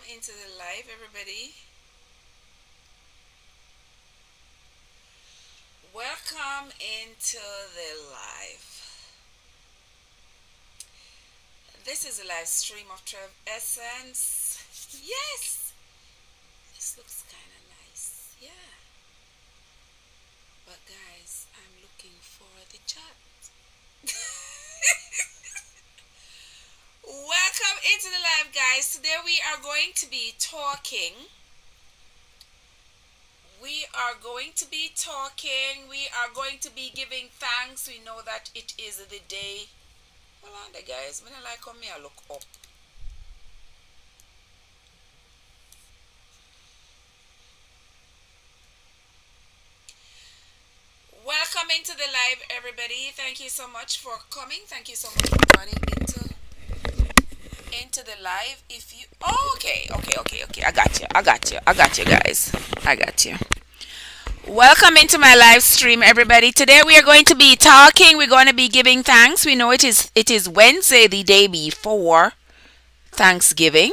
into the live, everybody. Welcome into the live. This is a live stream of Trev Essence. Yes, this looks kind of nice. Yeah, but guys, I'm looking for the chat. Welcome into the live, guys. Today we are going to be talking. We are going to be giving thanks. We know that it is the day. Hold on there, guys. I like how me I look up. Welcome into the live, everybody. Thank you so much for coming. Thank you so much for joining into the live. If you okay. I got you, guys. I got you. Welcome into my live stream, everybody. Today we are going to be talking. We're going to be giving thanks. We know it is Wednesday, the day before Thanksgiving.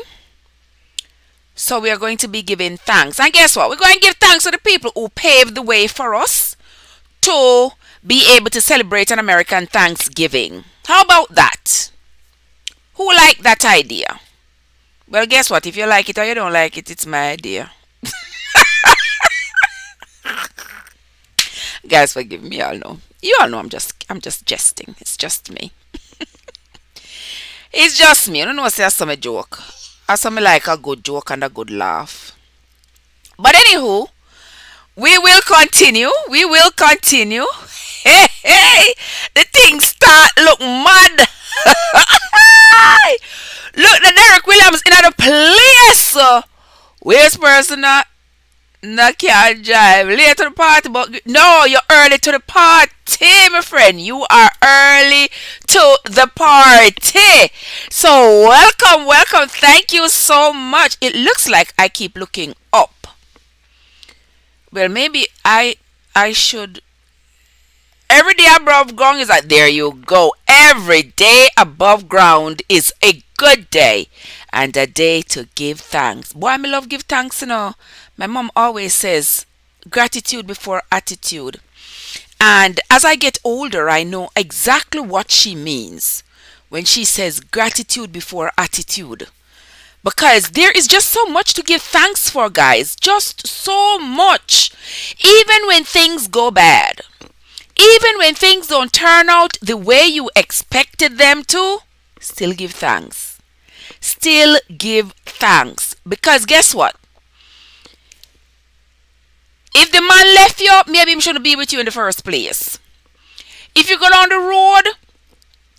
So we are going to be giving thanks. And guess what? We're going to give thanks to the people who paved the way for us to be able to celebrate an American Thanksgiving. How about that? Who like that idea? Well, guess what? If you like it or you don't like it, it's my idea. Guys, forgive me. You all know I'm just jesting. It's just me. It's just me. I don't know say that's some joke. I some like a good joke and a good laugh. But anywho, we will continue. We will continue. Hey, hey, the things start look mad. Look, the Derek Williams in the place. Where's person that no can't drive late to the party? But no, you're early to the party, my friend. You are early to the party. So welcome. Thank you so much. It looks like I keep looking up. Well, maybe I should. Every day above ground is like, there you go. Every day above ground is a good day and a day to give thanks. Boy, I love give thanks, you know. My mom always says gratitude before attitude. And as I get older, I know exactly what she means when she says gratitude before attitude. Because there is just so much to give thanks for, guys. Just so much. Even when things go bad. Even when things don't turn out the way you expected them to, still give thanks. Still give thanks. Because guess what? If the man left you, maybe he shouldn't be with you in the first place. If you go down the road,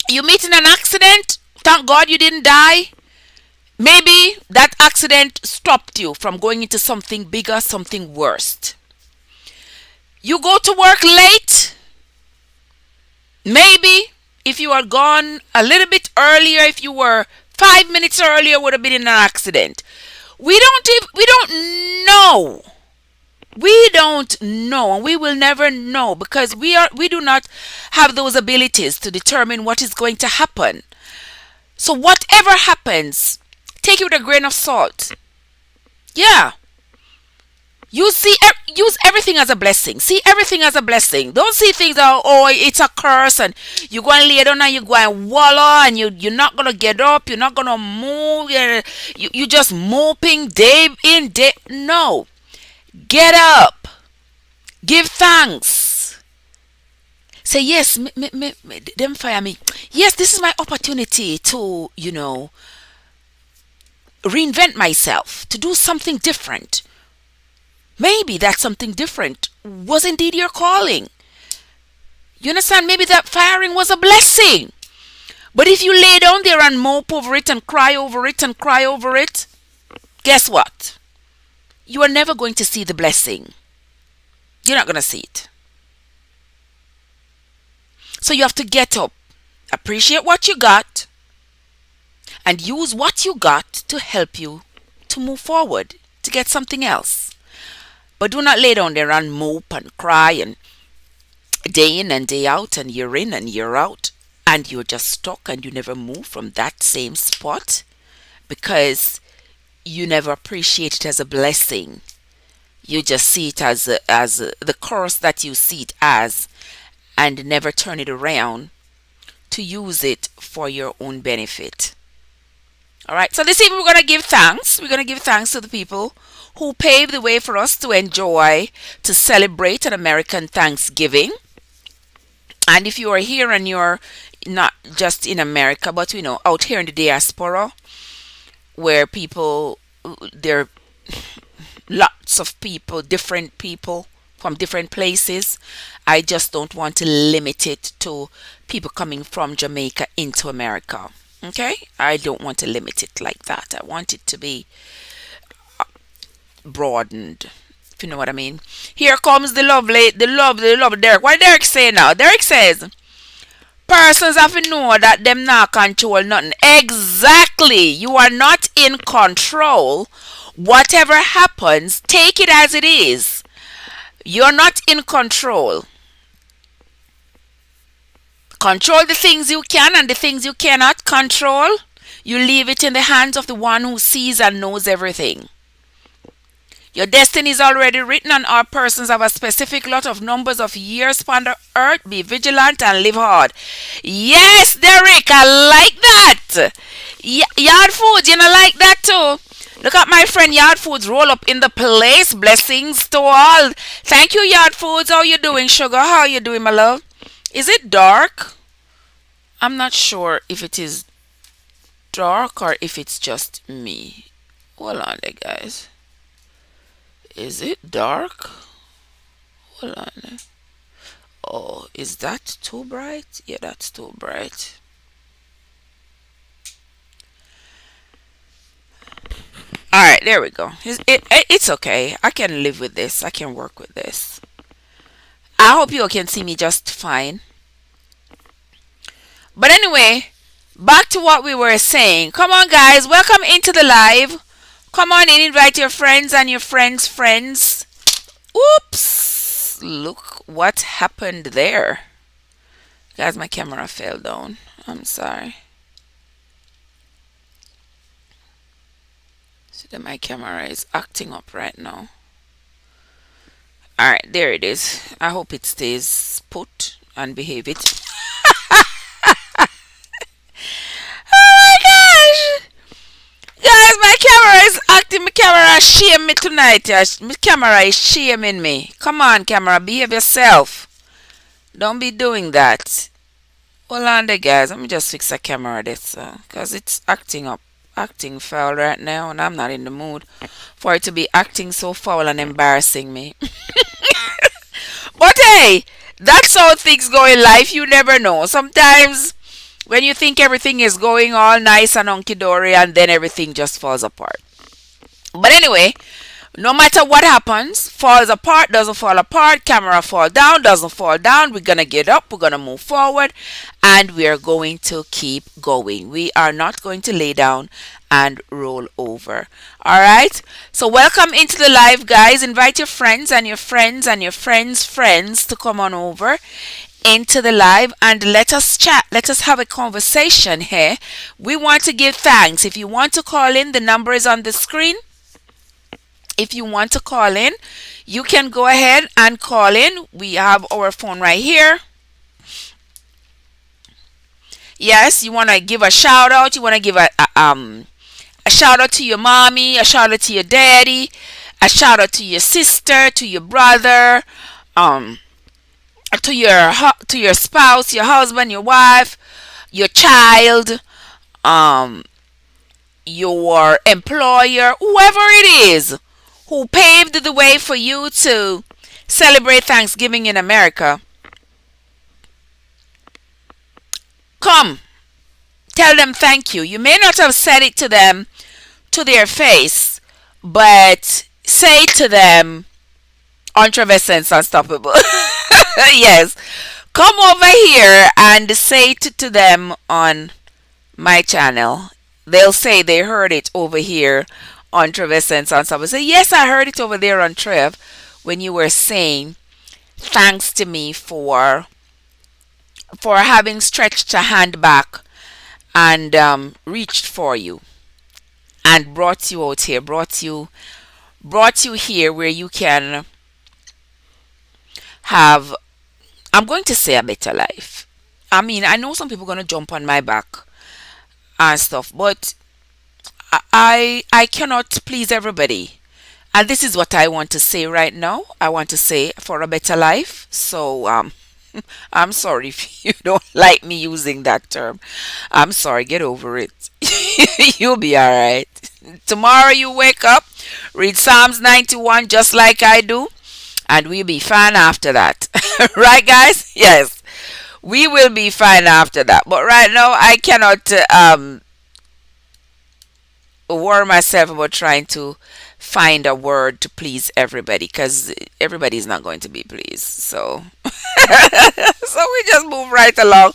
you meet in an accident, thank God you didn't die. Maybe that accident stopped you from going into something bigger, something worse. You go to work late. Maybe if you had gone a little bit earlier, if you were 5 minutes earlier, would have been in an accident. We don't know. We don't know, and we will never know because we do not have those abilities to determine what is going to happen. So whatever happens, take it with a grain of salt. Yeah. Use everything as a blessing. See everything as a blessing. Don't see things as, oh, it's a curse and you go and lay down and you go and wallow and you're not going to get up. You're not going to move. You just moping day in, day. No. Get up. Give thanks. Say, yes, them fire me. Yes, this is my opportunity to, reinvent myself, to do something different. Maybe that something different was indeed your calling. You understand? Maybe that firing was a blessing. But if you lay down there and mope over it and cry over it, guess what? You are never going to see the blessing. You're not going to see it. So you have to get up, appreciate what you got, and use what you got to help you to move forward, to get something else. But do not lay down there and mope and cry and day in and day out and year in and year out and you're just stuck and you never move from that same spot because you never appreciate it as a blessing. You just see it as the curse that you see it as, and never turn it around to use it for your own benefit. All right. So this evening we're going to give thanks. We're going to give thanks to the people who paved the way for us to enjoy, to celebrate an American Thanksgiving. And if you are here and you're not just in America, but out here in the diaspora, where there are lots of people, different people from different places. I just don't want to limit it to people coming from Jamaica into America. Okay? I don't want to limit it like that. I want it to be broadened. If you know what I mean. Here comes the lovely Derek. What Derek say now? Derek says, persons have to know that them not control nothing. Exactly. You are not in control. Whatever happens, take it as it is. You're not in control. Control the things you can, and the things you cannot control, you leave it in the hands of the one who sees and knows everything. Your destiny is already written, and our persons have a specific lot of numbers of years upon the earth. Be vigilant and live hard. Yes, Derek, I like that. Yard Foods, you know, like that too. Look at my friend Yard Foods roll up in the place. Blessings to all. Thank you, Yard Foods. How you doing, sugar? How you doing, my love? Is it dark? I'm not sure if it is dark or if it's just me. Hold on there, guys. Is it dark? Hold on there. Oh, is that too bright? Yeah, that's too bright. All right, there we go. It's okay. I can live with this. I can work with this. I hope you all can see me just fine. But anyway, back to what we were saying. Come on, guys. Welcome into the live. Come on in. Invite your friends and your friends' friends. Oops. Look what happened there. Guys, my camera fell down. I'm sorry. See that my camera is acting up right now. Alright, there it is. I hope it stays put and behave it. Oh my gosh! Guys, my camera is acting. My camera shame me tonight. My camera is shaming me. Come on, camera, behave yourself. Don't be doing that. Hold on there, guys. Let me just fix the camera this, because it's acting up, acting foul right now, and I'm not in the mood for it to be acting so foul and embarrassing me. But hey, that's how things go in life. You never know. Sometimes when you think everything is going all nice and hunky dory, and then everything just falls apart. But anyway, no matter what happens, falls apart, doesn't fall apart, camera fall down, doesn't fall down, we're gonna get up, we're gonna move forward, and we're going to keep going. We are not going to lay down and roll over. All right, so welcome into the live, guys. Invite your friends and your friends and your friends to come on over into the live and let us chat. Let us have a conversation here. We want to give thanks. If you want to call in, the number is on the screen. If you want to call in, you can go ahead and call in. We have our phone right here. Yes, you want to give a shout out. You want to give a shout out to your mommy, a shout out to your daddy, a shout out to your sister, to your brother, to your spouse, your husband, your wife, your child, your employer, whoever it is who paved the way for you to celebrate Thanksgiving in America. Come, tell them thank you. You may not have said it to them to their face, but say to them, Ultravescence Unstoppable. Yes, come over here and say it to them on my channel. They'll say they heard it over here on Ultravescence Unstoppable. Say, yes, I heard it over there on Trev when you were saying thanks to me for having stretched a hand back and reached for you. and brought you out here, brought you here where you can have, I'm going to say, a better life. I mean, I know some people are going to jump on my back and stuff, but I cannot please everybody. And this is what I want to say right now. I want to say for a better life. So I'm sorry if you don't like me using that term. I'm sorry, get over it. You'll be all right. Tomorrow you wake up, read Psalms 91 just like I do, and we'll be fine after that. Right, guys? Yes, we will be fine after that. But right now, I cannot worry myself about trying to find a word to please everybody because everybody's not going to be pleased. So, so we just move right along.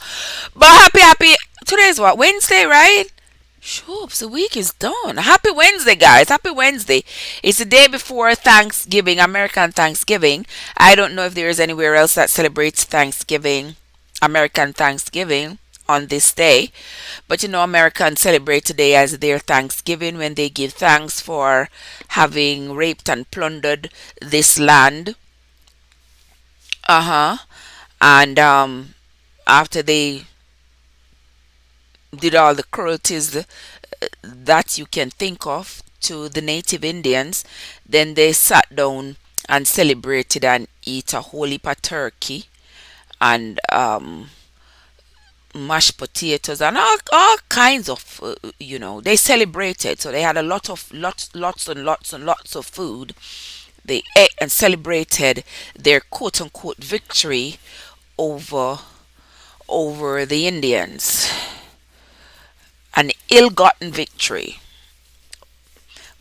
But happy. Today's what? Wednesday, right? Sure, the week is done. Happy Wednesday, guys. Happy Wednesday. It's the day before Thanksgiving, American Thanksgiving. I don't know if there is anywhere else that celebrates Thanksgiving, American Thanksgiving on this day. But you know, Americans celebrate today as their Thanksgiving when they give thanks for having raped and plundered this land. Uh huh. And after they did all the cruelties that you can think of to the native Indians, then they sat down and celebrated and eat a whole heap of turkey and mashed potatoes and all kinds of they celebrated, so they had a lot of lots of food. They ate and celebrated their quote unquote victory over the Indians, an ill-gotten victory.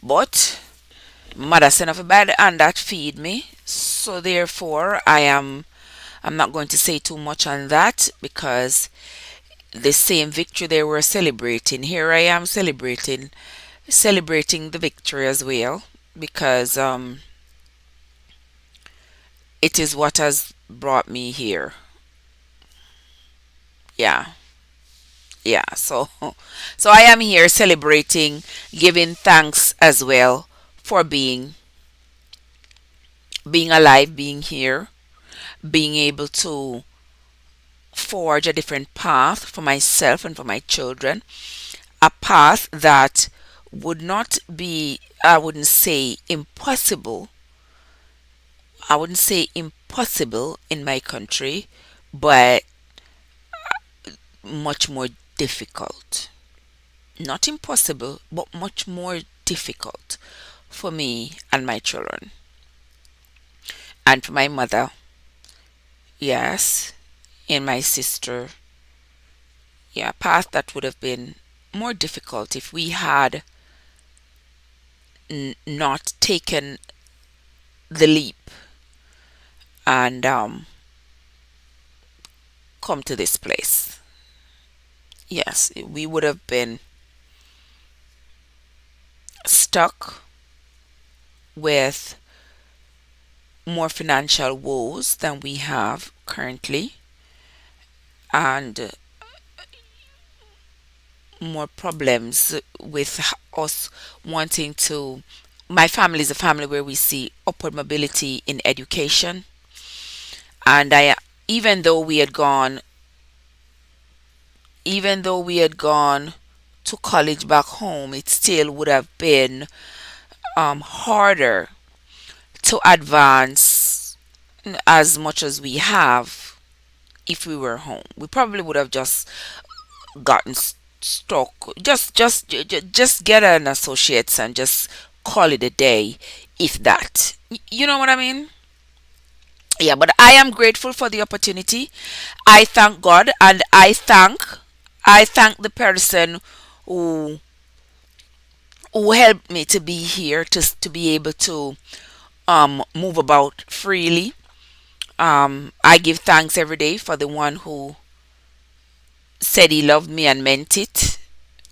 But mother sent off by the hand that feed me, so therefore I'm not going to say too much on that because the same victory they were celebrating, here I am celebrating the victory as well because it is what has brought me here. Yeah. Yeah, so so I am here celebrating, giving thanks as well for being alive, being here, being able to forge a different path for myself and for my children, a path that would not be, I wouldn't say impossible, in my country, but much more difficult. Not impossible, but much more difficult for me and my children and for my mother, yes, and my sister. Yeah, a path that would have been more difficult if we had not taken the leap and come to this place. Yes, we would have been stuck with more financial woes than we have currently and more problems with us wanting to. My family is a family where we see upward mobility in education, and I, even though we had gone, even though we had gone to college back home, it still would have been harder to advance as much as we have if we were home. We probably would have just gotten stuck. Just get an associates and just call it a day, if that. You know what I mean? Yeah, but I am grateful for the opportunity. I thank God and I thank the person who helped me to be here to be able to move about freely. I give thanks every day for the one who said he loved me and meant it.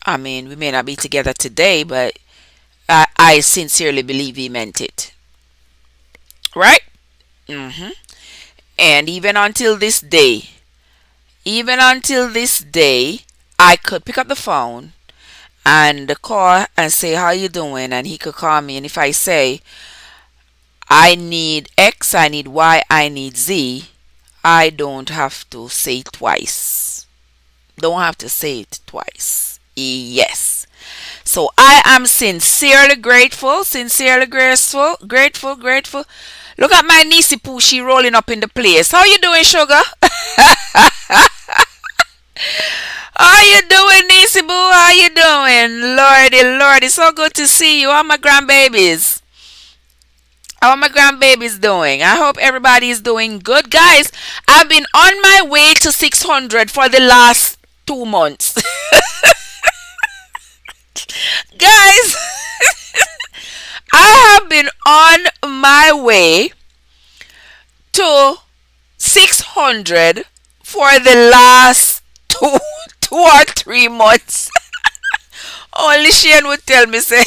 I mean, we may not be together today, but I sincerely believe he meant it. Right? hmm And even until this day, I could pick up the phone and call and say how you doing, and he could call me, and if I say I need X, I need Y, I need Z, I don't have to say it twice. Don't have to say it twice. Yes. So I am sincerely grateful, sincerely grateful, grateful, grateful. Look at my niecey poo, she rolling up in the place. How you doing, sugar? How you doing, niecey boo? How you doing? Lordy, lordy, so good to see you. How my grandbabies? How my grandbabies doing? I hope everybody is doing good. Guys, I've been on my way to 600 for the last 2 months. Guys, I have been on my way to 600 for the last two or 3 months. Only Shane would tell me, say,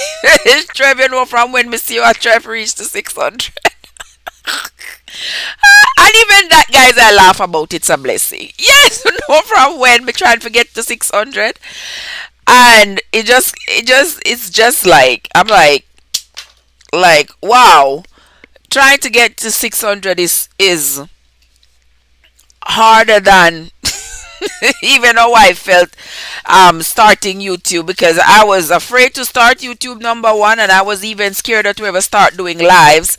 Trev, you know from when me see you, I try to reach the 600. And even that, guys, I laugh about it's a blessing. Yes, you know from when me trying to get to 600. And it's just like, I'm like, wow. Trying to get to 600 is harder than even how I felt starting YouTube, because I was afraid to start YouTube, number one, and I was even scared to ever start doing lives,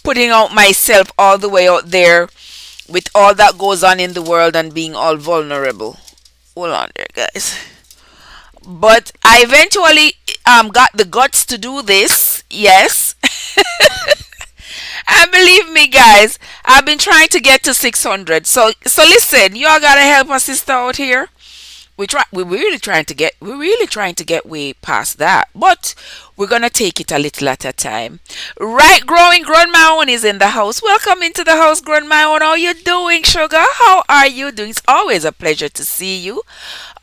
putting out myself all the way out there with all that goes on in the world and being all vulnerable. Hold on there, guys. But I eventually got the guts to do this. Yes. And believe me, guys, I've been trying to get to 600. So listen, y'all gotta help a sister out here. We're really trying to get way past that, but we're gonna take it a little at a time. Right, grown my own is in the house. Welcome into the house, grown my own. How you doing, sugar? How are you doing? It's always a pleasure to see you.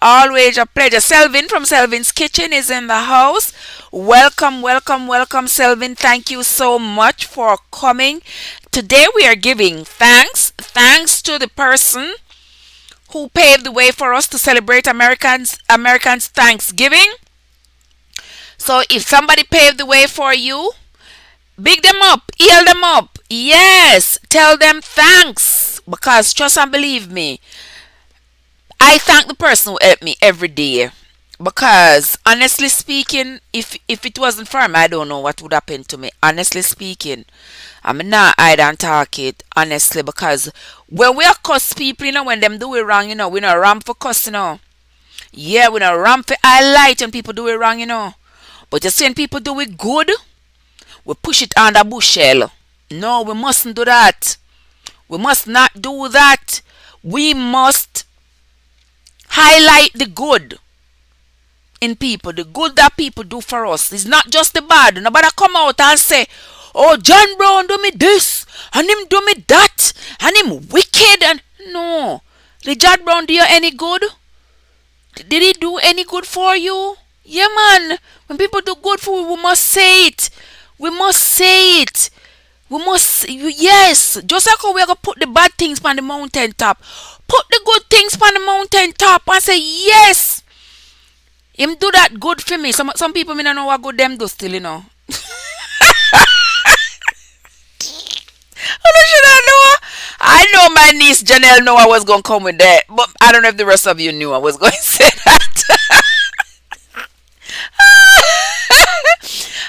Always a pleasure. Selvin from Selvin's Kitchen is in the house. Welcome, welcome, welcome, Selvin. Thank you so much for coming. Today we are giving thanks. Thanks to the person who paved the way for us to celebrate Americans Thanksgiving. So if somebody paved the way for you, big them up, heal them up. Yes, tell them thanks, because trust and believe me, I thank the person who helped me every day. Because honestly speaking, if it wasn't for him, I don't know what would happen to me. Honestly speaking, I'm not hide and talk it honestly, because when we are cuss people, when them do it wrong, we not ramp for cuss, Yeah, we not ramp for highlight when people do it wrong, But just when people do it good, we push it under bushel. No, we mustn't do that. We must not do that. We must highlight the good in people, the good that people do for us. It's not just the bad. Nobody come out and say, oh, John Brown do me this, and him do me that, and him wicked, and no. Did John Brown do you any good? Did he do any good for you? Yeah, man. When people do good for you, we must say it. We must say it. We must, yes. Just like how we're going to put the bad things on the mountain top. Put the good things on the mountain top and say, yes. Him do that good for me. Some people may not know what good them do still, Should I know? I know my niece Janelle know I was going to come with that. But I don't know if the rest of you knew I was going to say that.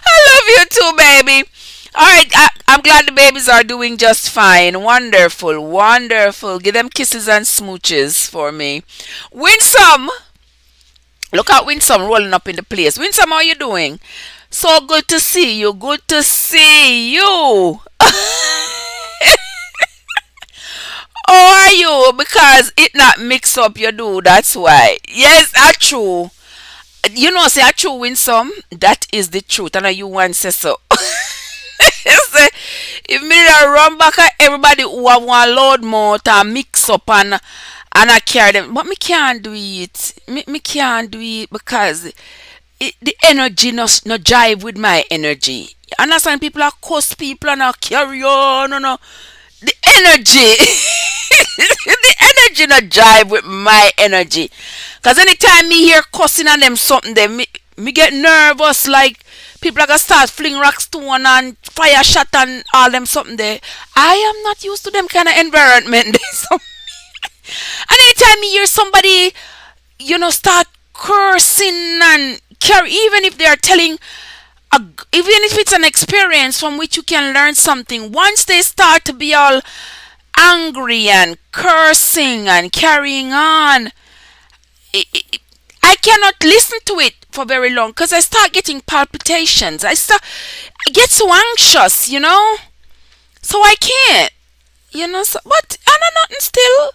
I love you too, baby. Alright, I'm glad the babies are doing just fine. Wonderful, wonderful. Give them kisses and smooches for me. Winsome! Look at Winsome rolling up in the place. Winsome, how you doing? So good to see you. Good to see you. How are you? Because it not mix up your do. That's why. Yes, that's true. Say a true Winsome. That is the truth. And you want to say so. Say, if me run back at everybody who have one load more to mix up and I carry them, but me can't do it. Me can't do it because the energy no jive with my energy. You understand? People are cuss people and I carry on. No. The energy, the energy no jive with my energy. Cause anytime me hear cussing on them something, me Me get nervous like people are gonna start fling rock stone and fire shot and all them something there. I am not used to them kind of environment. So, and anytime you hear somebody, start cursing and carry, even if they are telling even if it's an experience from which you can learn something, once they start to be all angry and cursing and carrying on, I cannot listen to it for very long because I start getting palpitations. I get so anxious. So I can't. So, but I know nothing still.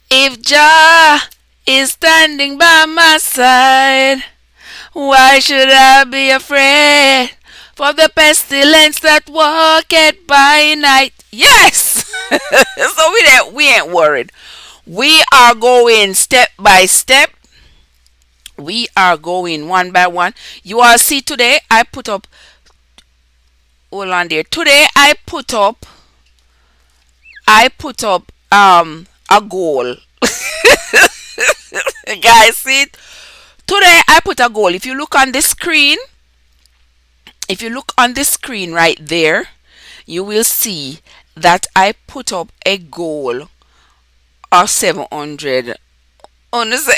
If Jah is standing by my side, why should I be afraid for the pestilence that walketh by night? Yes! So we ain't worried. We are going step by step. We are going one by one. You all see today I put up, hold on there. Today I put up a goal. Guys, see it? Today I put a goal. If you look on the screen right there, you will see that I put up a goal of 700. Honestly,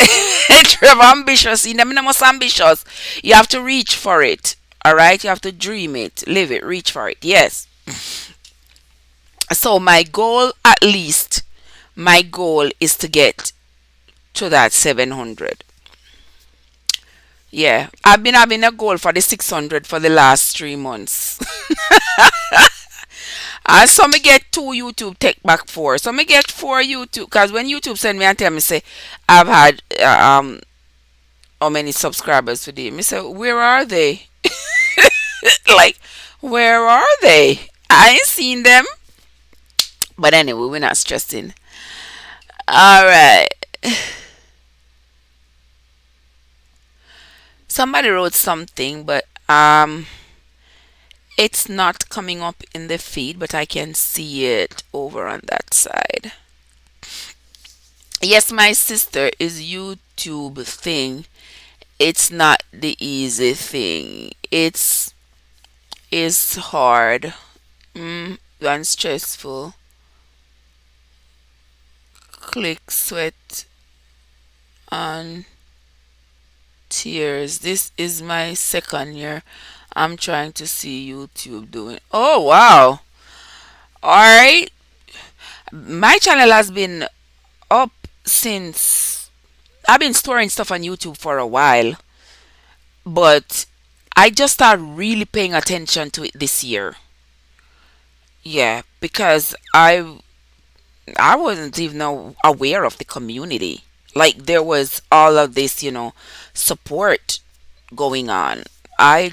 Trevor ambitious. You know, most ambitious. You have to reach for it. All right, you have to dream it, live it, reach for it. Yes. So my goal is to get to that 700. Yeah, I've been having a goal for the 600 for the last 3 months. And so me get two YouTube take back four. So me get four YouTube because when YouTube send me and tell me say I've had how many subscribers today, me say where are they? Like where are they? I ain't seen them. But anyway, we're not stressing. All right. Somebody wrote something, but it's not coming up in the feed, but I can see it over on that side. Yes, my sister, is YouTube thing. It's not the easy thing. It's hard. And stressful. Click, sweat, and tears. This is my second year. I'm trying to see YouTube doing. Oh wow! All right, my channel has been up since I've been storing stuff on YouTube for a while, but I just started really paying attention to it this year. Yeah, because I wasn't even aware of the community. Like there was all of this, support going on. I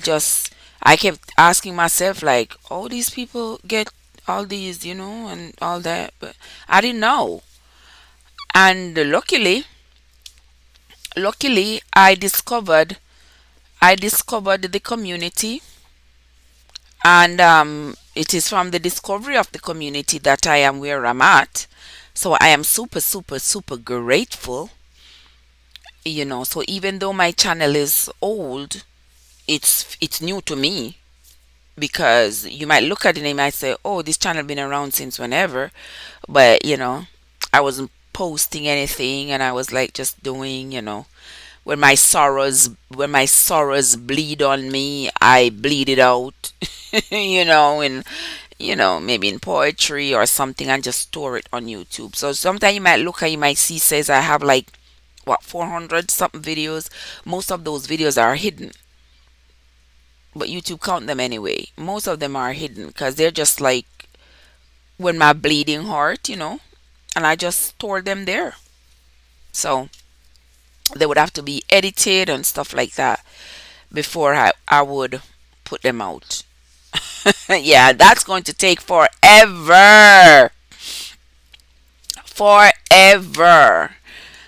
kept asking myself like, oh, these people get all these, and all that, but I didn't know. And luckily, I discovered the community, and it is from the discovery of the community that I am where I'm at. So I am super, super, super grateful. So even though my channel is old, it's new to me because you might look at it and you might say, "Oh, this channel been around since whenever," but I wasn't posting anything, and I was like just doing, when my sorrows bleed on me, I bleed it out, and maybe in poetry or something, and just store it on YouTube. So sometimes you might look and you might see says I have like what 400 something videos. Most of those videos are hidden, but YouTube count them anyway. Most of them are hidden because they're just like when my bleeding heart, and I just store them there. So they would have to be edited and stuff like that before I would put them out. Yeah, that's going to take forever. Forever.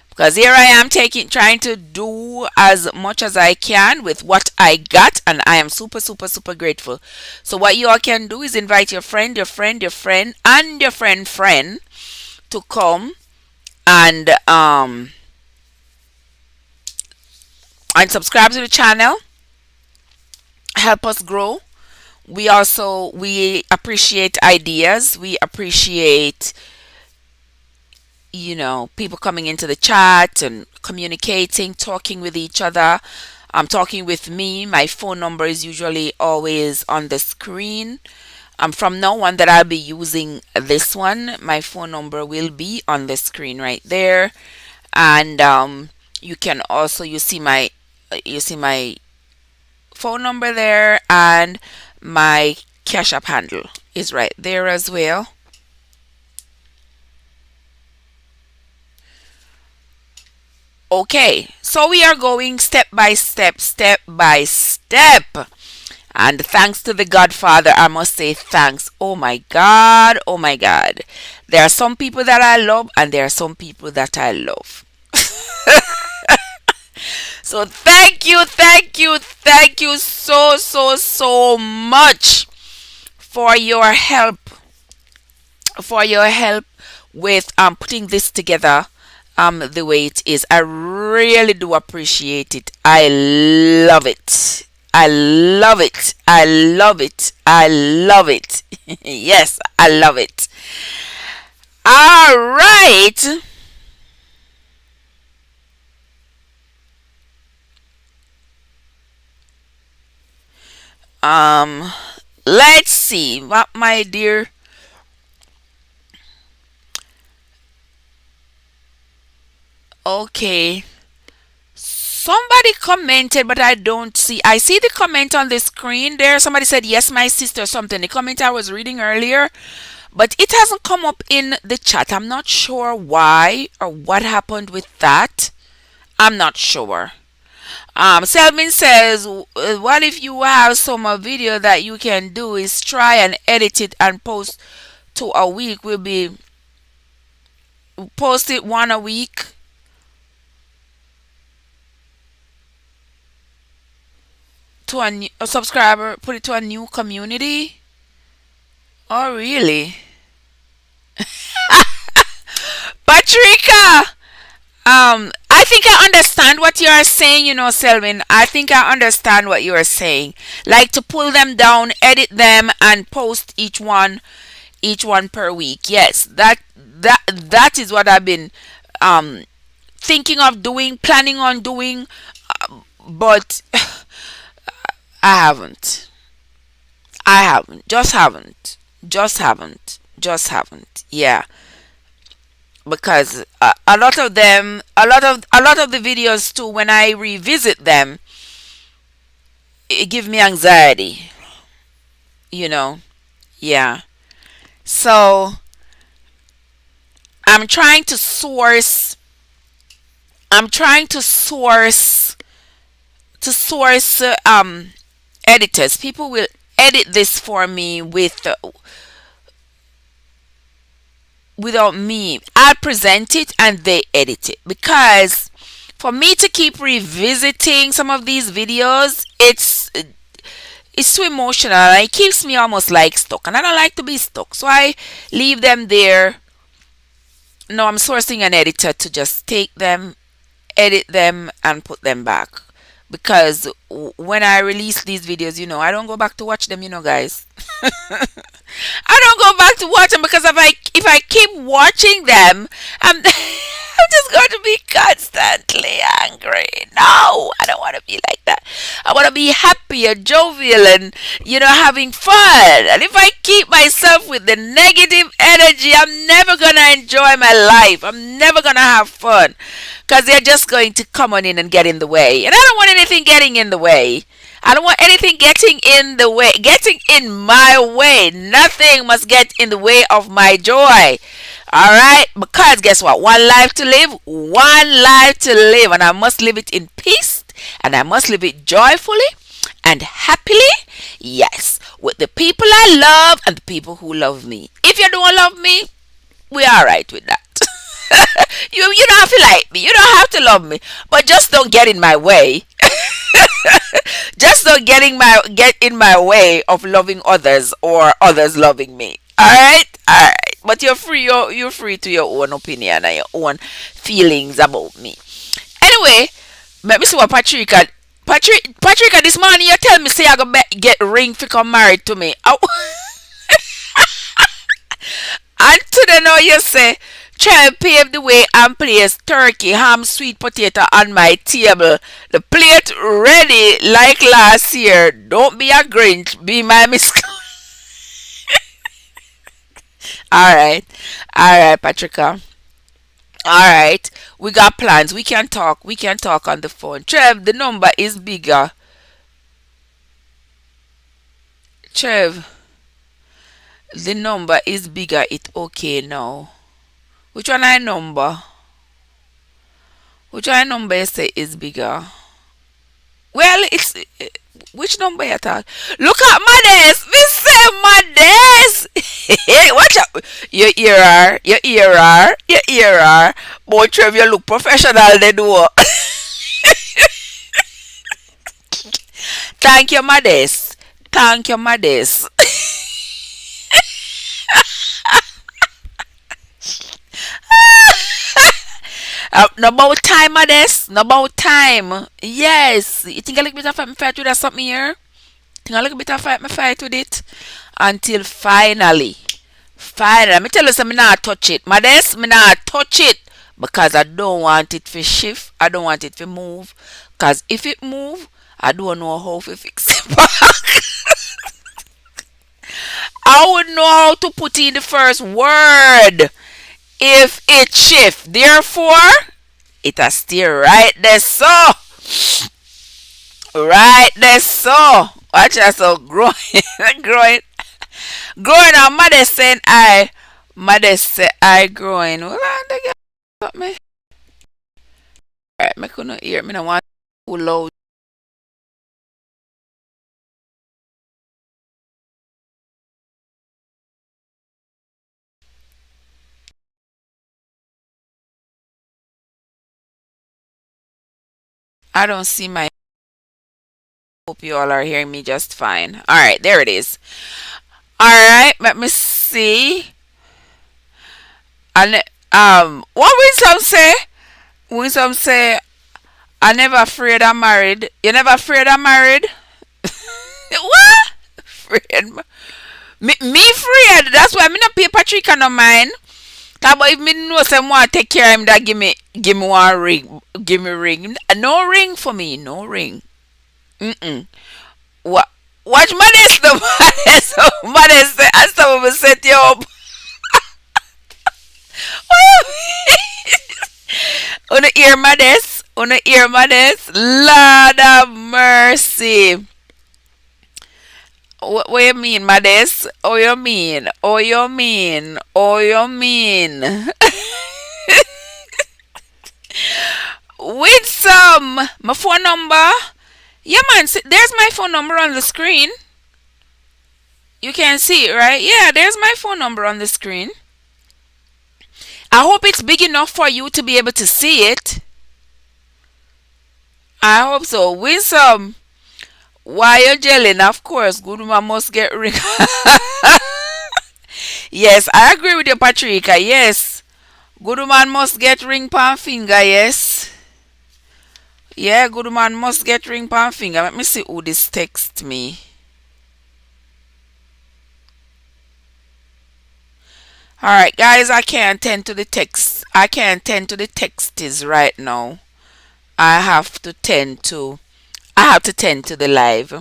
Because here I am trying to do as much as I can with what I got, and I am super, super, super grateful. So what you all can do is invite your friend, your friend, your friend, and your friend to come and and subscribe to the channel. Help us grow. We appreciate ideas. We appreciate, people coming into the chat and communicating, talking with each other. Talking with me. My phone number is usually always on the screen. From now on that I'll be using this one, my phone number will be on the screen right there. And you can also you see my phone number there, and my Cash App handle is right there as well. Okay, so we are going step by step, step by step. And thanks to the Godfather, I must say thanks. Oh my God, oh my God. There are some people that I love, and there are some people that I love. So thank you, thank you, thank you so, so, so much for your help, with putting this together the way it is. I really do appreciate it. I love it. I love it. I love it. I love it. Yes, I love it. All right. Um, let's see what my dear. Okay. Somebody commented, but I don't see. I see the comment on the screen there. Somebody said, yes, my sister, something. The comment I was reading earlier, but it hasn't come up in the chat. I'm not sure why or what happened with that. I'm not sure. Selmin says, what if you have some video that you can do is try and edit it and post to a week? Will be post it one a week to a subscriber, put it to a new community. Oh, really? Patricia, I think I understand what you are saying, Selwyn. I think I understand what you are saying. Like to pull them down, edit them, and post each one per week. Yes, that is what I've been um thinking of doing, planning on doing, but I haven't. I haven't. Just haven't. Just haven't. Just haven't. Yeah, because a lot of them, a lot of the videos too, when I revisit them, it give me anxiety. You know. Yeah. So I'm trying to source. I'm trying to source editors. People will edit this for me without me. I present it and they edit it, because for me to keep revisiting some of these videos, it's too emotional and it keeps me almost like stuck, and I don't like to be stuck, so I leave them there. No, I'm sourcing an editor to just take them, edit them, and put them back, because when I release these videos, I don't go back to watch them, guys. I don't go back to watch them, because if I keep watching them, I'm I'm just going to be constantly angry. No, I don't want to be like that. I want to be happy and jovial and having fun. And if I keep myself with the negative energy, I'm never gonna enjoy my life. I'm never gonna have fun, because they're just going to come on in and get in the way. And I don't want anything getting in the way. I don't want anything getting in the way, getting in my way. Nothing must get in the way of my joy. All right? Because guess what? One life to live, one life to live. And I must live it in peace, and I must live it joyfully and happily. Yes. With the people I love and the people who love me. If you don't love me, we're all right with that. You don't have to like me. You don't have to love me. But just don't get in my way. Just don't get in my way of loving others or others loving me. All right, all right. But you're free. You're free to your own opinion and your own feelings about me. Anyway, Let me see what Patricia. Patricia, this morning you tell me say I gonna get ring for come married to me. Oh, and today now you say, try to pave the way and place turkey, ham, sweet potato on my table. The plate ready like last year. Don't be a Grinch, be my Miss. Alright. Alright, Patricia. Alright. We got plans. We can talk. We can talk on the phone. Trev, the number is bigger. Trev, the number is bigger. It's okay now. Which one I number? Which one I number you say is bigger? Well, it's which number you talk? Look at my desk. Me say my desk. Watch out. Your ear are. Your ear are. Your ear are. But Trev, you look professional. They do. Thank you, my desk. Thank you, my desk. No about time of this. No about time. Yes. You think a little bit of fight with that something here? Think a little bit of fight with it? Until finally. Finally. Let me tell you something, I not touch it. My desk, me not touch it. Because I don't want it to shift. I don't want it to move. Because if it move, I don't know how to fix it back. I would know how to put in the first word if it shift. Therefore, it has stay right there so. Right there so. Watch that so growing. growing. Growing on mother saying I. Mother say I growing. Hold on, they got me. Alright, me couldn't hear. Me no want too loud. I don't see my. Hope you all are hearing me just fine. Alright, there it is. Alright, let me see. And what will some say? When some say I never afraid I'm married. You never afraid I'm married? What? Afraid? Me afraid. That's why me not pay Patrick no mind. Talk about if me know some want take care of him that give me one ring. Give me ring. No ring for me. No ring. Mm-mm. What? Watch modest the modest. Modest. And some will set you up. On the ear modest. On the ear modest. Lord of mercy. What you mean, modest? Oh, you mean? Oh, you mean? Oh, you mean? With some my phone number. Yeah, man. There's my phone number on the screen. You can see it, right? Yeah, there's my phone number on the screen. I hope it's big enough for you to be able to see it. I hope so. With some. Why you gelling? Of course, good woman must get ring. Yes, I agree with you, Patricia. Yes, good woman must get ring pan finger. Yes, yeah, good woman must get ring pan finger. Let me see who this text me. All right, guys, I can't tend to the text. I can't tend to the texts right now. I have to tend to. I have to tend to the live.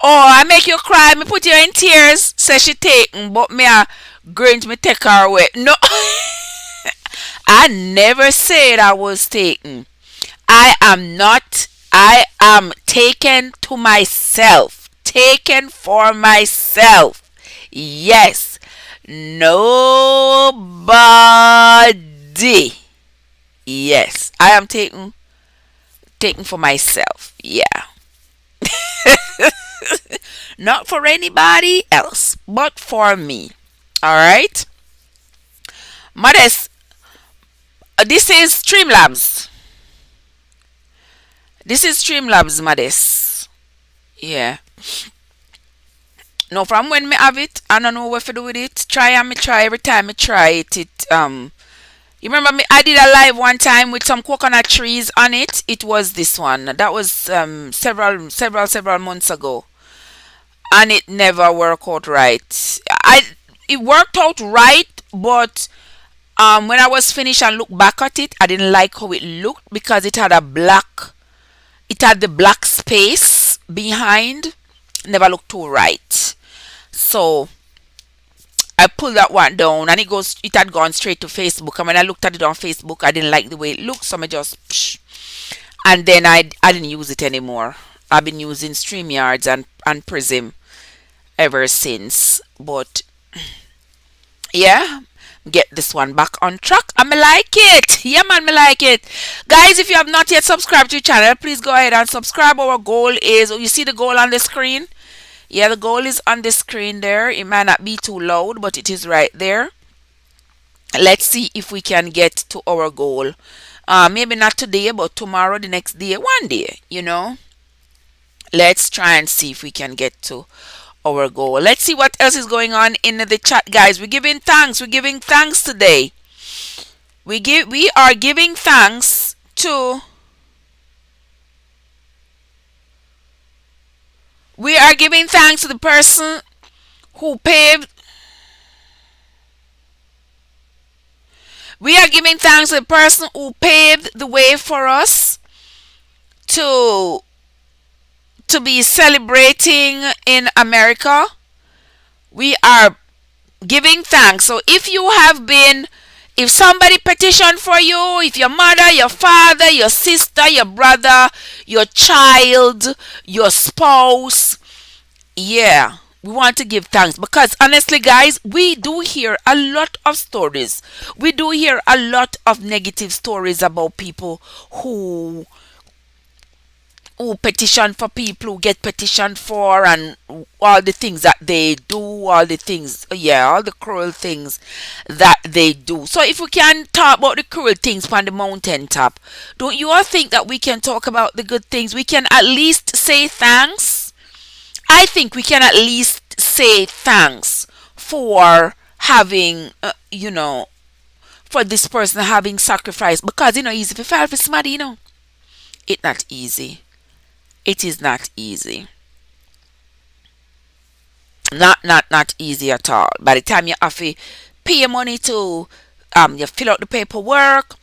Oh, I make you cry. Me put you in tears. Say she taken, but me a Grinch me take her away. No, I never said I was taken. I am not. I am taken to myself. Taken for myself. Yes. Nobody. Yes. I am taken for myself. Yeah. Not for anybody else, but for me. All right. Modest. This is Streamlabs. This is Streamlabs, Modest. Yeah. No, from when me have it, I don't know what to do with it. Try and me try every time I try it. You remember me? I did a live one time with some coconut trees on it. It was this one. That was several months ago, and it never worked out right. It worked out right, but when I was finished and looked back at it, I didn't like how it looked because it had the black space behind. Never looked too right. So I pulled that one down and it had gone straight to Facebook. And when I looked at it on Facebook, I didn't like the way it looked, so I just psh, and then I didn't use it anymore. I've been using StreamYards and Prism ever since. But yeah, get this one back on track. I me like it. Yeah, man, me like it. Guys, if you have not yet subscribed to the channel, please go ahead and subscribe. Our goal is, you see the goal on the screen? Yeah, the goal is on the screen there. It might not be too loud, but it is right there. Let's see if we can get to our goal. Maybe not today, but tomorrow, the next day, one day, Let's try and see if we can get to our goal. Let's see what else is going on in the chat, guys. We're giving thanks. We're giving thanks today. We are giving thanks to the person who paved. We are giving thanks to the person who paved the way for us to be celebrating in America. We are giving thanks. So if somebody petitioned for you, if your mother, your father, your sister, your brother, your child, your spouse, yeah, we want to give thanks because honestly, guys, we do hear a lot of stories. We do hear a lot of negative stories about people who petition for people, who get petitioned for, and all the things that they do, all the cruel things that they do. So if we can talk about the cruel things from the mountaintop, don't you all think that we can talk about the good things? We can at least say thanks. I think we can at least say thanks for having, for this person having sacrificed, because easy to fall for somebody, it's not easy. It is not easy. Not easy at all. By the time you have to pay your money to you fill out the paperwork,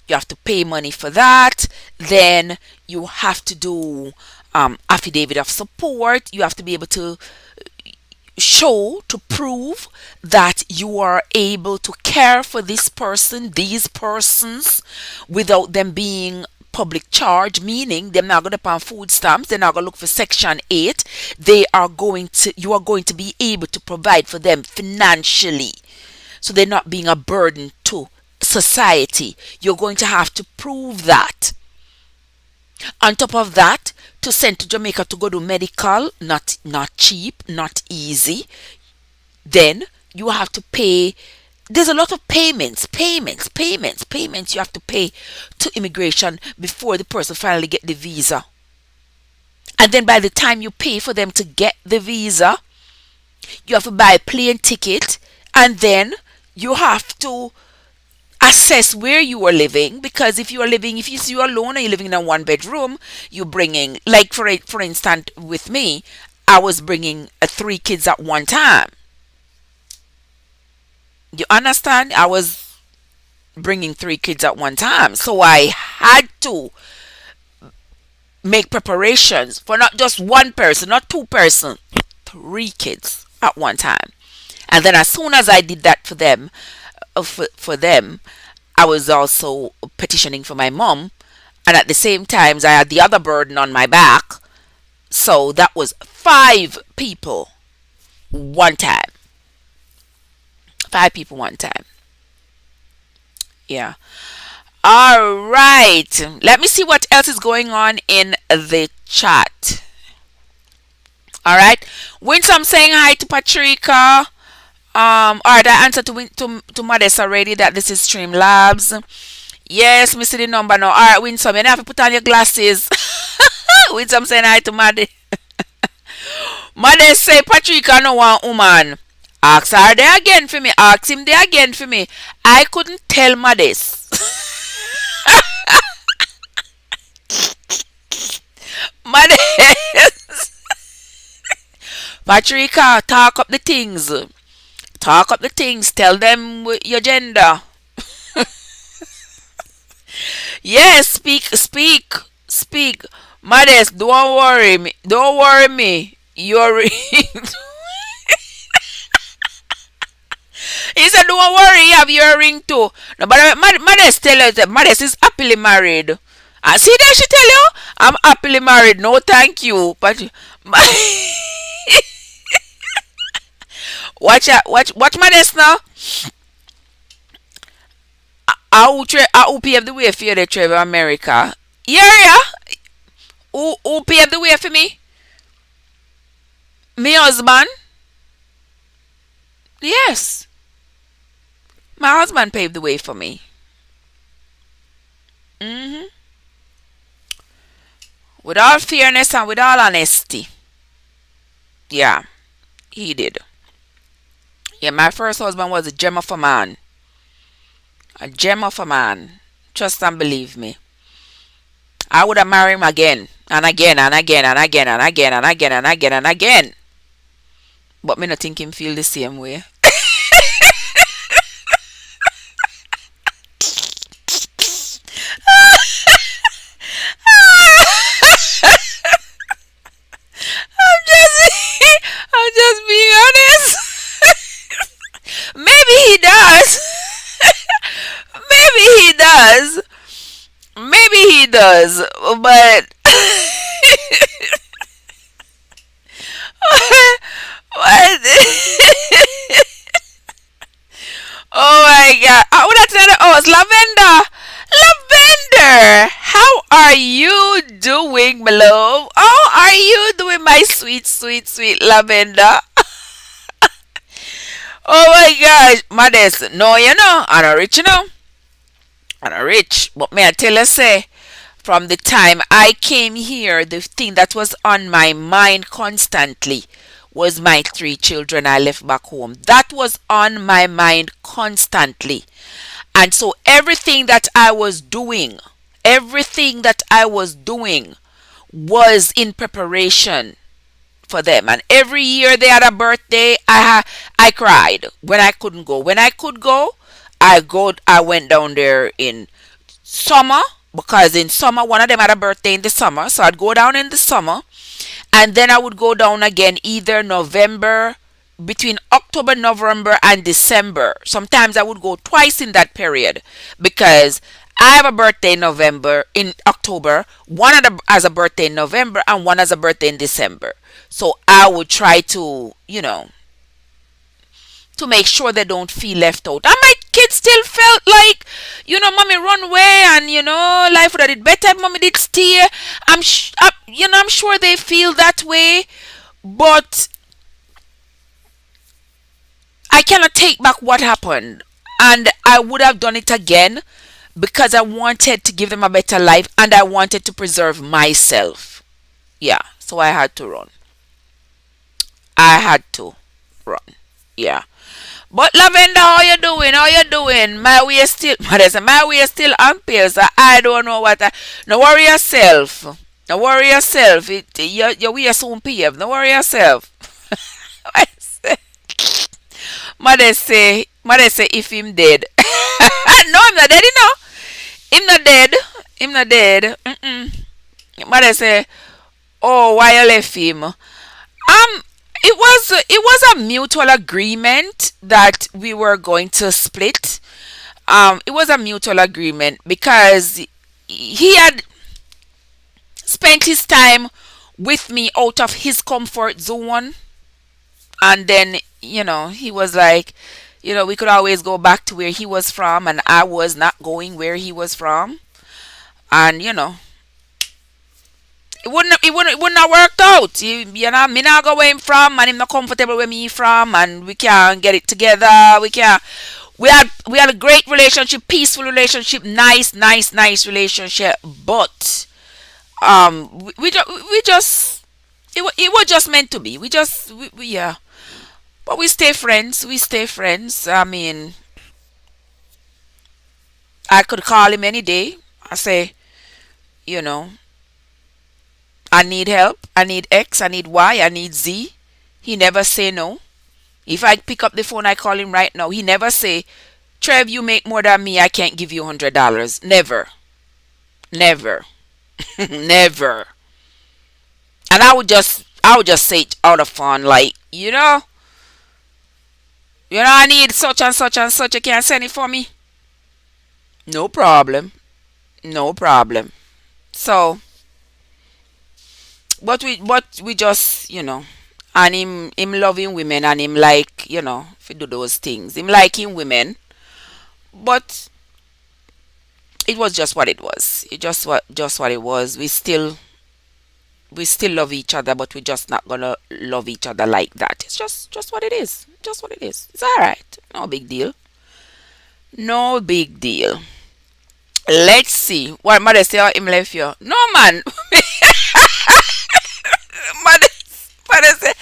you have to pay money for that. Then you have to do affidavit of support. You have to be able to prove that you are able to care for these persons without them being public charge, meaning they're not going to pay on food stamps, they're not going to look for section 8. You are going to be able to provide for them financially, so they're not being a burden to society. You're going to have to prove that. On top of that, to send to Jamaica to go to medical, not cheap, not easy. Then you have to pay. There's a lot of payments you have to pay to immigration before the person finally get the visa. And then by the time you pay for them to get the visa, you have to buy a plane ticket, and then you have to assess where you are living, because if you see you alone and you're living in a 1 bedroom, you're bringing, like for instance with me, I was bringing 3 kids at one time. You understand? I was bringing 3 kids at one time. So I had to make preparations for not just one person, not 2 person, 3 kids at one time. And then as soon as I did that for them, I was also petitioning for my mom. And at the same time, I had the other burden on my back. So that was 5 people one time. 5 people one time. Yeah. All right. Let me see what else is going on in the chat. All right. Winsome saying hi to Patricia. All right. I answered to Modest already that this is Streamlabs. Yes, me see the number now. All right, Winsome, you have to put on your glasses. Winsome saying hi to Maddie. Modest say Patricia no one woman. Ask her there again for me. Ask him there again for me. I couldn't tell my this. My this. Patricia, talk up the things. Talk up the things. Tell them your gender. Yes, speak. Modest, don't worry me. Don't worry me. You're. He said, don't worry, you have your ring too. No, but Modest tell us that Modest is happily married. See that she tell you? I'm happily married. No, thank you. But watch Modest now. I who pave the way for you, the Trevor America. Yeah. Who pave the way for me? Me husband. Yes. My husband paved the way for me. hmm With all fairness and with all honesty. Yeah, he did. Yeah, my first husband was a gem of a man. A gem of a man. Trust and believe me. I would have married him again and again and again and again and again and again and again and again. But me not think him feel the same way. just I'm just being honest. Maybe he does. Maybe he does. Maybe he does. But what? Oh my god. Oh, that's another. Oh, it's Lavender. Lavender, how are you doing, my love? How are you doing, my sweet Lavender? Oh my gosh, Modest. No, I'm not rich, I'm not rich. But may I tell you, say, from the time I came here, the thing that was on my mind constantly was my three children I left back home. That was on my mind constantly. And so everything that I was doing was in preparation for them. And every year they had a birthday, I cried when I couldn't go. When I could go, I went down there in summer, because in summer one of them had a birthday in the summer, so I'd go down in the summer, and then I would go down again either November, between October, November, and December. Sometimes I would go twice in that period, because I have a birthday in October. One has a birthday in November, and one has a birthday in December. So I would try to make sure they don't feel left out. And my kids still felt like, mommy run away, and life would have did better if mommy did stay. I'm sure they feel that way, but I cannot take back what happened, and I would have done it again because I wanted to give them a better life and I wanted to preserve myself. Yeah, so I had to run. I had to run. Yeah. But Lavender, how you doing? How you doing? My way is still, my way is still unpaved, so I don't know what I. No worry yourself. No worry yourself. Your way is soon paved. No worry yourself. Mother say if him dead. No, him not dead, Him not dead. Him not dead. Mother say, oh, why you left him? It was a mutual agreement that we were going to split. It was a mutual agreement because he had spent his time with me out of his comfort zone, and then he was like, we could always go back to where he was from, and I was not going where he was from, and it wouldn't have worked out. Me not go where him from, and him not comfortable where me from, and we can't get it together. We had a great relationship, peaceful relationship, nice relationship, but we just it was just meant to be. We just yeah. But we stay friends. We stay friends. I mean, I could call him any day. I say, you know, I need help. I need X. I need Y. I need Z. He never say no. If I pick up the phone, I call him right now. He never say, Trev, you make more than me. I can't give you $100. Never. Never. Never. And I would just say it out of fun, like, I need such and such and such. You can send it for me. No problem. No problem. So, but we just, and him loving women, and him like, if you do those things. Him liking women, but it was just what it was. It just what it was. We still love each other, but we're just not gonna love each other like that. It's just what it is. Just what it is. It's all right. No big deal. No big deal. Let's see what mother say. Him left you. No man. mother, mother say,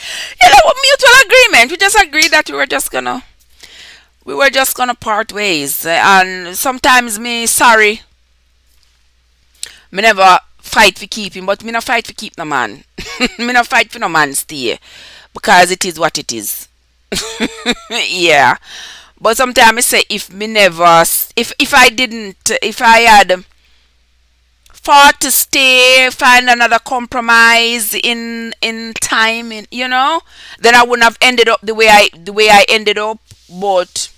mutual agreement. We just agreed that we were just gonna part ways. And sometimes me sorry, me never fight for keep him, but me not fight for keep no man. Me not fight for no man stay because it is what it is. Yeah. But sometimes I say if me never if I didn't if I had fought to stay, find another compromise in time, then I wouldn't have ended up the way I ended up. But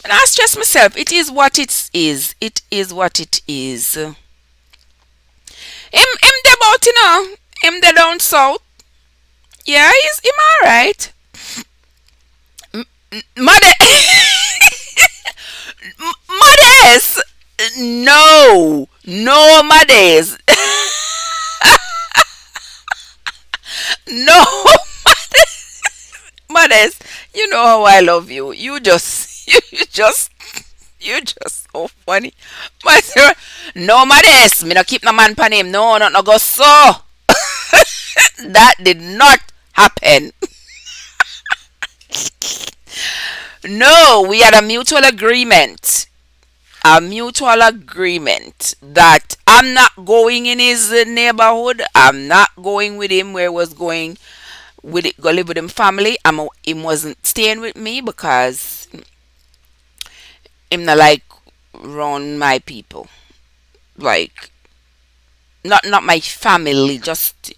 and I stress myself. It is what it is. It is what it is. Him the about, him the down south. Yeah, he's him alright. Mother Mothers. No. No mothers. No mothers. You know how I love you. You just you just so funny. Mother, no mothers. Me no keep no man pan him. No, not no go so. That did not happen. No, we had a mutual agreement. A mutual agreement that I'm not going in his neighborhood. I'm not going with him where he was going with it, go live with him family. Him wasn't staying with me because him not like run my people. Like not my family, just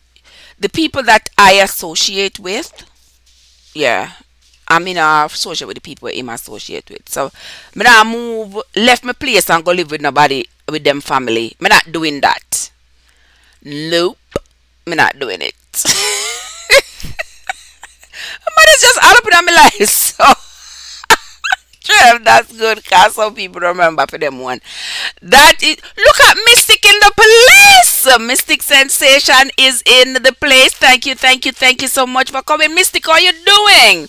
the people that I associate with. Yeah. I'm in a associate with the people him associate with. So me not move left my place and go live with nobody with them family. Me not doing that. Nope. Me not doing it. Man, it's just all up in my life. So Trev, that's good cause some people remember for them one. That is look at Mystic in the place. Mystic Sensation is in the place. Thank you so much for coming. Mystic, how you doing?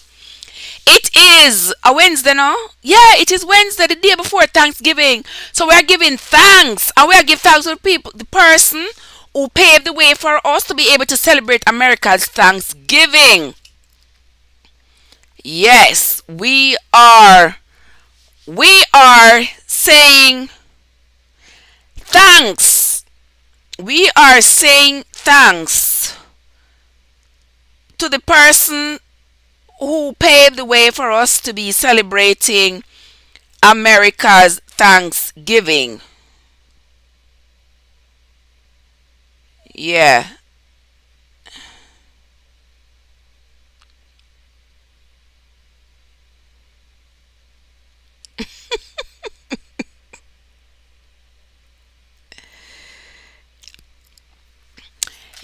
It is a Wednesday, no? Yeah, it is Wednesday, the day before Thanksgiving. So we are giving thanks, and we are giving thanks to the people, the person who paved the way for us to be able to celebrate America's Thanksgiving. Yes, we are saying thanks. We are saying thanks to the person who paved the way for us to be celebrating America's Thanksgiving. Yeah.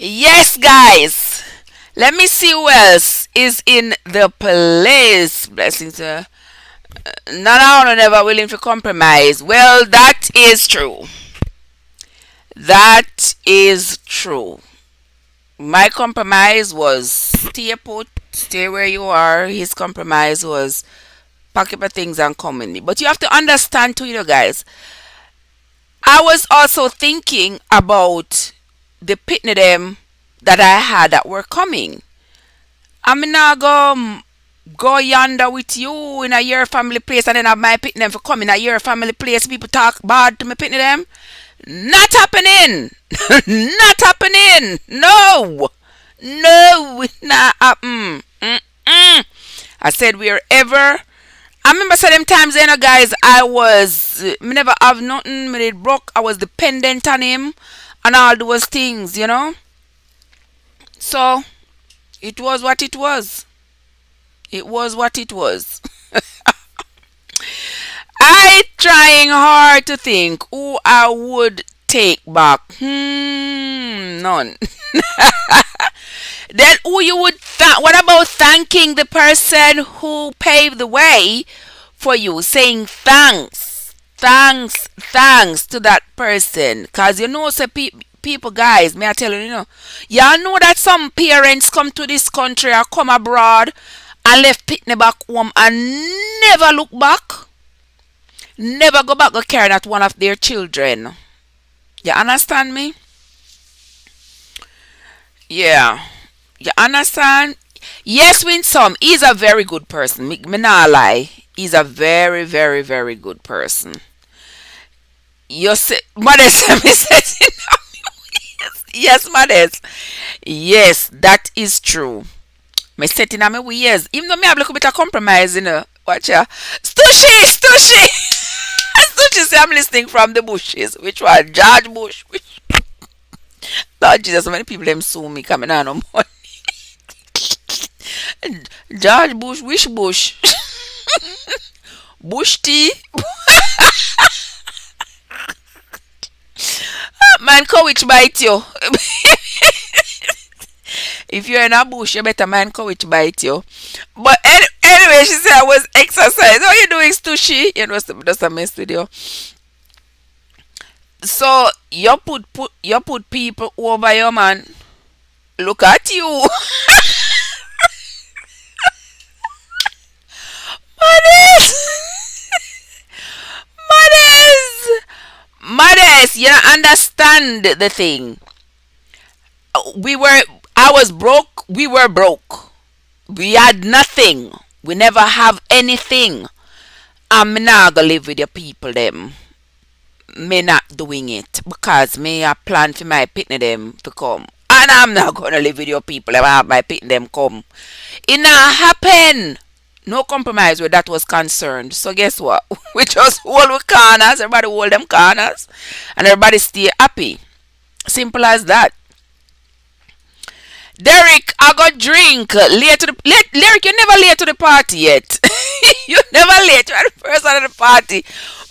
Yes, guys. Let me see who else is in the place. Blessings. None are never willing to compromise. Well, that is true. That is true. My compromise was stay put, stay where you are. His compromise was pack up your things and come with me. But you have to understand too, guys. I was also thinking about the pitney them that I had that were coming. I'm not gonna go yonder with you in a your family place and then have my picnic them for come in a your family place. People talk bad to me picnic them. Not happening. Not happening. No. No, it not happen. Mm-mm. I said wherever. I remember say them times, guys, I was, me never have nothing, me did broke, I was dependent on him and all those things. So, it was what it was. It was what it was. I trying hard to think who I would take back. None. Then who you would what about thanking the person who paved the way for you, saying thanks, thanks, thanks to that person? Cause say people, guys, may I tell y'all know that some parents come to this country or come abroad and left pitney back home and never look back, never go back go carry that one of their children. You understand me? Yeah. You understand? Yes, Winsome, he's a very good person. Me not lie. He's a very, very, very good person. You say, Modest, me says, yes, Modest. Yes, that is true. Me setting on my ways. Even though me have a little bit of compromise. Watch ya. Stushy, Stushy. Stushy say I'm listening from the bushes. Which one? George Bush. Lord Jesus, so many people them sue me coming on no money. George Bush, which Bush? Bush tea? Man, which bite you. If you're in a bush, you better man which bite you. But anyway, she said I was exercise. How are you doing, Stushy? Just a mess with you. So you put people over your man. Look at you. Modest. Modest. Modest, you don't understand the thing. I was broke, we were broke. We had nothing. We never have anything. I'm not gonna live with your people them. Me not doing it because me a plan for my picnic them to come. And I'm not gonna live with your people if I have my picnic them come. It not happen. No compromise where that was concerned. So guess what? We just hold with corners. Everybody hold them corners. And everybody stay happy. Simple as that. Derek, I got drink. Derek, you never late to the party yet. You never late. You are the first one at the party.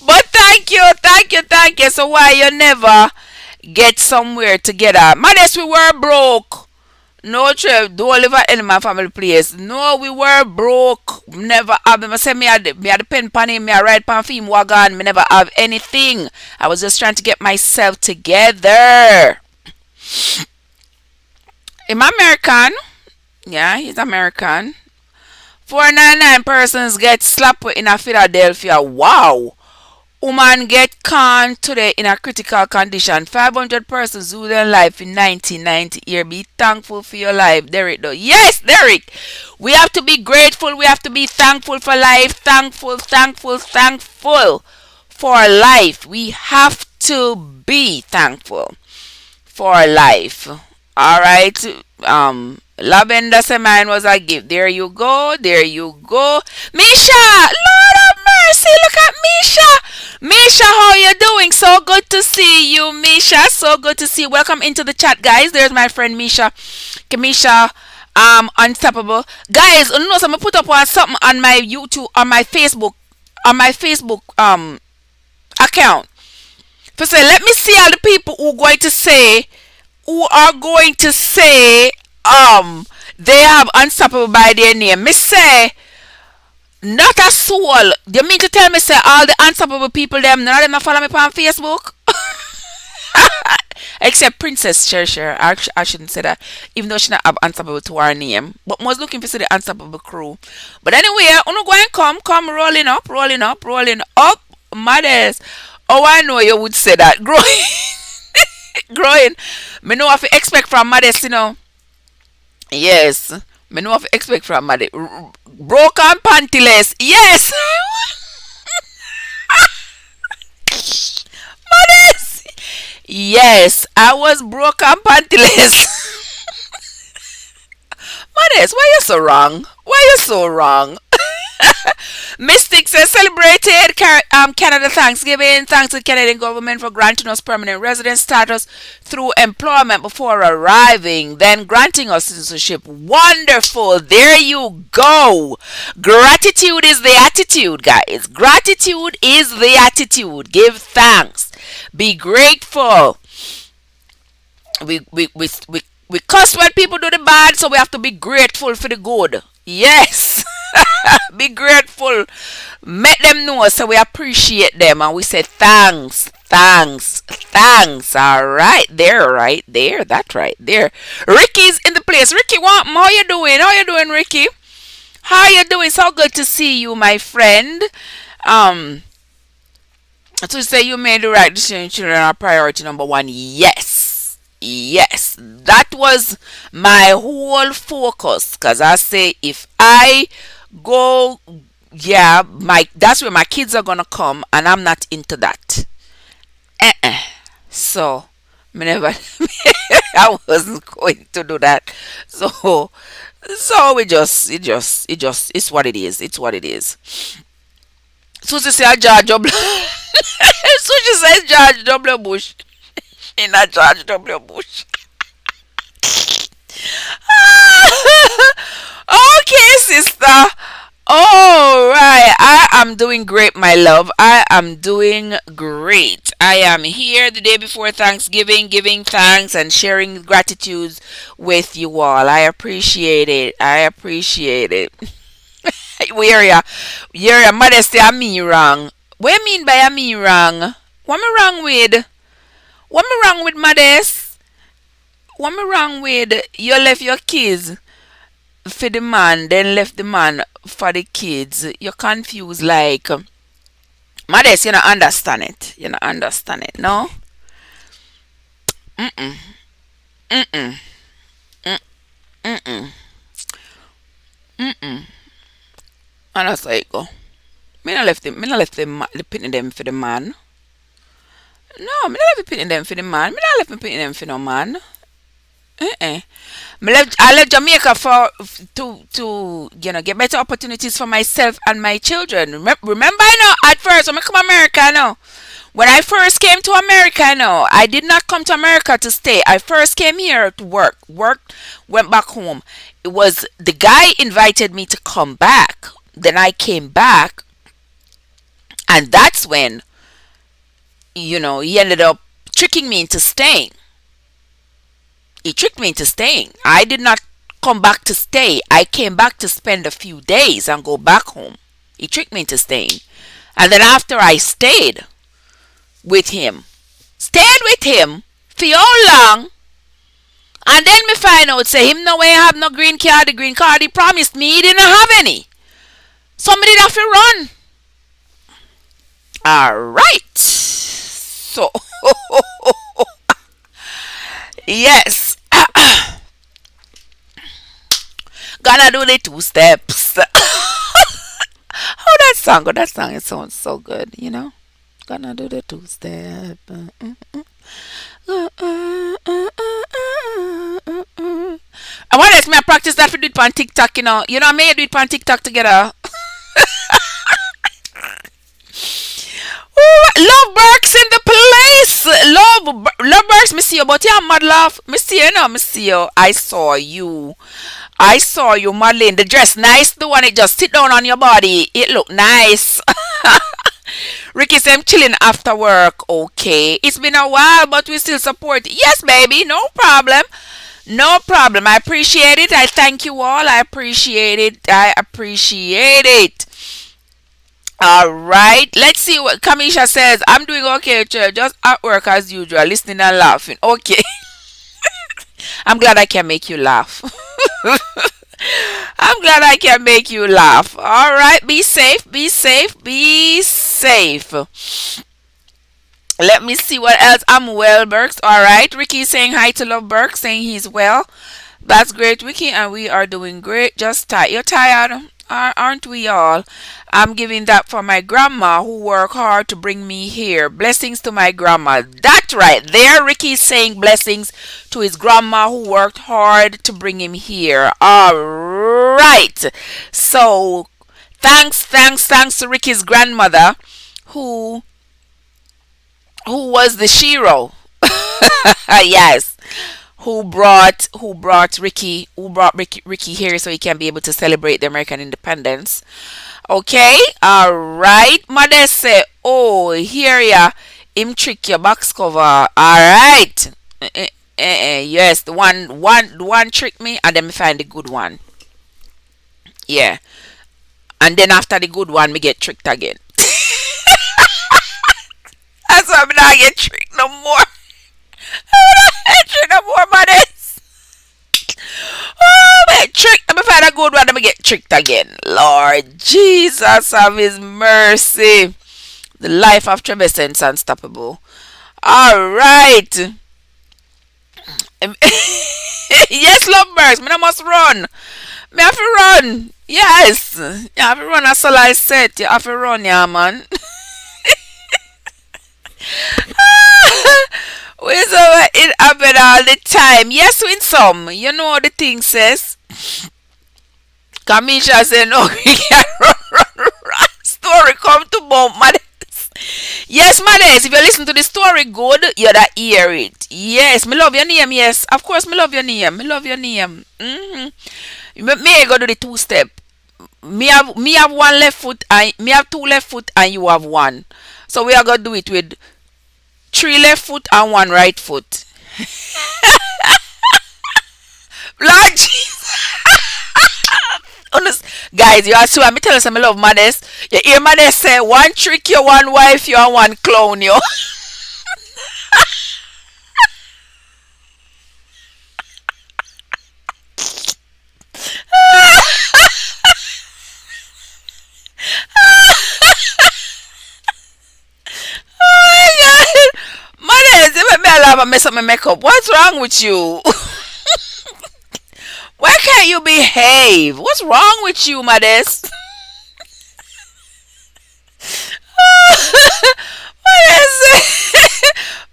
But thank you, thank you, thank you. So why you never get somewhere together? Modest, we were broke. No, Trev, don't live at any my family place. No, we were broke. Never have them. I said me had the pen pan him, me a ride pan film wagon. Me never have anything. I was just trying to get myself together. I'm American. Yeah, he's American. 499 persons get slapped in a Philadelphia. Wow. Woman get caught today in a critical condition. 500 persons lose their life in 1990 here. Be thankful for your life, Derek. Though. Yes, Derek. We have to be grateful. We have to be thankful for life. Thankful, thankful, thankful for life. We have to be thankful for life. All right. Lavender said mine was a gift. There you go. There you go. Misha, Lord of mercy, look at Misha. Misha, how you doing? So good to see you, Misha. So good to see you. Welcome into the chat, guys. There's my friend Misha. Misha, unstoppable. Guys, you know, so I'm gonna put up something on my YouTube, on my Facebook account. For say, let me see all the people who are going to say they have unstoppable by their name. Me say not a soul. You mean to tell me say all the unstoppable people them none of them follow me on Facebook? Except Princess Cher. I shouldn't say that. Even though she not have unstoppable to her name. But was looking for see the unstoppable crew. But anyway, uno go and come rolling up. Mothers. Oh, I know you would say that. Growing. Me know what to expect from Modest, Yes. Me know what to expect from Maddie. Broken pantyless. Yes. Modest. Yes, I was broken pantyless. Modest, why you so wrong? Why you so wrong? Mystic says celebrated Canada Thanksgiving. Thanks to the Canadian government for granting us permanent resident status through employment before arriving, then granting us citizenship. Wonderful. There you go. Gratitude is the attitude, guys. Gratitude is the attitude. Give thanks. Be grateful. We cuss when people do the bad, so we have to be grateful for the good. Yes. Be grateful. Make them know so we appreciate them and we say thanks, thanks, thanks. All right there, right there. That's right there. Ricky's in the place. Ricky, what? How you doing? How you doing, Ricky? How you doing? So good to see you, my friend. Um, to say you made the right decision, children are priority number one. Yes. Yes. That was my whole focus. Cause I say if I go, yeah, my that's where my kids are gonna come and I'm not into that. Uh-uh. So me never I wasn't going to do that. So we just it's what it is. It's what it is. Susie say George W. Susie says George W. Bush. In a George W. Bush. Okay, sister. All right. I am doing great, my love. I am doing great. I am here the day before Thanksgiving, giving thanks and sharing gratitudes with you all. I appreciate it. I appreciate it. Where ya? Where ya? Mother say I me wrong. What you mean by I me wrong? What me wrong with? What me wrong with Modest? What me wrong with you left your kids for the man, then left the man for the kids? You're confused like Modest, you don't understand it. You don't understand it, no? Mm-mm. Mm-mm. Mm-mm. Mm-mm. And that's how it go. Me not left them the pitting them for the man. No, me not left pitting them for the man. Me not left me pitting them for no man. Uh-uh. I left Jamaica for to get better opportunities for myself and my children. Remember, I know at first when I come to America, I know when I first came to America, I know I did not come to America to stay. I first came here to work. Worked, went back home. It was the guy invited me to come back. Then I came back, and that's when he ended up tricking me into staying. He tricked me into staying. I did not come back to stay. I came back to spend a few days and go back home. He tricked me into staying. And then after I stayed with him for how long? And then me find out say him no way have no green card. The green card he promised me he didn't have any. Somebody have to run. Alright. So yes. Gonna do the two steps. Oh, that song. Oh, that song. It sounds so good. Gonna do the two step. I want to me I practice that for do it on TikTok. I may do it on TikTok together. Ooh, Love Burks in the place. Love Burks, me see you, but yeah, mad laugh. Me see you, me see you. I saw you. Madeline. The dress nice. The one it just sit down on your body. It look nice. Ricky said I'm chilling after work. Okay. It's been a while, but we still support. Yes, baby. No problem. No problem. I appreciate it. I thank you all. I appreciate it. I appreciate it. All right. Let's see what Kamisha says. I'm doing okay, just at work as usual, listening and laughing. Okay. I'm glad I can make you laugh. I'm glad I can make you laugh. All right. Be safe. Be safe. Be safe. Let me see what else. I'm well, Burks. All right. Ricky saying hi to Love Burks, saying he's well. That's great, Wiki, and we are doing great. Just tired. You're tired, aren't we all? I'm giving that for my grandma who worked hard to bring me here. Blessings to my grandma. That's right. There, Ricky is saying blessings to his grandma who worked hard to bring him here. All right. So, thanks to Ricky's grandmother who was the Shiro. Yes, who brought Ricky here so he can be able to celebrate the American independence. Okay, all right. Mother say, oh, here ya, him trick your box cover. All right. Yes, the one trick me, and then me find the good one. Yeah, and then after the good one, me get tricked again. That's why I'm not get tricked no more. I'm not get tricked no more, mothers. Oh, me tricked. Let me find a good one. Let me get tricked again. Lord Jesus, have His mercy. The life of Trebescent's unstoppable. All right. Yes, lovebirds. Me I must run. Me have to run. Yes. You have to run. That's all I said. You have to run, yeah, man. We so it happen all the time. Yes, win some. You know what the thing says. Kamisha said no, we can run. Story come to bump, madness. Yes, madness. If you listen to the story good, you da hear it. Yes, me love your name. Yes, of course, me love your name. Me love your name. Me go do the two step. Me have one left foot and me have two left foot and you have one. So we are gonna do it with three left foot and one right foot. Lord Jesus. Guys, you are sure me tell us I love Modest. You hear Modest say one trick you, one wife you, and one clown you. Oh my God. Modest, you make me laugh and mess up my makeup. What's wrong with you? Why can't you behave? What's wrong with you, Modest? Modest,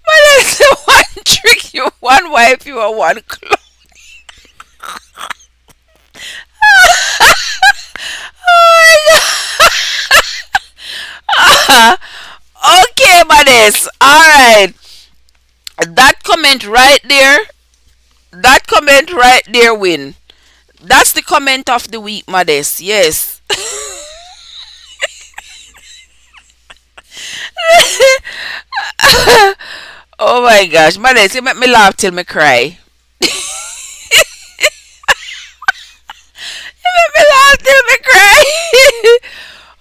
Modest, one trick you, one wife you, and one clown. Oh my God. Okay, Modest. All right. That comment right there. That comment right there win. That's the comment of the week, Modest. Yes. Oh my gosh, Modest, you make me laugh till me cry. You make me laugh till me cry.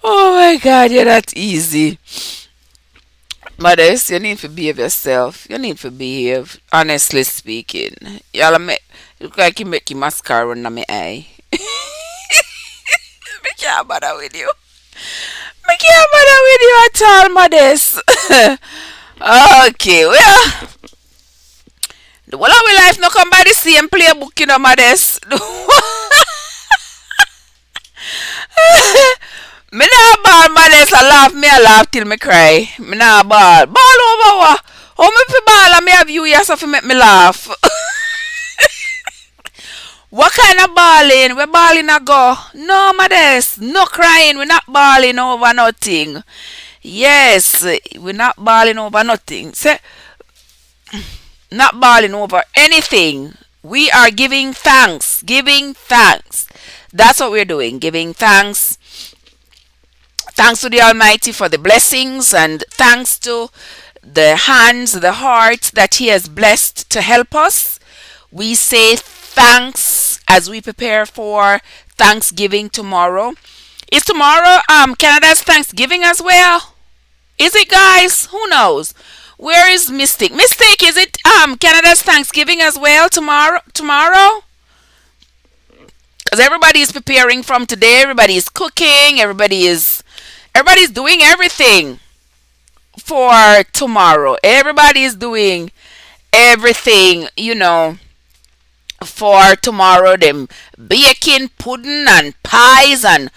Oh my God, you're not easy. Modest, you need to behave yourself. You need to behave, honestly speaking. Y'all make look like you make your mascara run on my eye. Me can't bother with you. Me can't bother with you at all, Modest. Okay, well, the whole of my life no come by the same playbook, you know, Modest. Me nah ball, Modest. I laugh till me cry. Me nah ball. Ball over what? How me fi ball and me have you here so fi make me laugh? What kind of balling? We balling a go? No, Modest. No crying. We're not balling over nothing. Yes, we're not balling over nothing. Say, not balling over anything. We are giving thanks. Giving thanks. That's what we're doing. Giving thanks. Thanks to the Almighty for the blessings, and thanks to the hands, the hearts that He has blessed to help us. We say thanks as we prepare for Thanksgiving tomorrow. Is tomorrow Canada's Thanksgiving as well? Is it, guys? Who knows? Where is Mystic? Mystic, is it Canada's Thanksgiving as well tomorrow? Tomorrow? Because everybody is preparing from today. Everybody is cooking. Everybody's doing everything for tomorrow. Everybody is doing everything, for tomorrow. Them baking pudding and pies and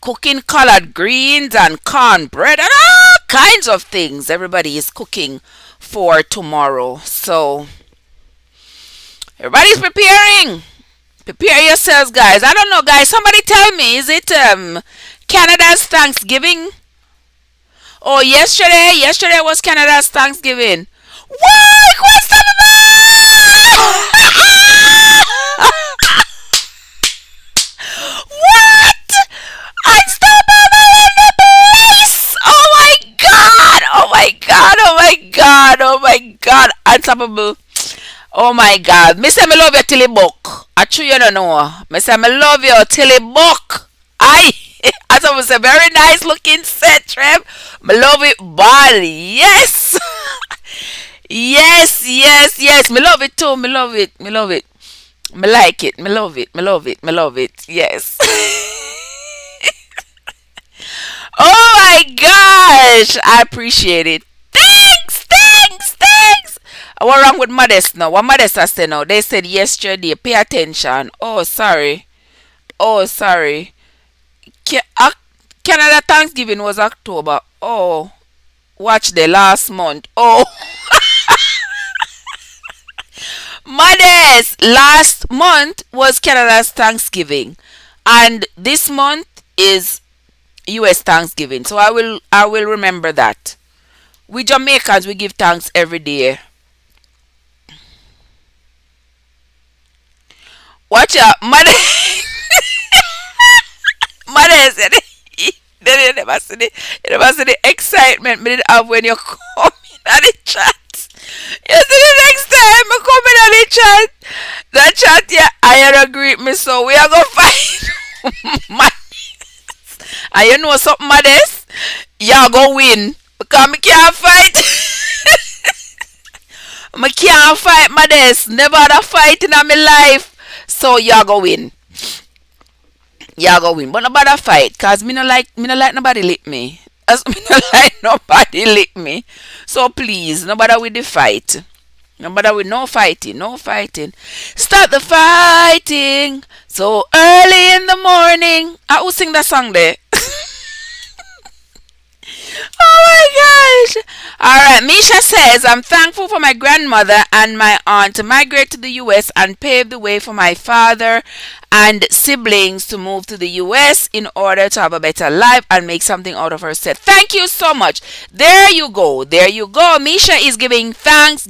cooking collard greens and cornbread and all kinds of things. Everybody is cooking for tomorrow. So everybody's preparing. Prepare yourselves, guys. I don't know, guys. Somebody tell me, is it Canada's Thanksgiving? Oh, yesterday was Canada's Thanksgiving. Why? Question What? Unstoppable in the place! Oh my god! Oh my god! Oh my god! Oh my god! Unstoppable. Oh my god. Me say me love you till it buck. I true you don't know. Me say me love you till it buck. Aye. As I was a very nice looking set, Trev. Me love it bad. Yes. Yes, yes, yes. Me love it too. Me love it. Me love it. Me like it. Me love it. Me love it. Me love it. Yes. Oh my gosh. I appreciate it. Thanks. Thanks. Thanks. What wrong with Modest now? What Modest has said now? They said yesterday. Pay attention. Oh, sorry. Oh, sorry. Canada Thanksgiving was October. Oh, watch the last month. Oh, Modest. Last month was Canada's Thanksgiving, and this month is U.S. Thanksgiving. So I will remember that. We Jamaicans we give thanks every day. Watch out, Modest. Modest. Then you never see the excitement me did have when you come in at the chat. You see the next time I come in at the chat. The chat, yeah, I don't greet me, so we are gonna fight. Modest. And you know something, Modest? Y'all gonna win. Because me can't fight. Me can't fight, Modest. Never had a fight in my life. So y'all gonna win. Yeah, go win. But nobody fight, cause me no like nobody lick me. As me no like nobody lick me. So please, nobody with the fight. Nobody with no fighting, no fighting. Start the fighting so early in the morning. I will sing that song there. Oh my gosh. Alright, Misha says, I'm thankful for my grandmother and my aunt to migrate to the US and pave the way for my father and siblings to move to the US in order to have a better life and make something out of herself. Thank you so much. There you go. There you go. Misha is giving thanks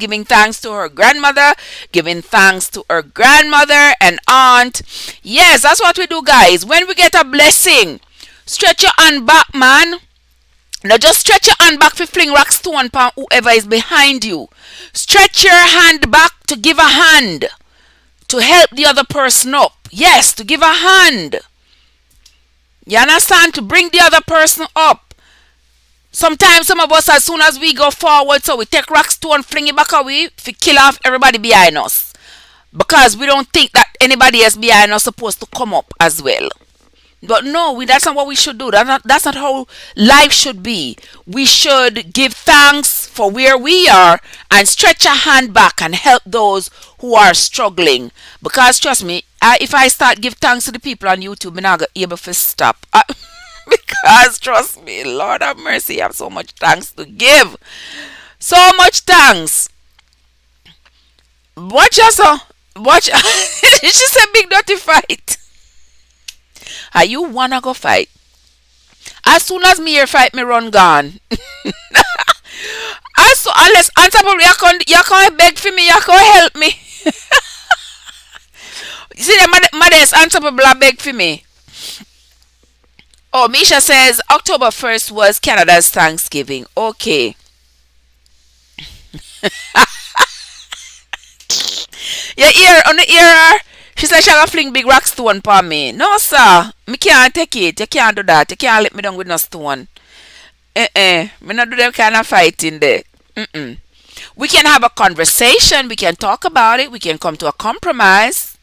to her grandmother, giving thanks to her grandmother and aunt. Yes, that's what we do, guys. When we get a blessing, stretch your hand back, man. Now just stretch your hand back for fling rock stone upon whoever is behind you. Stretch your hand back to give a hand. To help the other person up. Yes, to give a hand. You understand? To bring the other person up. Sometimes some of us, as soon as we go forward, so we take rock stone, fling it back away, to kill off everybody behind us. Because we don't think that anybody else behind us supposed to come up as well. But no, that's not what we should do. That's not how life should be. We should give thanks for where we are and stretch a hand back and help those who are struggling. Because trust me, if I start give thanks to the people on YouTube, I'm not going to be able to stop. Because trust me, Lord have mercy, I have so much thanks to give. So much thanks. Watch us. Watch. She said big dirty fight. Are you wanna go fight? As soon as me here fight, me run gone. Unless Unstoppable, you can't beg for me, you can't help me. You see the Modest Unstoppable beg for me. Oh, Misha says October 1st was Canada's Thanksgiving. Okay. You hear on the ear? She said she gonna fling big rock stone for me. No, sir. Me can't take it. You can't do that. You can't let me down with no stone. Me not do them kind of fighting there. We can have a conversation. We can talk about it. We can come to a compromise.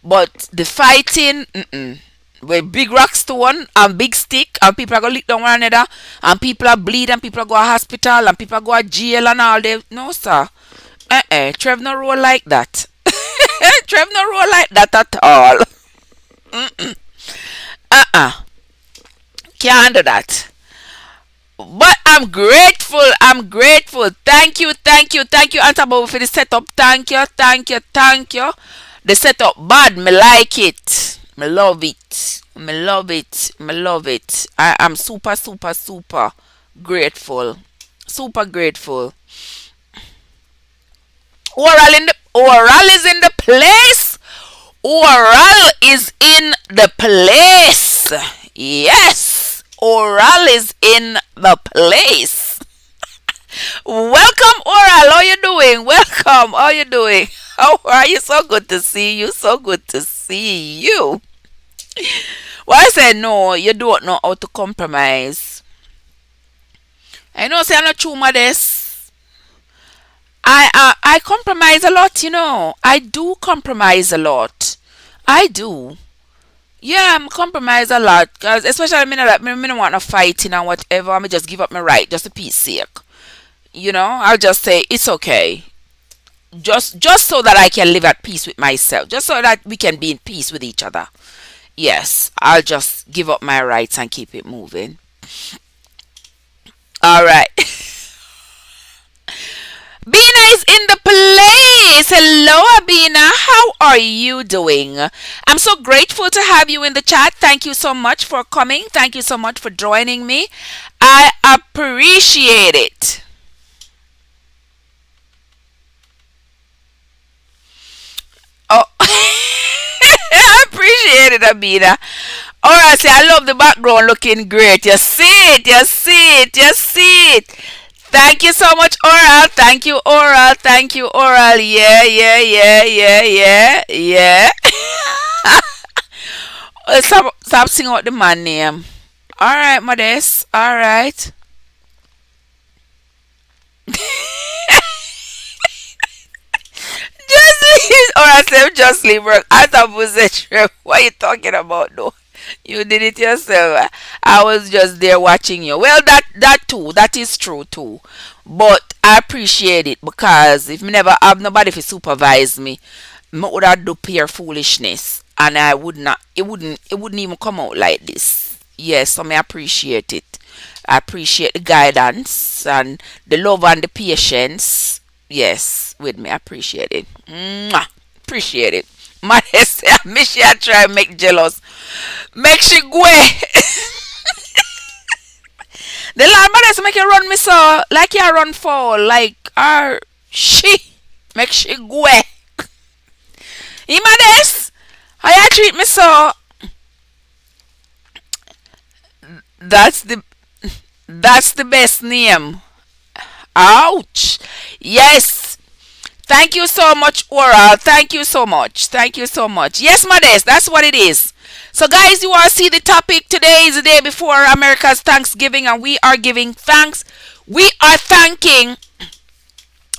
But the fighting, with big rock stone and big stick and people are going to lick down one another and people are bleed and people are go to hospital and people are go to jail and all that. No, sir. Trev no roll like that. Trev no roll like that at all. Uh-uh. Can't do that. But I'm grateful. I'm grateful. Thank you, thank you, thank you, Auntie Bobo, for the setup. Thank you, thank you, thank you. The setup bad. Me like it. Me love it. Me love it. Me love it. I am super, super, super grateful. Super grateful. Oral is in the place. Oral is in the place. Yes. Oral is in the place. Welcome, Oral. How you doing? Welcome. How you doing? How are you? So good to see you. So good to see you. Well, I said no. You don't know how to compromise. I know. Say I'm not true, modest. I compromise a lot. You know. I do compromise a lot. I do. Yeah, I'm compromise a lot, cause especially me that me don't want no fighting and whatever. I me just give up my right just to peace sake. You know, I'll just say it's okay. Just so that I can live at peace with myself. Just so that we can be in peace with each other. Yes, I'll just give up my rights and keep it moving. All right. Bina is in the place. Hello, Abina. How are you doing? I'm so grateful to have you in the chat. Thank you so much for coming. Thank you so much for joining me. I appreciate it. Oh, I appreciate it, Abina. All right, see, I love the background looking great. You see it, you see it, you see it. Thank you so much, Oral. Thank you, Oral. Thank you, Oral. Yeah, yeah, yeah, yeah, yeah, yeah. Stop singing out the man name. All right, Modest. All right. Just leave. Or I said, just leave work. I thought was a trip. What are you talking about, though? You did it yourself. I was just there watching you. Well, that too. That is true too. But I appreciate it because if me never have nobody to supervise me, me would have do pure foolishness, and I would not. It wouldn't even come out like this. Yes, so me appreciate it. I appreciate the guidance and the love and the patience. Yes, with me, I appreciate it. Mwah. Appreciate it. My say, I miss she I try and make jealous. Make she go. The Lord mother make you run me so like you run for like she make she go. You modest? How you treat me so? That's the that's the best name. Ouch. Yes. Thank you so much, Oral. Thank you so much. Thank you so much. Yes, Modest, that's what it is. So, guys, you all see the topic. Today is the day before America's Thanksgiving, and we are giving thanks. We are thanking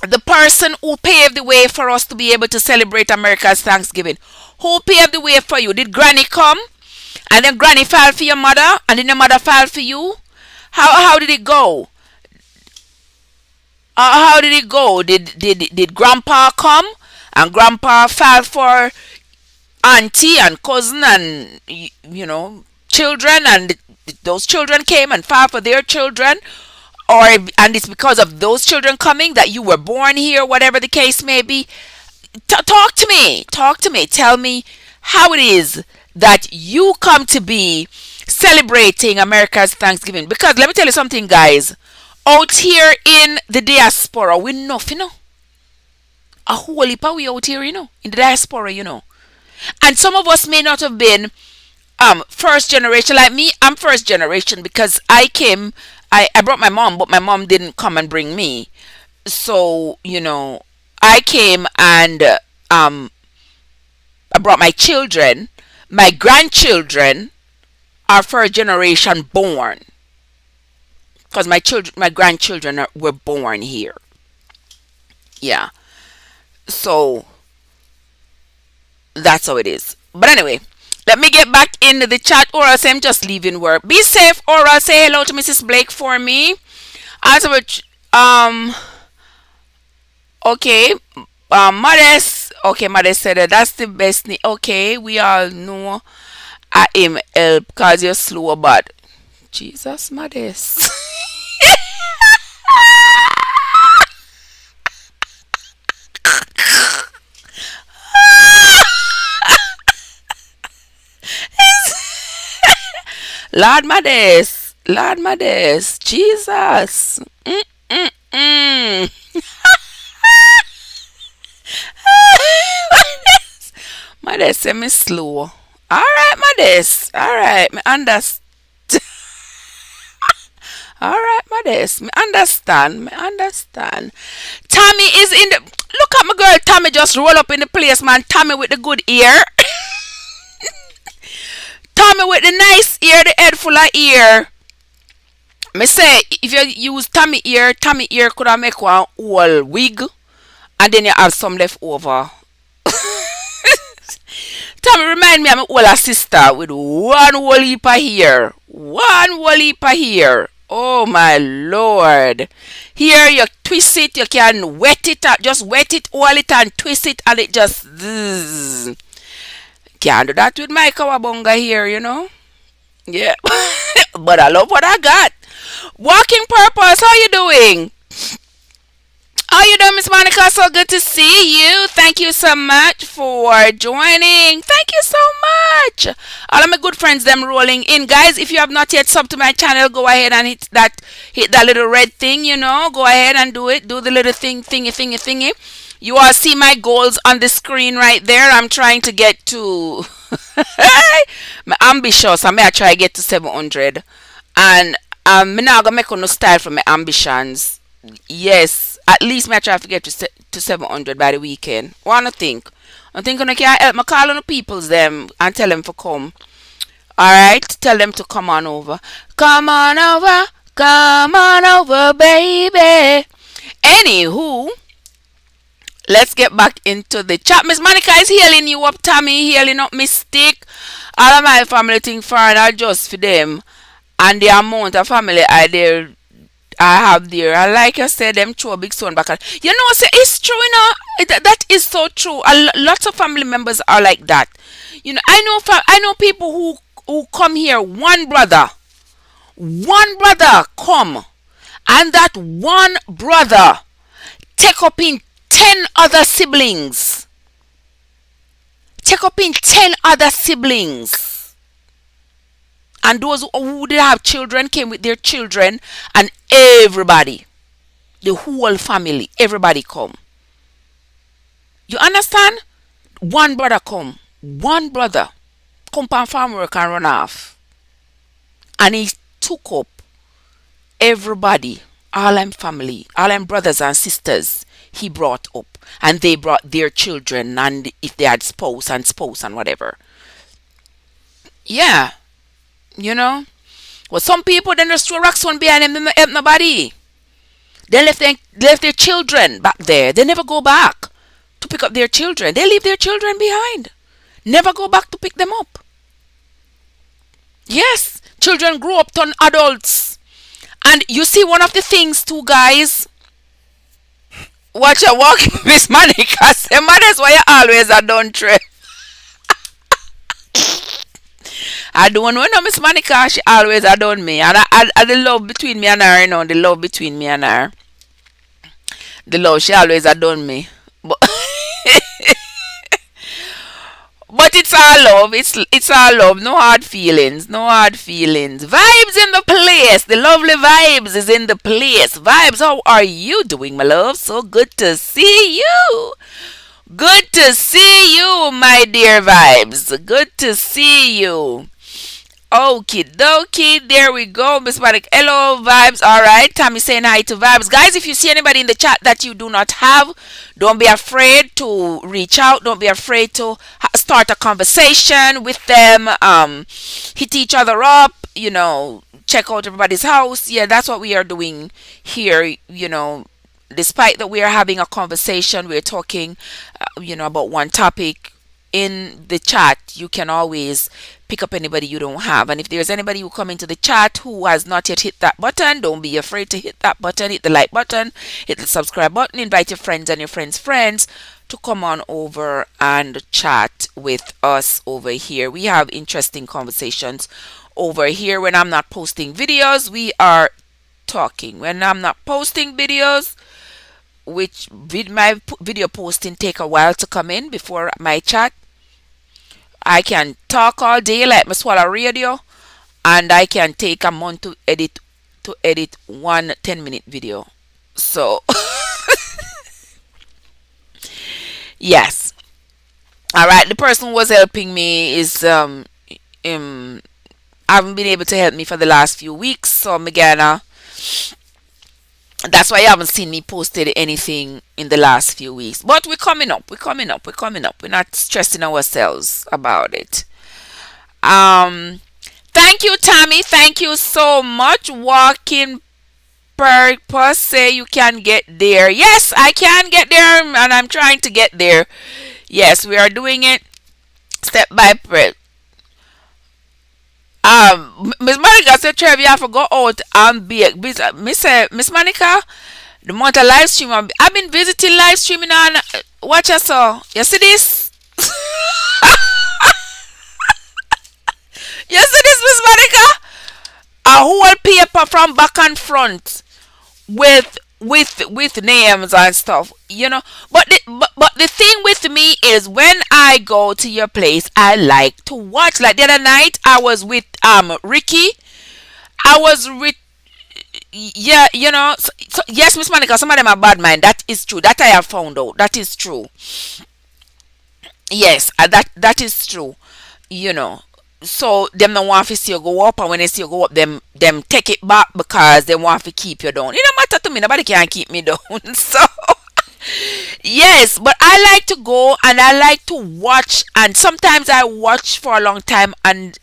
the person who paved the way for us to be able to celebrate America's Thanksgiving. Who paved the way for you? Did Granny come? And then Granny file for your mother? And then your mother file for you? How did it go? How did it go? Did Grandpa come? And Grandpa file for auntie and cousin and children, and those children came and filed for their children, and it's because of those children coming that you were born here, whatever the case may be. Talk to me, tell me how it is that you come to be celebrating America's Thanksgiving. Because let me tell you something, guys, out here in the diaspora we nothing, a whole heap of we out here, in the diaspora, and some of us may not have been first generation. Like me, I'm first generation because I brought my mom, but my mom didn't come and bring me. So I came and I brought my children. My grandchildren are first generation born because my grandchildren were born here. Yeah, so that's how it is. But anyway, let me get back into the chat, or else I'm just leaving work. Be safe, or I'll say hello to Mrs. Blake for me. As which, okay, Modest, Okay, mother said that's the best thing. Okay, we all know I am help because you're slow, but Jesus, modest. Lord Modest, Lord Modest, Jesus. Mm-mm-mm. Modest, say me slow. All right, Modest. All right, me understand. All right, Modest. Me understand. Me understand. Tommy is in the. Look at my girl. Tommy just roll up in the place, man. Tommy with the good ear. Tommy with the nice ear, the head full of ear. Me say, if you use Tommy ear could have make one whole wig, and then you have some left over. Tommy remind me of my older sister with one whole heap of hair. One whole heap of hair. Oh my lord. Here you twist it, you can wet it up, just wet it, all it and twist it and it just zzz. Can't do that with my kawabonga here, you know. Yeah. But I love what I got. Walking Purpose, how you doing? How you doing, Miss Monica? So good to see you. Thank you so much for joining. Thank you so much. All of my good friends, them rolling in. Guys, if you have not yet subbed to my channel, go ahead and hit that little red thing, you know. Go ahead and do it. Do the little thingy. You all see my goals on the screen right there. I'm trying to get to my ambitious. I may try to get to 700. And I'm not gonna make no style for my ambitions. Yes, at least me try to get to 700 by the weekend. Wanna think? I'm thinking I can help me call on the peoples them and tell them to come. Alright? Tell them to come on over. Come on over, baby. Anywho, let's get back into the chat. Miss Monica is healing you up, Tommy, healing up Mystic. All of my family think foreign are just for them. And the amount of family I have there. And like I said, them throw a big stone back. You know, say it's true, you know. That is so true. Lots of family members are like that. You know, I know people who come here. One brother come, and that one brother take up in 10 other siblings. Take up in 10 other siblings. And those who did have children came with their children, and everybody, the whole family, everybody come. You understand? One brother come. One brother come from farm work and run off. And he took up everybody, all them family, all them brothers and sisters he brought up. And they brought their children, and if they had spouse and whatever. Yeah. You know? Well, some people then just throw rocks on behind them, they don't help nobody. They left their children back there. They never go back to pick up their children. They leave their children behind. Never go back to pick them up. Yes, children grow up to adults. And you see one of the things too, guys. Watch your walk, Miss Monica. Say, man, that's why you always a done trip. I don't know, no, Miss Monica, she always adorn me. And I the love between me and her, you know, the love between me and her. The love, she always adorn me. But, but it's all love. It's all love. No hard feelings. No hard feelings. Vibes in the place. The lovely vibes is in the place. Vibes, how are you doing, my love? So good to see you. Good to see you, my dear Vibes. Good to see you. Okie dokie, there we go, Miss Malik. Hello, Vibes. All right, Tommy saying hi to Vibes. Guys, if you see anybody in the chat that you do not have, don't be afraid to reach out. Don't be afraid to start a conversation with them. Hit each other up, you know, check out everybody's house. Yeah, that's what we are doing here, you know. Despite that we are having a conversation, we're talking, you know, about one topic in the chat. You can always pick up anybody you don't have. And if there's anybody who come into the chat who has not yet hit that button, don't be afraid to hit that button. Hit the like button, hit the subscribe button, invite your friends and your friends' friends to come on over and chat with us over here. We have interesting conversations over here. When I'm not posting videos, we are talking. When I'm not posting videos, which my video posting take a while to come in before my chat, I can talk all day like my swallow radio, and I can take a month to edit one 10-minute video. So yes. All right. The person who was helping me is haven't been able to help me for the last few weeks, so I'm gonna. That's why you haven't seen me posted anything in the last few weeks. But we're coming up. We're coming up. We're coming up. We're not stressing ourselves about it. Um, Thank you, Tammy. Thank you so much. Walking purpose say you can get there. Yes, I can get there, and I'm trying to get there. Yes, we are doing it step by step. Miss Monica said, Trev, you have to go out and be Miss Monica. The month of live stream, I've been visiting live streaming on. Watch us all. You see this? You see this, Miss Monica? A whole paper from back and front with names and stuff, but the thing with me is when I go to your place, I like to watch. Like the other night, I was with Ricky. I was with yeah, yes, Miss Monica. Some of them are bad mind. That is true. That I have found out. That is true. Yes, that is true. You know. So them don't want to see you go up, and when they see you go up, them take it back because they want to keep you down. It don't matter to me. Nobody can keep me down. So yes, but I like to go and I like to watch, and sometimes I watch for a long time and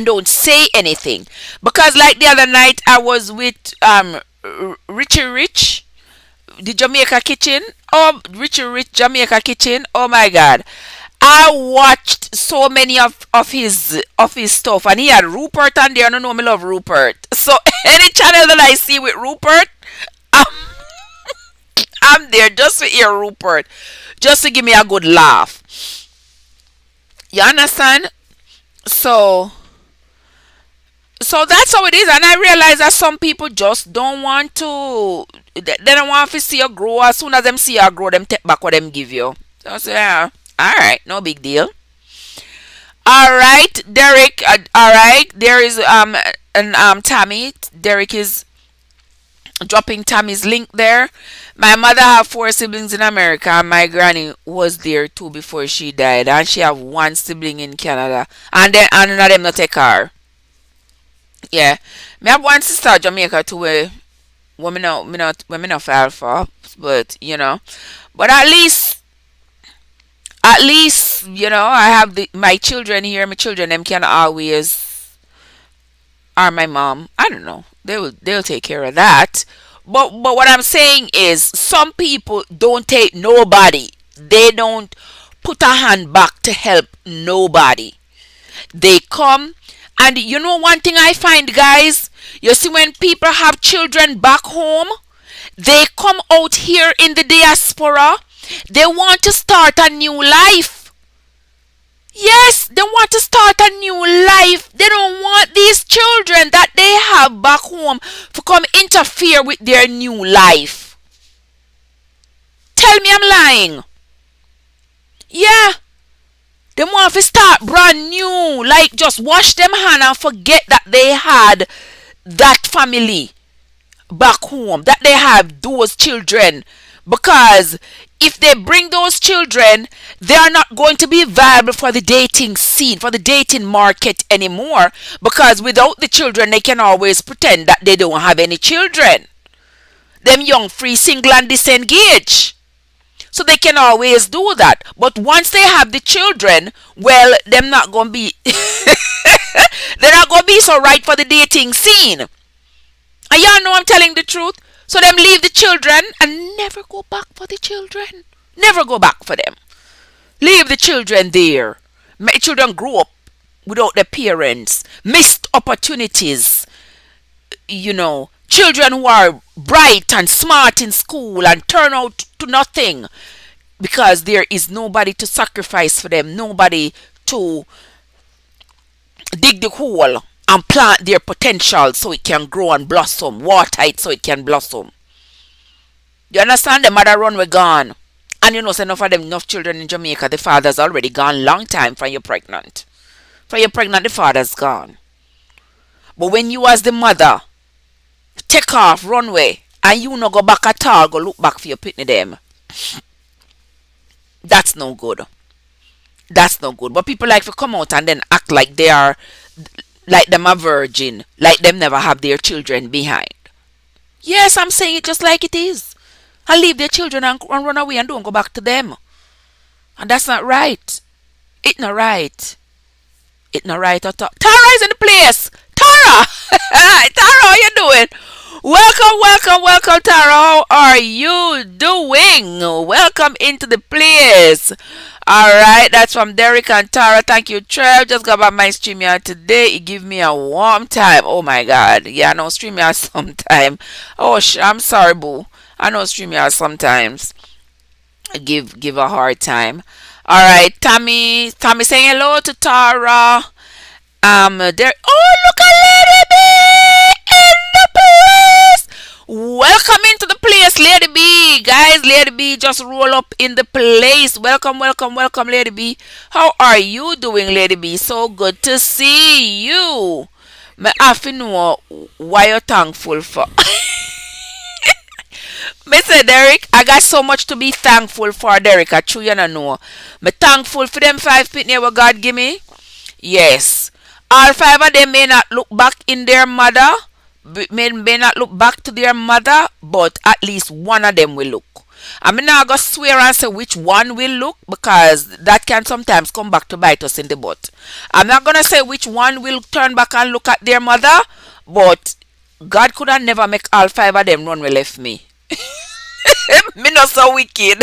don't say anything because like the other night I was with Richie Rich, the Jamaica Kitchen. Oh, Richie Rich Jamaica Kitchen. Oh my God. I watched so many of his stuff, and he had Rupert on there. I don't know, me love Rupert. So any channel that I see with Rupert, I'm, I'm there just to hear Rupert, just to give me a good laugh. You understand? So so that's how it is, and I realize that some people just don't want to. They don't want to see you grow. As soon as them see you grow, them take back what them give you. So I say, yeah, all right, no big deal. All right, Derek. All right, there is and Tammy. Derek is dropping Tammy's link there. My mother have four siblings in America, and my granny was there too before she died, and she have one sibling in Canada, and then and none of them not take her. Yeah, me have one sister Jamaica too. Where women not file for, but but at least I have my children here. My children them can always are my mom. I don't know. They'll take care of that. But what I'm saying is some people don't take nobody. They don't put a hand back to help nobody. They come, and one thing I find, guys, you see when people have children back home, they come out here in the diaspora, they want to start a new life. Yes, they want to start a new life. They don't want these children that they have back home to come interfere with their new life. Tell me I'm lying. Yeah, they want to start brand new. Like just wash them hand and forget that they had that family back home, that they have those children, because if they bring those children, they are not going to be viable for the dating scene, for the dating market anymore, because without the children they can always pretend that they don't have any children. Them young free single and disengage, so they can always do that. But once they have the children, well, them not gonna be they're not gonna be so right for the dating scene. And y'all know I'm telling the truth. So them leave the children and never go back for the children. Never go back for them. Leave the children there. Make children grow up without their parents. Missed opportunities. Children who are bright and smart in school and turn out to nothing. because there is nobody to sacrifice for them, nobody to dig the hole and plant their potential so it can grow and blossom, water it so it can blossom. You understand? The mother run we gone. And you know, say enough of them, enough children in Jamaica, the father's already gone long time from you pregnant. From you pregnant, the father's gone. But when you as the mother, take off, run away, and you no go back at all, go look back for your pitney them. That's no good. That's no good. But people like to come out and then act like they are, like them a virgin, like them never have their children behind. Yes, I'm saying it just like it is. And leave their children and run away and don't go back to them. And that's not right. It's not right. It's not right at all. Tara is in the place. Tara! Tara, how you doing? Welcome, welcome, welcome, Tara. How are you doing? Welcome into the place. Alright, that's from Derek and Tara. Thank you, Trev. Just got back my stream here today. It give me a warm time. Oh my god. Yeah, I know stream here sometime. Oh, I'm sorry, boo. I know stream here sometimes. Give a hard time. Alright, Tammy saying hello to Tara. There. Oh, look at Lady B in the place. Welcome into the place, Lady B. Guys, Lady B just roll up in the place. Welcome, welcome, welcome, Lady B. How are you doing, Lady B? So good to see you. Me have to know why you're thankful for. Mr. Derek, I got so much to be thankful for, Derek. I true you know. Me thankful for them 5 pitney what God give me. Yes. All 5 of them may not look back in their mother, may not look back to their mother, but at least one of them will look. I'm not going to swear and say which one will look because that can sometimes come back to bite us in the butt. I'm not going to say which one will turn back and look at their mother, but God could have never make all 5 of them run away left me. Me not so wicked.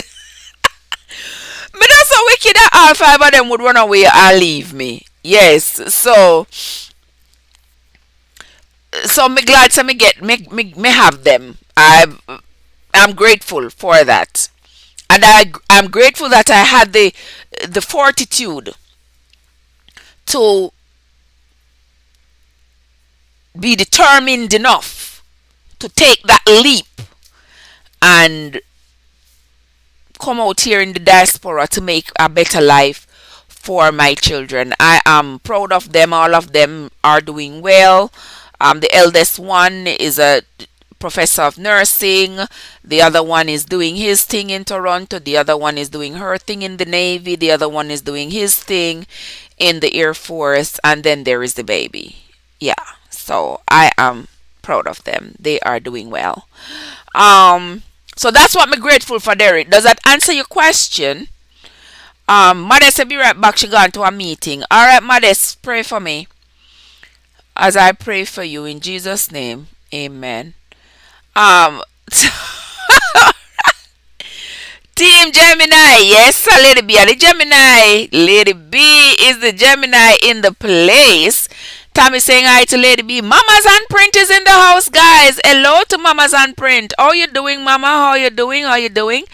Me not so wicked that all 5 of them would run away and leave me. Yes, so me glad to me have them. I'm grateful for that, and I'm grateful that I had the fortitude to be determined enough to take that leap and come out here in the diaspora to make a better life for my children. I am proud of them. All of them are doing well. The eldest one is a professor of nursing. The other one is doing his thing in Toronto. The other one is doing her thing in the Navy. The other one is doing his thing in the Air Force. And then there is the baby. Yeah. So I am proud of them. They are doing well. So that's what I'm grateful for, Derek. Does that answer your question? Modest will be right back. She gone to a meeting. All right, Modest, pray for me as I pray for you in Jesus' name. Amen. Um, Team Gemini, yes, Lady B, the Gemini. Lady B is the Gemini in the place. Tommy saying hi to Lady B. Mama's Handprint is in the house, guys. Hello to Mama's Handprint. How you doing, Mama? How you doing? How you doing?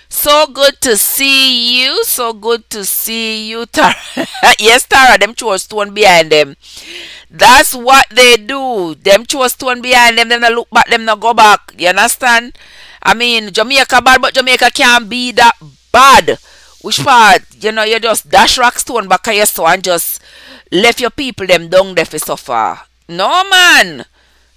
So good to see you. So good to see you, Tara. Yes, Tara, them throw stone behind them. That's what they do. Them throw stone behind them, them no look back, them no go back. You understand? I mean, Jamaica bad, but Jamaica can't be that bad. Which part? You know, you just dash rock stone back at your so and just left your people them down there for suffer. No, man.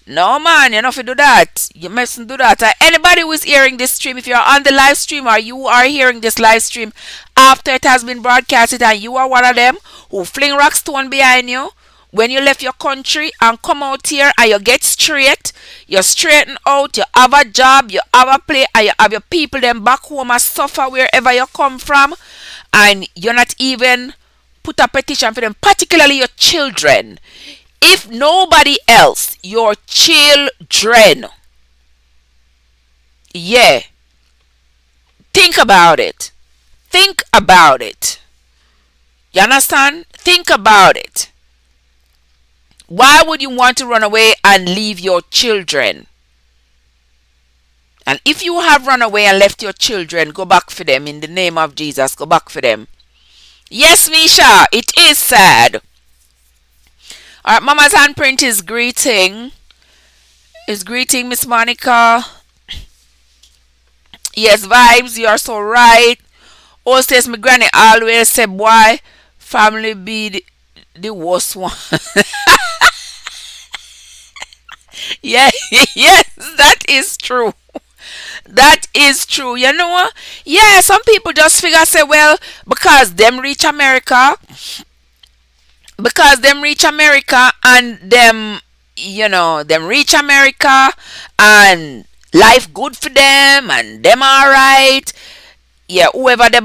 No, man, you know if you do that. You mustn't do that. Anybody who is hearing this stream, if you're on the live stream or you are hearing this live stream after it has been broadcasted and you are one of them who fling rock stone behind you, when you left your country and come out here and you get straight, you straighten out, you have a job, you have a play, and you have your people them back home and suffer wherever you come from, and you're not even put a petition for them, particularly your children. If nobody else, your children. Yeah. Think about it. Think about it. You understand? Think about it. Why would you want to run away and leave your children? And if you have run away and left your children, go back for them in the name of Jesus. Go back for them. Yes, Misha, it is sad. All right, Mama's handprint is greeting. Is greeting Miss Monica. Yes, vibes, you are so right. Oh, says my granny always said, boy, family be the worst one. Yeah, yes, that is true. That is true. You know what? Yeah, some people just figure say, well, because them reach America and them reach America and life good for them and them alright. Yeah, whoever they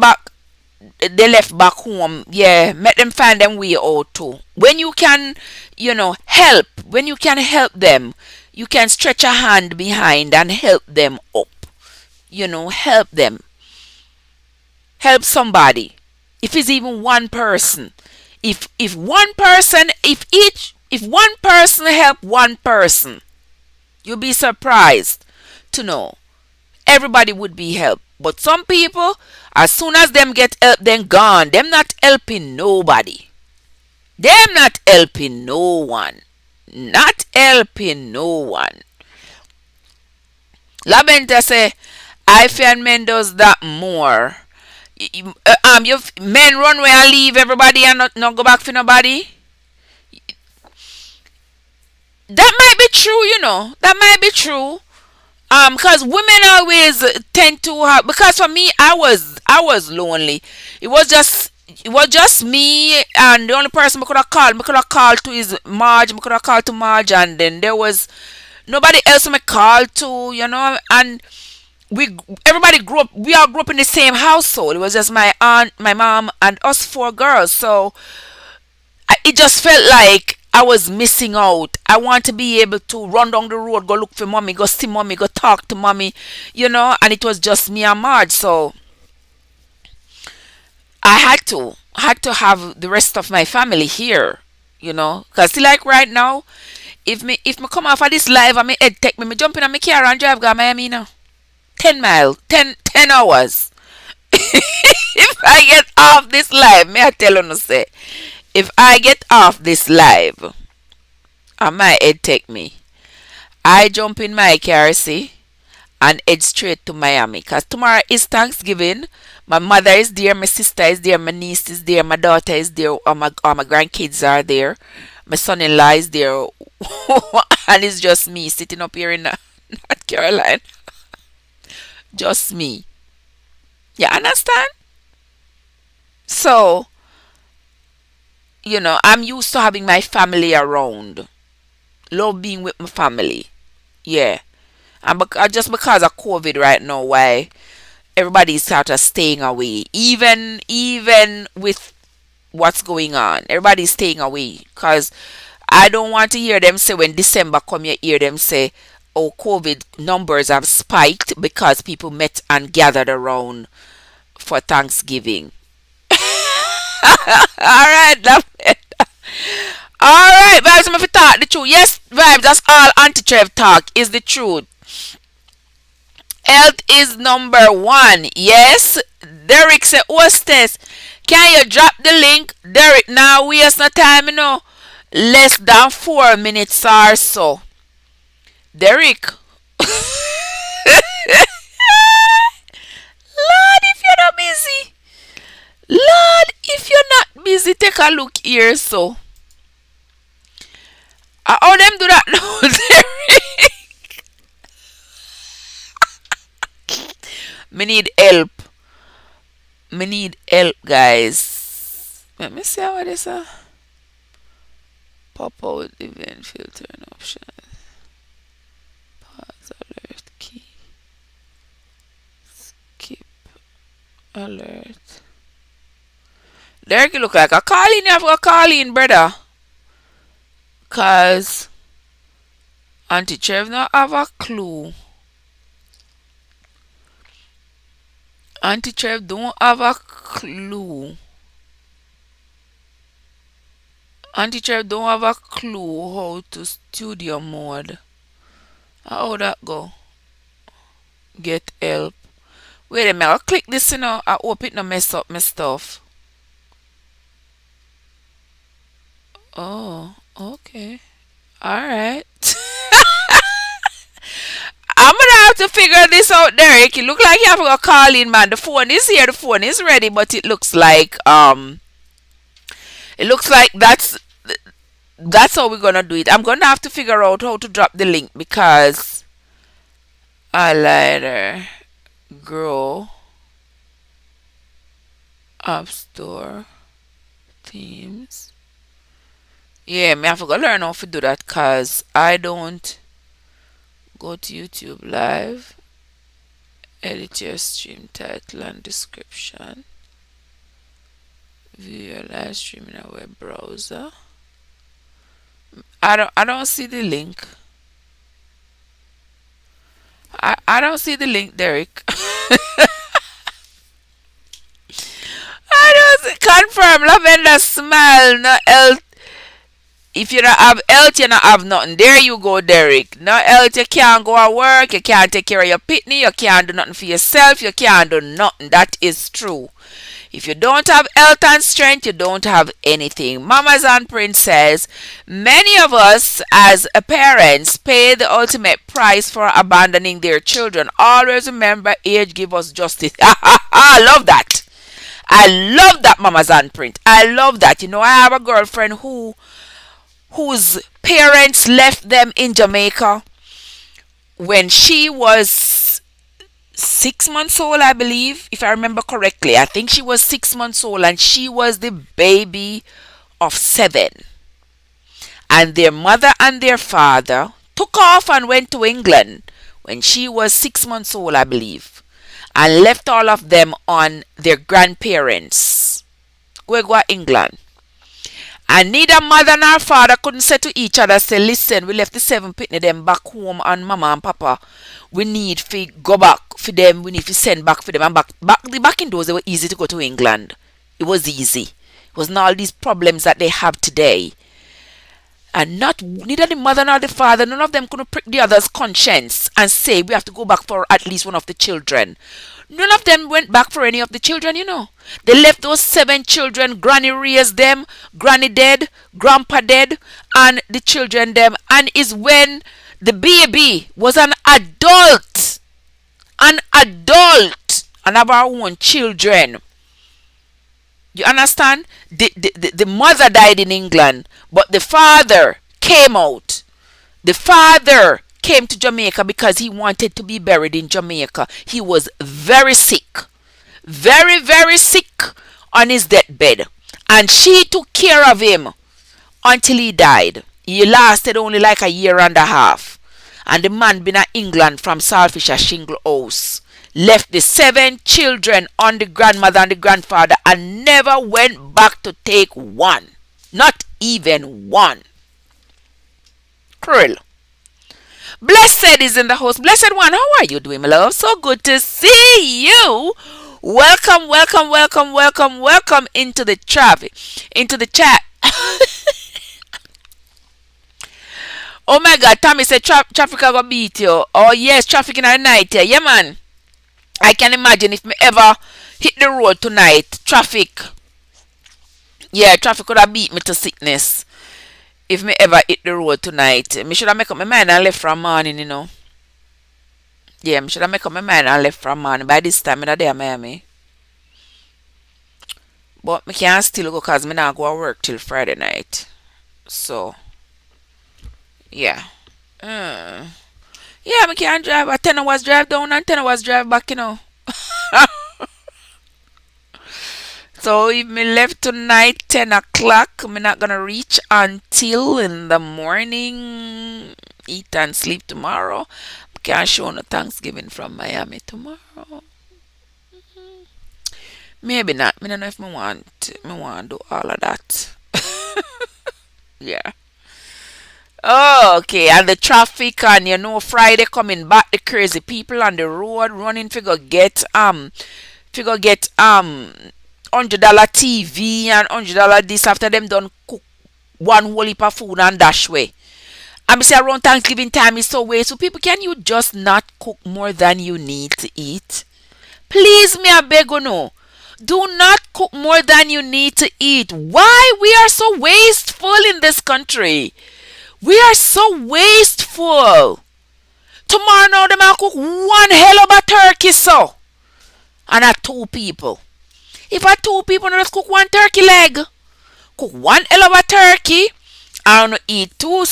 left back home, yeah, make them find them way out too. When you can, when you can help them, you can stretch a hand behind and help them up. Help them. Help somebody. If it's even one person. If one person, if one person help one person, you'll be surprised to know everybody would be helped. But some people, as soon as them get help, then gone. Them not helping nobody. Them not helping no one. Not helping no one. Labenta say, I fear men does that more. You men run where and leave everybody and not go back for nobody. That might be true, That might be true. Because women always tend to have. Because for me, I was lonely. It was just me, and the only person I could have called to is Marge. I could have called to Marge, and then there was nobody else I called to, and we everybody grew up. We all grew up in the same household. It was just my aunt, my mom, and us four girls. So it just felt like I was missing out. I want to be able to run down the road, go look for mommy, go see mommy, go talk to mommy, and it was just me and Marge. So I had to have the rest of my family here, because like right now, if me come off of this live and me head take me jump in on my car and drive go Miami now. 10 miles, 10 hours. If I get off this live, may I tell you no say, if I get off this live and my head take me, I jump in my car, see, and head straight to Miami. Because tomorrow is Thanksgiving. My mother is there, my sister is there, my niece is there, my daughter is there, all my grandkids are there. My son-in-law is there. And it's just me sitting up here in North Carolina. Just me. You understand? So, I'm used to having my family around. Love being with my family. Yeah. And just because of COVID right now, why everybody's sort of staying away. Even with what's going on, everybody's staying away. Because I don't want to hear them say when December come, you hear them say, oh, COVID numbers have spiked because people met and gathered around for Thanksgiving. All right, love it. All right, vibes. I'm going to talk the truth. Yes, vibes. That's all anti-Trev talk is the truth. Health is number one. Yes. Derek said, hostess, can you drop the link? Derek, now waste no time, Less than 4 minutes or so. Derek. Lord, if you're not busy. Lord, if you're not busy, take a look here, so. How them do that now, Derek? Me need help. Me need help, guys. Let me see how this pop out event filter and option. Pause alert key. Skip alert. Derek, you look like a calling. You have a calling, brother. Cause Auntie Trev not have a clue. Auntie Trev don't have a clue. Auntie Trev don't have a clue how to studio mode. How that go? Get help. Wait a minute. I'll click this, I hope it no mess up my stuff. Oh, okay. Alright. I'm gonna have to figure this out, Derek. It look like you have to call in, man. The phone is here, the phone is ready, but it looks like that's how we're gonna do it. I'm gonna have to figure out how to drop the link because I later grow App Store themes. Yeah, me have to go learn how to do that because I don't go to YouTube live. Edit your stream title and description. View your live stream in a web browser. I don't see the link. I don't see the link, Derek. I don't see, confirm lavender smile, no health. If you don't have health, you don't have nothing. There you go, Derek. No health, you can't go to work, you can't take care of your pitney, you can't do nothing for yourself, you can't do nothing. That is true. If you don't have health and strength, you don't have anything. Mamas and Princess, many of us as parents pay the ultimate price for abandoning their children. Always remember, age give us justice. I love that. I love that, Mamas and Print. I love that. I have a girlfriend whose parents left them in Jamaica when she was 6 months old, I believe, if I remember correctly. I think she was 6 months old and she was the baby of 7. And their mother and their father took off and went to England when she was 6 months old, I believe, and left all of them on their grandparents. Go to England. And neither mother nor father couldn't say to each other, say, listen, we left the 7 pitney them back home and mama and papa. We need to go back for them. We need to send back for them. And back in those, they were easy to go to England. It was easy. It wasn't all these problems that they have today. And neither the mother nor the father, none of them could prick the other's conscience and say we have to go back for at least one of the children. None of them went back for any of the children. They left those 7 children. Granny raised them. Granny dead. Grandpa dead. And the children them. And is when the baby was an adult. And have our own children. You understand? The mother died in England, but the father came out. The father came to Jamaica because he wanted to be buried in Jamaica. He was very sick. Very, very sick on his deathbed. And she took care of him until he died. He lasted only like a year and a half. And the man been in England from Saltfish Shingle House. Left the 7 children on the grandmother and the grandfather and never went back to take one. Not even one. Cruel. Blessed is in the house. Blessed one, how are you doing, my love? So good to see you. Welcome, welcome, welcome, welcome, welcome into the traffic, into the chat. Oh my God, Tommy said traffic are gonna beat you. Oh yes, traffic in the night. Yeah, man. I can imagine if me ever hit the road tonight, traffic. Yeah, traffic could have beat me to sickness. If me ever hit the road tonight, me should have make up my mind and left from morning. Yeah, me should have make up my mind and left from morning. By this time, I'm there, Miami. But me can't still go because me not go to work till Friday night. So, yeah. Yeah, me can't drive a 10 hours drive down and 10 hours drive back. So if me left tonight 10 o'clock, me not gonna reach until in the morning. Eat and sleep tomorrow. Can't show no Thanksgiving from Miami tomorrow. Maybe not. Me don't know if me want to do all of that. Yeah. Oh, okay, and the traffic and Friday coming back, the crazy people on the road running figure get $100 TV and $100 this after them done cook one whole heap of food and dash way. I'm say around Thanksgiving time is so wasteful. People, can you just not cook more than you need to eat? Please, me I beg you no. Do not cook more than you need to eat. Why we are so wasteful in this country? We are so wasteful. Tomorrow now them a cook one hell of a turkey so. And at two people. If at two people, just cook one turkey leg. Cook one hell of a turkey. I don't eat two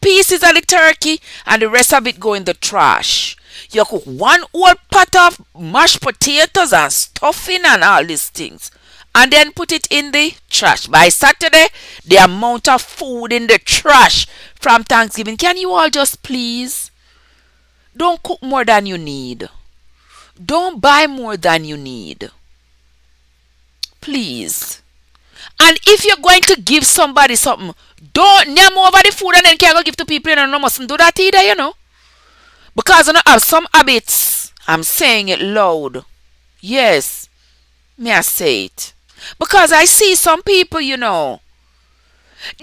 pieces of the turkey and the rest of it go in the trash. You cook one whole pot of mashed potatoes and stuffing and all these things. And then put it in the trash. By Saturday, the amount of food in the trash from Thanksgiving. Can you all just please? Don't cook more than you need. Don't buy more than you need. Please. And if you're going to give somebody something, don't name over the food and then can't go give to people. You know, no mustn't do that either, you know. Because I know have some habits. I'm saying it loud. Yes. May I say it? Because I see some people, you know.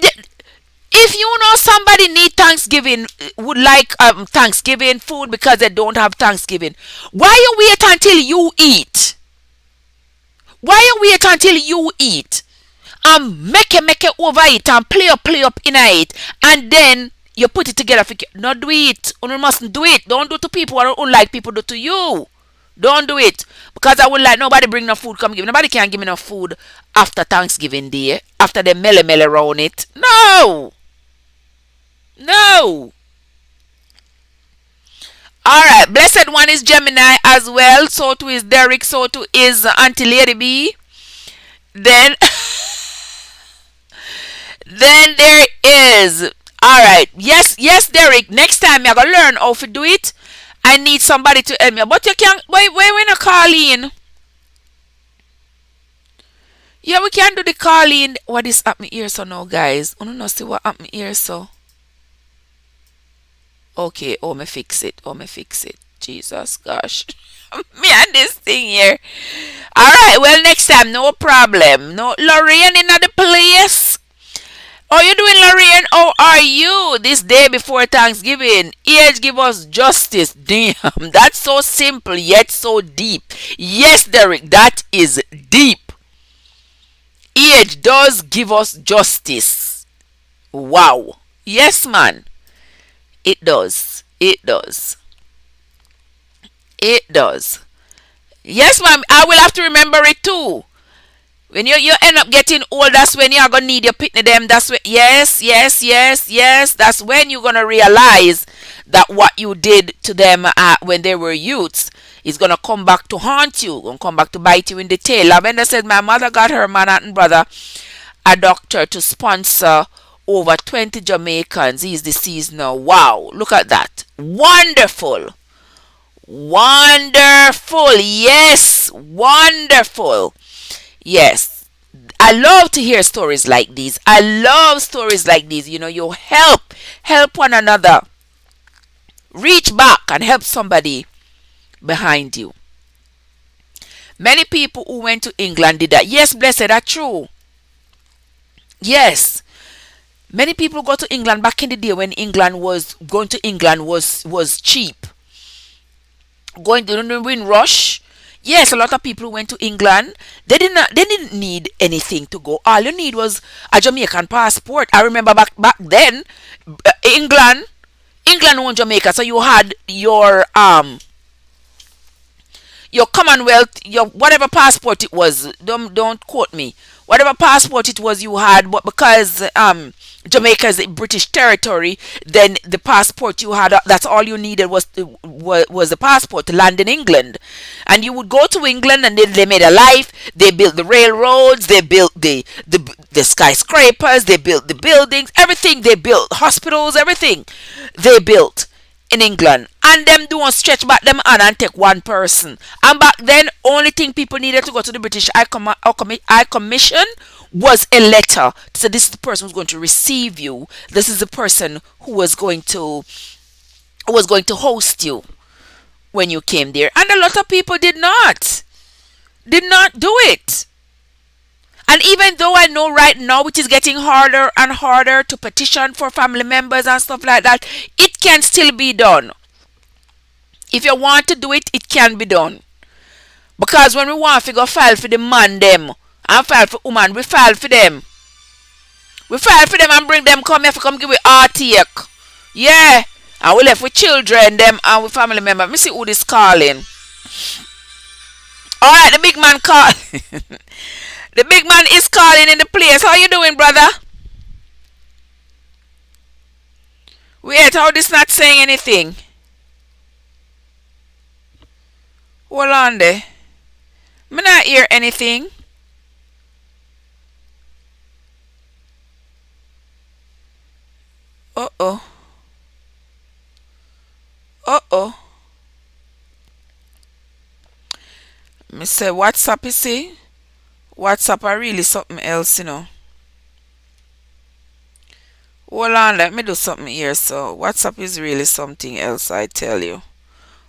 If you know somebody need Thanksgiving, would like Thanksgiving food because they don't have Thanksgiving, why you wait until you eat? Why you wait until you eat? And make it over it and play up in it, and then you put it together. Not do it. You mustn't do it. Don't do to people what don't like people do to you. Don't do it. Because I would like nobody bring no food, come give. Nobody can give me no food after Thanksgiving Day. After they mele around it. No. No. Alright. Blessed one is Gemini as well. So too is Derek. So too is Auntie Lady B. Then then there is. Alright. Yes, Derek. Next time you're gonna learn how to do it. I need somebody to help me. But you can't. Why when I call in? Yeah, we can do the call in. What is happening here so now, guys? I don't know see what happened here so. Okay, oh me fix it. Oh me fix it. Jesus gosh. Me and this thing here. Alright, well next time, no problem. No Lorraine in the place. How you doing, Lorraine? How are you this day before Thanksgiving? Age give us justice. Damn, that's so simple yet so deep. Yes, Derek, that is deep. Age does give us justice. Wow. Yes, man. It does. It does. It does. Yes, ma'am. I will have to remember it too. When you end up getting old, that's when you're gonna need your pitney them. That's when yes. That's when you're gonna realize that what you did to them when they were youths is gonna come back to haunt you, gonna come back to bite you in the tail. Lavender said my mother got her Manhattan brother a doctor to sponsor over 20 Jamaicans. He's deceased now. Wow, look at that. Wonderful. Wonderful. Yes, wonderful. Yes. I love to hear stories like these. I love stories like these. You know, you help one another. Reach back and help somebody behind you. Many people who went to England did that. Yes, blessed, that's true. Yes. Many people go to England back in the day when England was going to England was cheap. Going to the Windrush. Yes, a lot of people who went to England, they didn't need anything to go. All you need was a Jamaican passport. I remember back then, England owned Jamaica, so you had your Commonwealth, your whatever passport it was. Don't quote me. Whatever passport it was you had, but because Jamaica is a British territory, then the passport you had, that's all you needed was the passport to land in England. And you would go to England and they made a life. They built the railroads, they built the skyscrapers, they built the buildings, everything they built, hospitals, everything they built in England. And them don't stretch back them on and take one person. And back then, only thing people needed to go to the British High Commission was a letter to say this is the person who's going to receive you. This is the person who was going to host you when you came there. And a lot of people did not do it. And even though I know right now it is getting harder and harder to petition for family members and stuff like that, it can still be done. If you want to do it, it can be done. Because when we want to go file for the man them and file for woman, we file for them. We file for them and bring them come here for come give we heartache. Yeah. And we left with children, them and with family members. Let me see who this calling. Alright, the big man call. The big man is calling in the place. How you doing, brother? Wait, how this not saying anything? Hold on there. Me not hear anything. Uh-oh. Uh-oh. Me say WhatsApp, you see? WhatsApp are really something else, you know. Hold on, let me do something here. So WhatsApp is really something else, I tell you.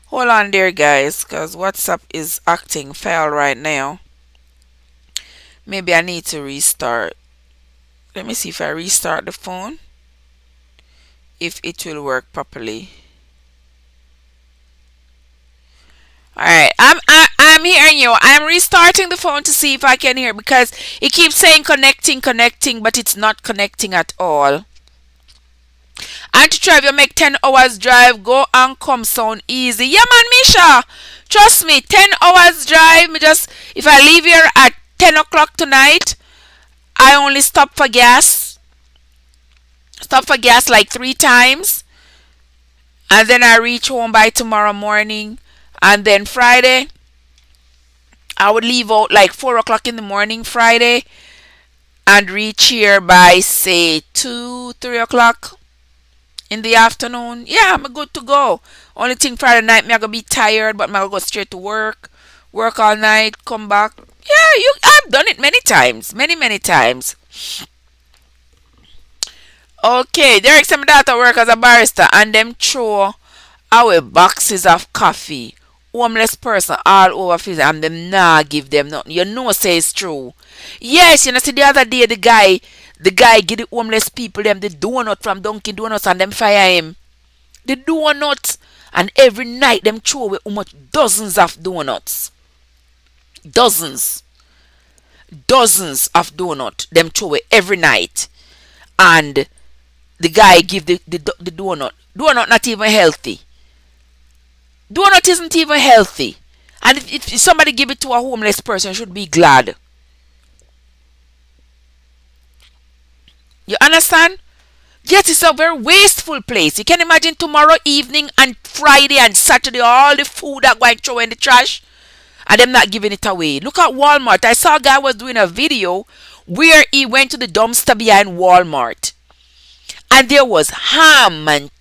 Hold on there, guys, because WhatsApp is acting foul right now. Maybe I need to restart. Let me see if I restart the phone, if it will work properly. Alright, I'm hearing you. I'm restarting the phone to see if I can hear because it keeps saying connecting, connecting, but it's not connecting at all. And to try if you make 10 hours drive, go and come sound easy. Yeah man, Misha. Trust me, 10 hours drive. Me just if I leave here at 10 o'clock tonight, I only stop for gas. Stop for gas like 3 times. And then I reach home by tomorrow morning. And then Friday, I would leave out like 4 o'clock in the morning Friday and reach here by say 2, 3 o'clock in the afternoon. Yeah, I'm good to go. Only thing Friday night, me I gonna be tired, but me I gonna go straight to work, work all night, come back. Yeah, I've done it many times, many times. Okay, Derek said my daughter work as a barista and them throw away boxes of coffee. Homeless person all over field and them nah give them nothing. You know say it's true. Yes, you know see the other day the guy give the homeless people them the donut from Dunkin' Donuts and them fire him. The donuts and every night them throw away how much dozens of donuts. Dozens. Dozens of donut them throw away every night. And the guy give the donut. Donut not even healthy. Donut isn't even healthy. And if somebody give it to a homeless person, should be glad. You understand? Yes, it's a very wasteful place. You can imagine tomorrow evening and Friday and Saturday, all the food that going throw in the trash and them not giving it away. Look at Walmart. I saw a guy was doing a video where he went to the dumpster behind Walmart. And there was ham and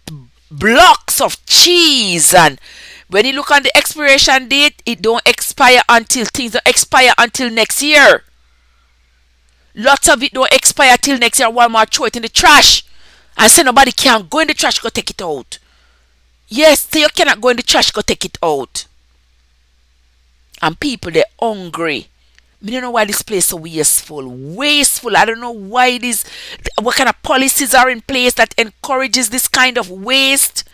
blocks of cheese, and when you look on the expiration date, it don't expire until things don't expire until next year. Lots of it don't expire till next year. Walmart throw it in the trash and say nobody can go in the trash go take it out. Yes, so you cannot go in the trash go take it out. And people they're hungry. I don't know why this place is so wasteful. Wasteful. I don't know why it is. What kind of policies are in place that encourages this kind of waste?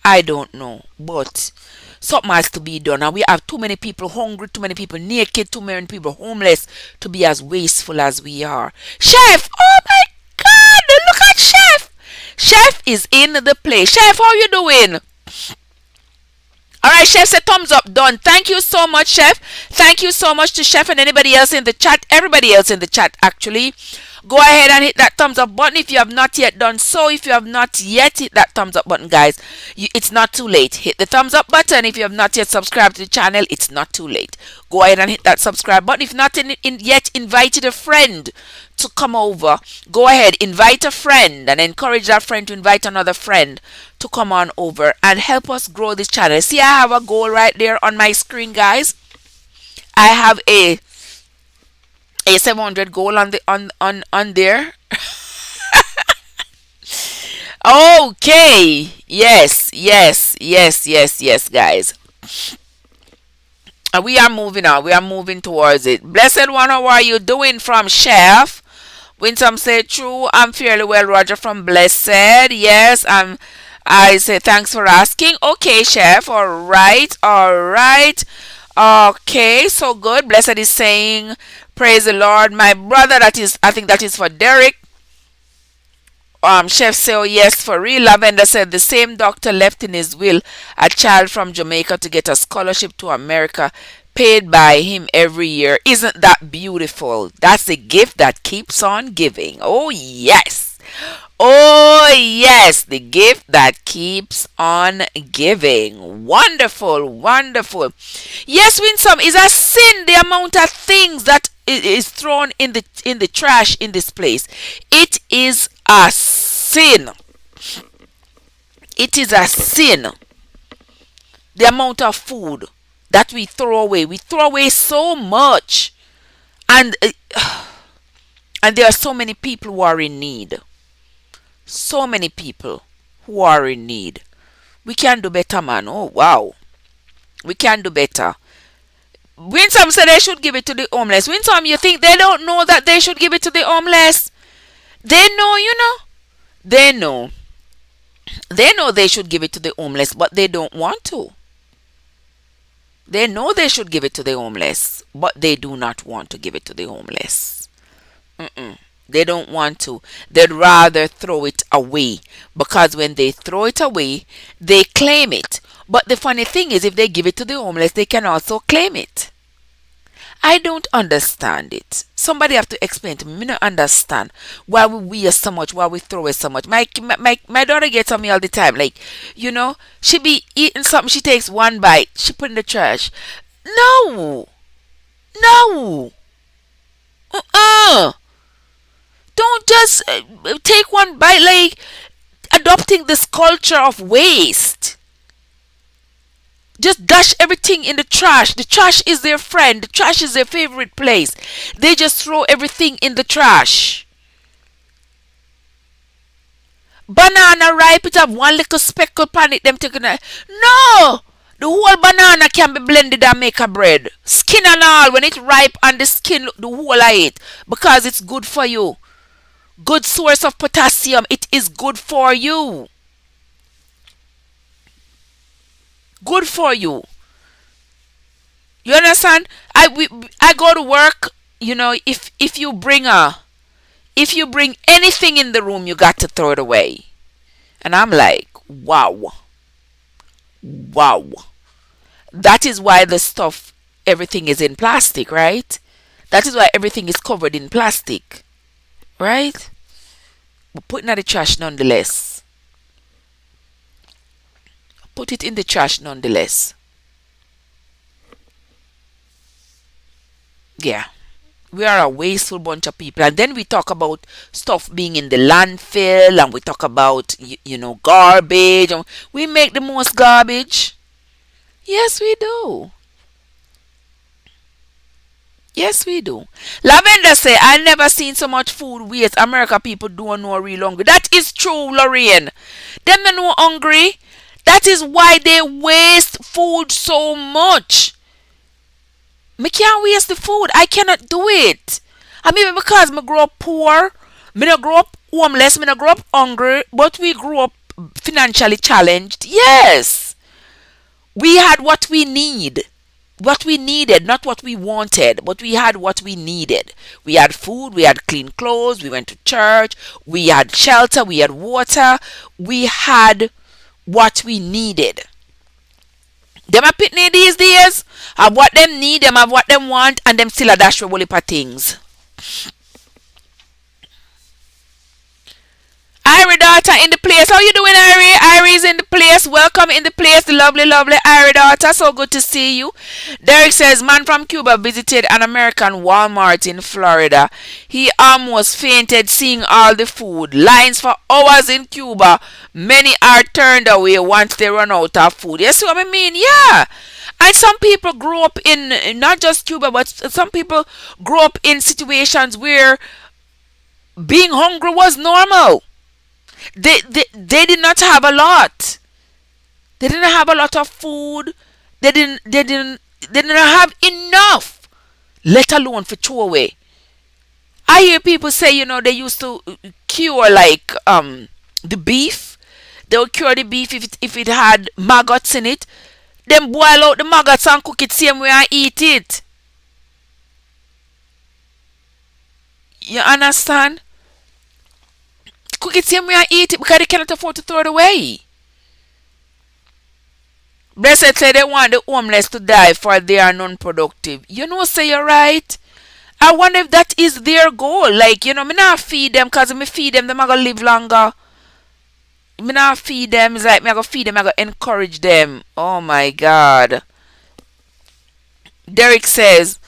I don't know. But something has to be done. And we have too many people hungry, too many people naked, too many people homeless to be as wasteful as we are. Chef! Oh my God! Look at Chef! Chef is in the place. Chef, how you doing? Alright, Chef said thumbs up, done. Thank you so much, Chef. Thank you so much to Chef and anybody else in the chat. Everybody else in the chat, actually. Go ahead and hit that thumbs up button if you have not yet done so. If you have not yet hit that thumbs up button, guys, it's not too late. Hit the thumbs up button. If you have not yet subscribed to the channel, it's not too late. Go ahead and hit that subscribe button. If not yet invited a friend to come over, go ahead, invite a friend and encourage that friend to invite another friend to come on over and help us grow this channel. See, I have a goal right there on my screen, guys. I have a 700 goal on there. Okay. Yes, guys. We are moving on. We are moving towards it. Blessed one, how are you doing from Chef? Winsome said, true, I'm fairly well. Roger from Blessed. Yes, I say thanks for asking. Okay, Chef. All right. All right. Okay, so good. Blessed is saying, praise the Lord. My brother, that is, I think that is for Derek. Chef say, oh yes, for real. Lavender said the same doctor left in his will a child from Jamaica to get a scholarship to America paid by him every year. Isn't that beautiful? That's the gift that keeps on giving. Oh yes. Oh yes, the gift that keeps on giving. Wonderful, wonderful. Yes, Winsome, is a sin the amount of things that is thrown in the trash in this place. It is a sin. It is a sin. The amount of food that we throw away. We throw away so much, and and there are so many people who are in need. So many people who are in need. We can do better, man. Oh wow, we can do better. Winsome said they should give it to the homeless. Winsome, you think they don't know that they should give it to the homeless? They know, you know. They know. They know they should give it to the homeless, but they don't want to. They know they should give it to the homeless, but they do not want to give it to the homeless. Mm-mm. They don't want to. They'd rather throw it away because when they throw it away, they claim it. But the funny thing is, if they give it to the homeless, they can also claim it. I don't understand it. Somebody have to explain to me. I don't understand why we waste so much, why we throw away so much. My daughter gets on me all the time. Like, she be eating something, she takes one bite, she put in the trash. No, no, uh-uh. Don't just take one bite, like adopting this culture of waste. Just dash everything in the trash. The trash is their friend. The trash is their favorite place. They just throw everything in the trash. Banana ripe, it have one little speckle on it, them taking it. No! The whole banana can be blended and make a bread. Skin and all, when it ripe and the skin, the whole of it. Because it's good for you. Good source of potassium. It is good for you. Good for you. You understand? I go to work. If you bring anything in the room, you got to throw it away. And I'm like, wow, wow. That is why the stuff, everything is in plastic, right? That is why everything is covered in plastic, right? But put it in the trash nonetheless. Put it in the trash nonetheless. Yeah. We are a wasteful bunch of people. And then we talk about stuff being in the landfill and we talk about, garbage. And we make the most garbage. Yes, we do. Yes, we do. Lavender say, I never seen so much food waste. America people don't know real hungry. That is true, Lorraine. Them don't know hungry. That is why they waste food so much. Me can't waste the food. I cannot do it. I mean, because me grow up poor, me not grow up homeless, me not grow up hungry, but we grew up financially challenged. Yes. We had what we need. What we needed, not what we wanted, but we had what we needed. We had food, we had clean clothes, we went to church, we had shelter, we had water, we had what we needed. Them a pitney these days have what them need, them have what them want, and them still a dash with whole heap of things. Irie daughter in the place. How you doing, Irie? Irie's in the place. Welcome in the place, the lovely, lovely Irie daughter. So good to see you. Derek says, man from Cuba visited an American Walmart in Florida. He almost fainted seeing all the food. Lines for hours in Cuba. Many are turned away once they run out of food. You see what I mean? Yeah. And some people grow up in, not just Cuba, but some people grow up in situations where being hungry was normal. They did not have a lot. They didn't have a lot of food. They didn't They don't have enough, let alone for throw away. I hear people say, they used to cure like the beef. They would cure the beef if it had maggots in it. Then boil out the maggots and cook it same way and eat it. You understand? Cook it same way and eat it because they cannot afford to throw it away. Blessed say they want the homeless to die for they are non-productive. Say you're right. I wonder if that is their goal. Like, me not feed them because me feed them, them I gonna live longer. Me not feed them, it's like me I gonna feed them, I gonna encourage them. Oh my God. Derek says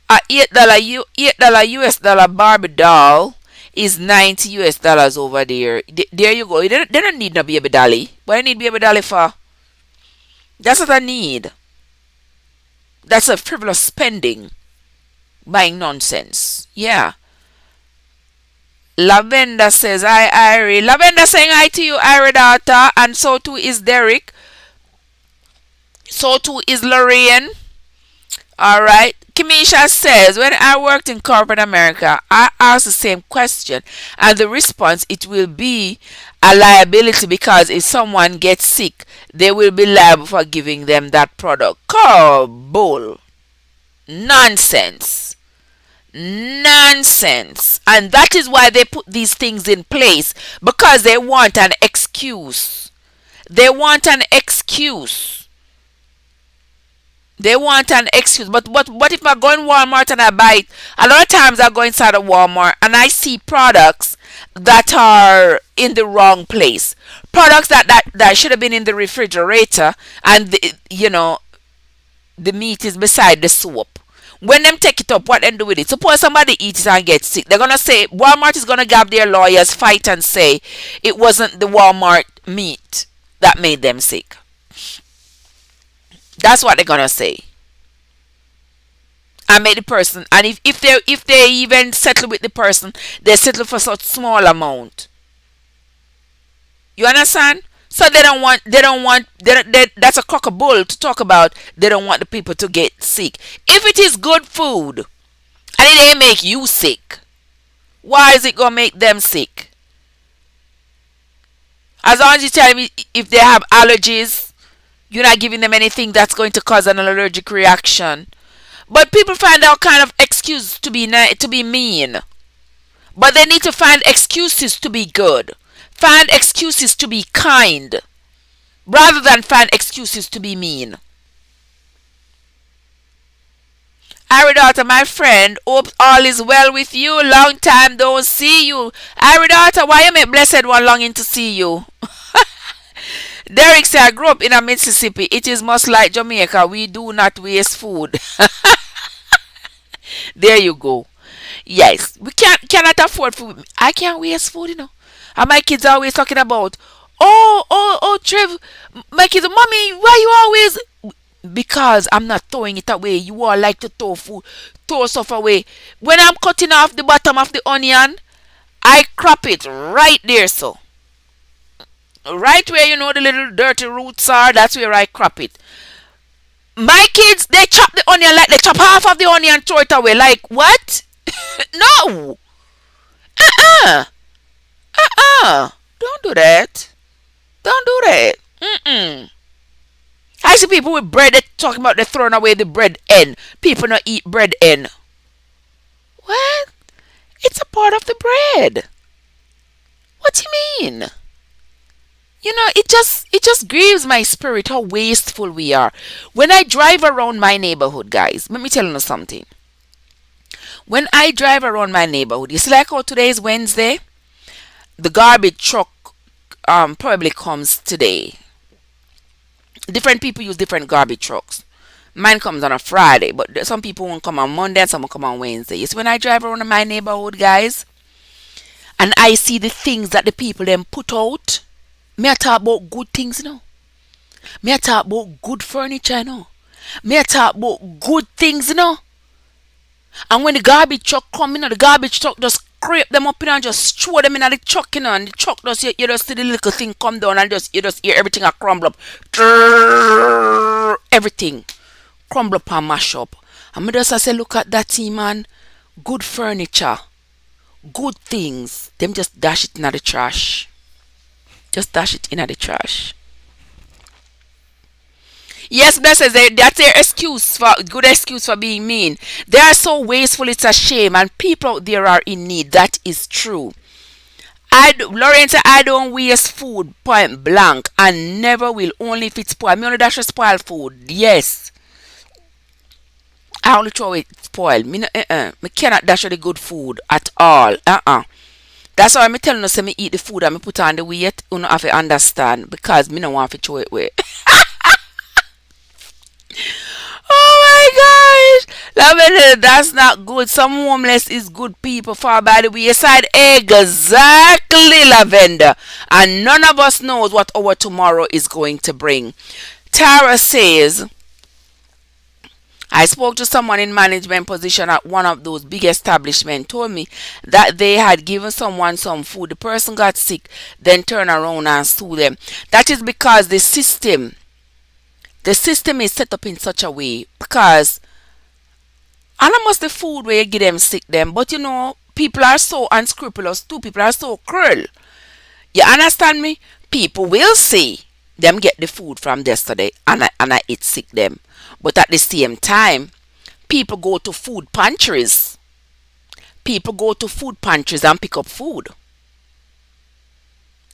a $8 US dollar Barbie doll is $90 over there. There you go. They don't need no baby dolly. What I need baby dolly for? That's what I need. That's a frivolous spending. Buying nonsense. Yeah. Lavenda says, hi, Irie. Lavenda saying hi to you, Irie daughter. And so too is Derek. So too is Lorraine. Alright. Kimisha says, when I worked in corporate America, I asked the same question. And the response, it will be a liability because if someone gets sick, they will be liable for giving them that product. Bull. Nonsense. Nonsense. And that is why they put these things in place, because they want an excuse. They want an excuse. They want an excuse. But what if I go in Walmart and I buy it? A lot of times I go inside of Walmart and I see products that are in the wrong place. Products that should have been in the refrigerator, and the meat is beside the soap. When them take it up, what them do with it? Suppose somebody eats it and gets sick. They're gonna say Walmart is gonna have their lawyers fight and say it wasn't the Walmart meat that made them sick. That's what they're gonna say. And make the person, and if they even settle with the person, they settle for such small amount. You understand? So that's a cock a bull to talk about. They don't want the people to get sick. If it is good food and it ain't make you sick, why is it gonna make them sick? As long as you tell me if they have allergies, you're not giving them anything that's going to cause an allergic reaction. But people find all kind of excuses to be mean. But they need to find excuses to be good. Find excuses to be kind, rather than find excuses to be mean. Ari daughter, my friend, hope all is well with you. Long time don't see you. Ari daughter, why you make blessed one longing to see you? Derek said, I grew up in a Mississippi. It is much like Jamaica. We do not waste food. There you go. Yes, we cannot afford food. I can't waste food. And my kids are always talking about, Trev, my kids, mommy, why you always? Because I'm not throwing it away. You all like to throw stuff away. When I'm cutting off the bottom of the onion, I crop it right there, so. Right where the little dirty roots are, that's where I crop it. My kids, they chop the onion like they chop half of the onion and throw it away. Like, what? No. Don't do that. Don't do that. I see people with bread that talking about they throwing away the bread end. People not eat bread end. What? It's a part of the bread. What do you mean? It just grieves my spirit how wasteful we are. When I drive around my neighborhood, guys, let me tell you something. When I drive around my neighborhood, you see like how today is Wednesday? The garbage truck probably comes today. Different people use different garbage trucks. Mine comes on a Friday, but some people won't come on Monday and some will come on Wednesday. You see when I drive around my neighborhood, guys, and I see the things that the people then put out, me I talk about good things, Me I talk about good furniture, Me I talk about good things, And when the garbage truck come, the garbage truck just scrape them up, and just throw them in the truck, and the truck just, you just see the little thing come down, and you just hear everything a crumble up. Everything crumble up and mash up. And me just a say, look at that team, man. Good furniture, good things. Them just dash it in the trash. Just dash it in the trash. Yes, that's their excuse for good excuse for being mean. They are so wasteful, it's a shame, and people out there are in need. That is true. Lawrence, I don't waste food point blank and never will. Only if it's spoiled. Me only dash a spoiled food. Yes, I only throw it spoiled. Me cannot dash the good food at all. That's why me telling you say me eat the food and me put on the weight. You know have to understand because me no want to throw it away. Oh my gosh! That's not good. Some homeless is good people far by the wayside. Exactly, Lavender. And none of us knows what our tomorrow is going to bring. Tara says, I spoke to someone in management position at one of those big establishments, told me that they had given someone some food. The person got sick, then turned around and sued them. That is because the system is set up in such a way because and almost the food where you give them sick them. But people are so unscrupulous too. People are so cruel. You understand me? People will say them get the food from yesterday and I eat sick them. But at the same time, people go to food pantries. People go to food pantries and pick up food.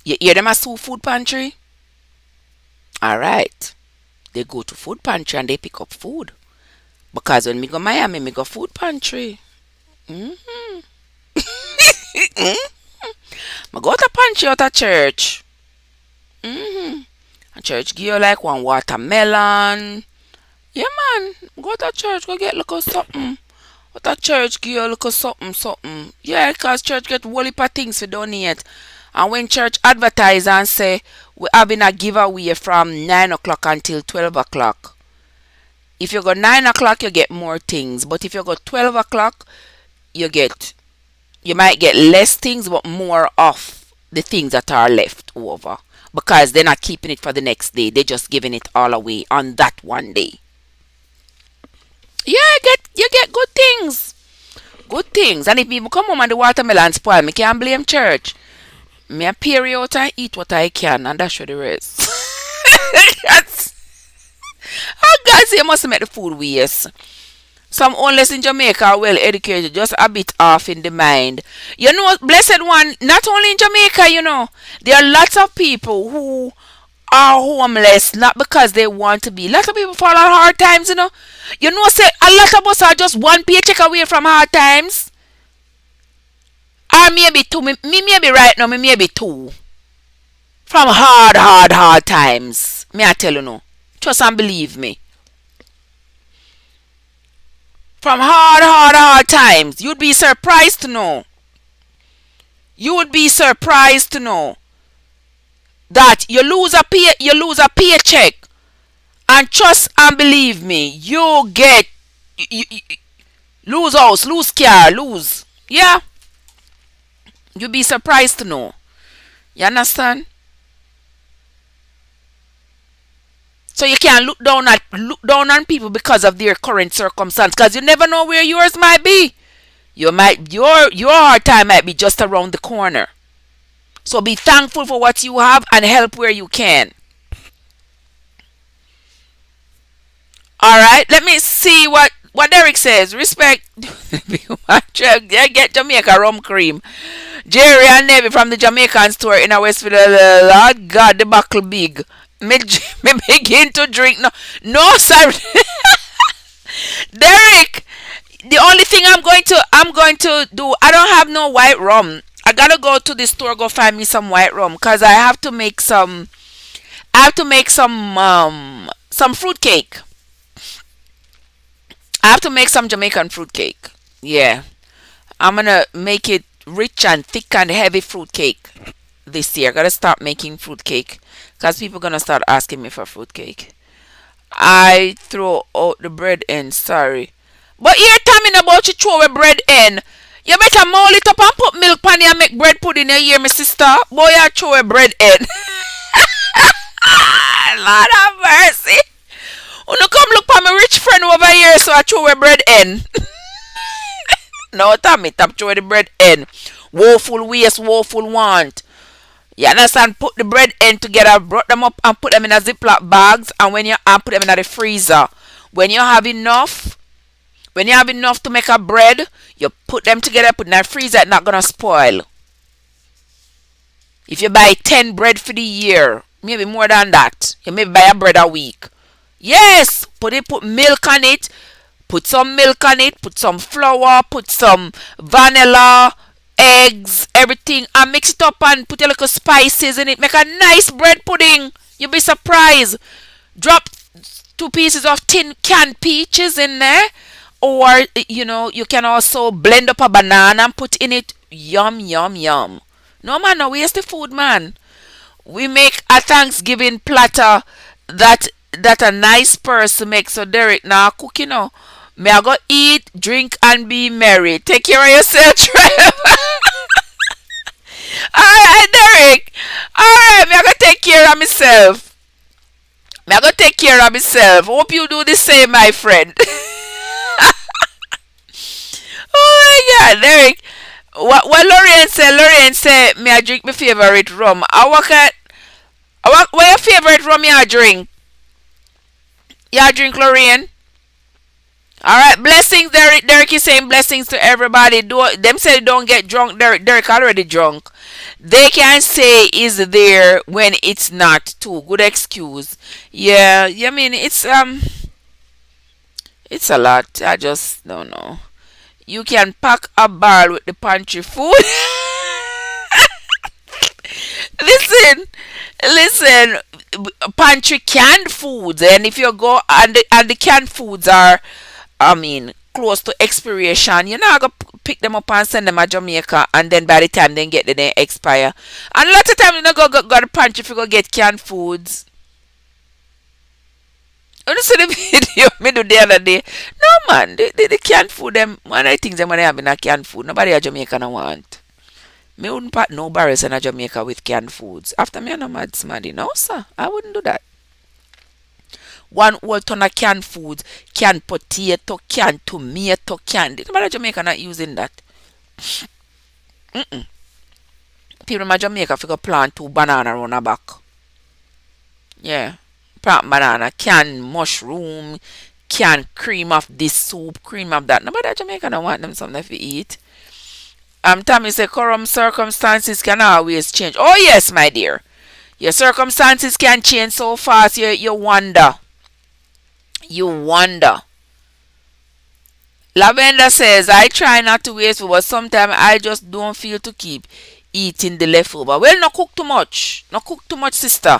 You hear them as food pantry? Alright. They go to food pantry and they pick up food. Because when me go Miami, me go food pantry. Mm-hmm. Me go to pantry out of church. Mm-hmm. And church give you like one watermelon. Yeah, man. Go to church, go get little something. Go to church, give you little something. Yeah, because church get whole heap of things to donate. And when church advertise and say, we're having a giveaway from 9 o'clock until 12 o'clock. If you go 9 o'clock, you get more things. But if you go 12 o'clock, you might get less things, but more of the things that are left over. Because they're not keeping it for the next day. They're just giving it all away on that one day. Yeah, you get good things. Good things. And if people come home and the watermelon spoil, me can't blame church. Me a pay out and eat what I can, and that's for the rest. Oh, guys, you must make the food waste. Some homeless in Jamaica are well educated, just a bit off in the mind. Blessed one, not only in Jamaica, there are lots of people who are homeless, not because they want to be. Lots of people fall on hard times, say a lot of us are just one paycheck away from hard times. Or maybe two. Me maybe right now, me maybe two. From hard times. Me I tell you no. Trust and believe me. From hard times. You'd be surprised to know. You would be surprised to know that you lose a paycheck, and trust and believe me, you get lose house, lose car, lose. Yeah. You'd be surprised to know. You understand? So you can't look down on people because of their current circumstance, because you never know where yours might be. Your hard time might be just around the corner. So be thankful for what you have and help where you can. Alright, let me see what Derek says. Respect. Get Jamaica rum cream. Jerry and Navy from the Jamaican store in Westfield. Lord God, the buckle big. Me begin to drink. No, sorry. Derek, the only thing I'm going to do, I don't have no white rum. I gotta go to the store, go find me some white rum, because I have to make some fruit cake. I have to make some Jamaican fruit cake. Yeah. I'm gonna make it rich and thick and heavy fruit cake this year. I gotta start making fruit cake, because people gonna start asking me for fruit cake. I throw out the bread in, sorry. But you're telling about you throw a bread in. You better mold it up and put milk on it and make bread pudding. You hear me, sister? Boy, you throw a bread in. Lord have mercy. Uno come look for my rich friend over here, so I throw a bread in. No, Tommy, tap throw the bread in. Woeful waste, woeful want. You understand? Put the bread in together, brought them up and put them in a Ziploc bags, and when you and put them in the freezer. When you have enough, when you have enough to make a bread, you put them together, put in the freezer, it's not gonna spoil. If you buy 10 bread for the year, maybe more than that, you maybe buy a bread a week. Yes, put milk on it, put some milk on it, put some flour, put some vanilla, eggs, everything, and mix it up and put a little spices in it. Make a nice bread pudding. You'll be surprised. Drop 2 pieces of tin canned peaches in there. Or, you can also blend up a banana and put in it. Yum, yum, yum. No, man, no waste the food, man. We make a Thanksgiving platter that a nice person makes. So, Derek, now cook, May I go eat, drink, and be merry. Take care of yourself, Trev. Alright, Derek. Alright, may I go take care of myself. May I go take care of myself. Hope you do the same, my friend. Oh my God, Derek. What Lorraine said, may I drink my favorite rum. What your favorite rum you drink? You drink, Lorraine? All right, blessings, Derek. Derek is saying blessings to everybody. Them say don't get drunk. Derek already drunk. They can say is there when it's not too. Good excuse. Yeah, I mean it's a lot. I just don't know. You can pack a barrel with the pantry food. listen, pantry canned foods, and if you go and the canned foods are, I mean, close to expiration, you're not gonna pick them up and send them to Jamaica, and then by the time they get there, they expire. And a lot of time you not go the pantry if you go get canned foods. You see the video me do the other day? No man, the canned food them one of the things them when they have in a canned food, nobody at Jamaica no want. Me wouldn't pack no barrels in a Jamaica with canned foods. After me, I'm no mad smaddy. No, sir. I wouldn't do that. One whole ton of canned foods, canned potato, canned tomato, canned. Nobody at Jamaica not using that. Mm-mm. People in Jamaica figure plant 2 banana around the back. Yeah. Plant banana, canned mushroom, canned cream of this soup, cream of that. Nobody at Jamaica don't want them something to eat. Tommy say current circumstances can always change. Oh yes, my dear. Your circumstances can change so fast you wonder. You wonder. Lavender says, I try not to waste food, but sometimes I just don't feel to keep eating the leftover. Well, not cook too much. Not cook too much, sister.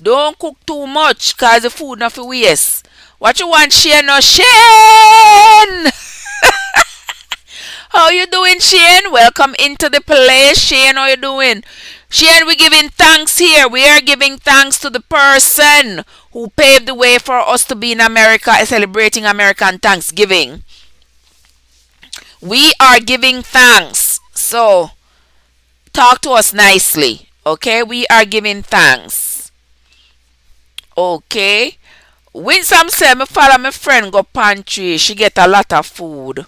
Don't cook too much, cause the food not for waste. What you want, Shane? No, Shane! How you doing, Shane? Welcome into the place. Shane, how you doing? Shane, we're giving thanks here. We are giving thanks to the person who paved the way for us to be in America, celebrating American Thanksgiving. We are giving thanks. So, talk to us nicely. Okay? We are giving thanks. Okay? Winsome said, me follow my friend go pantry. She get a lot of food.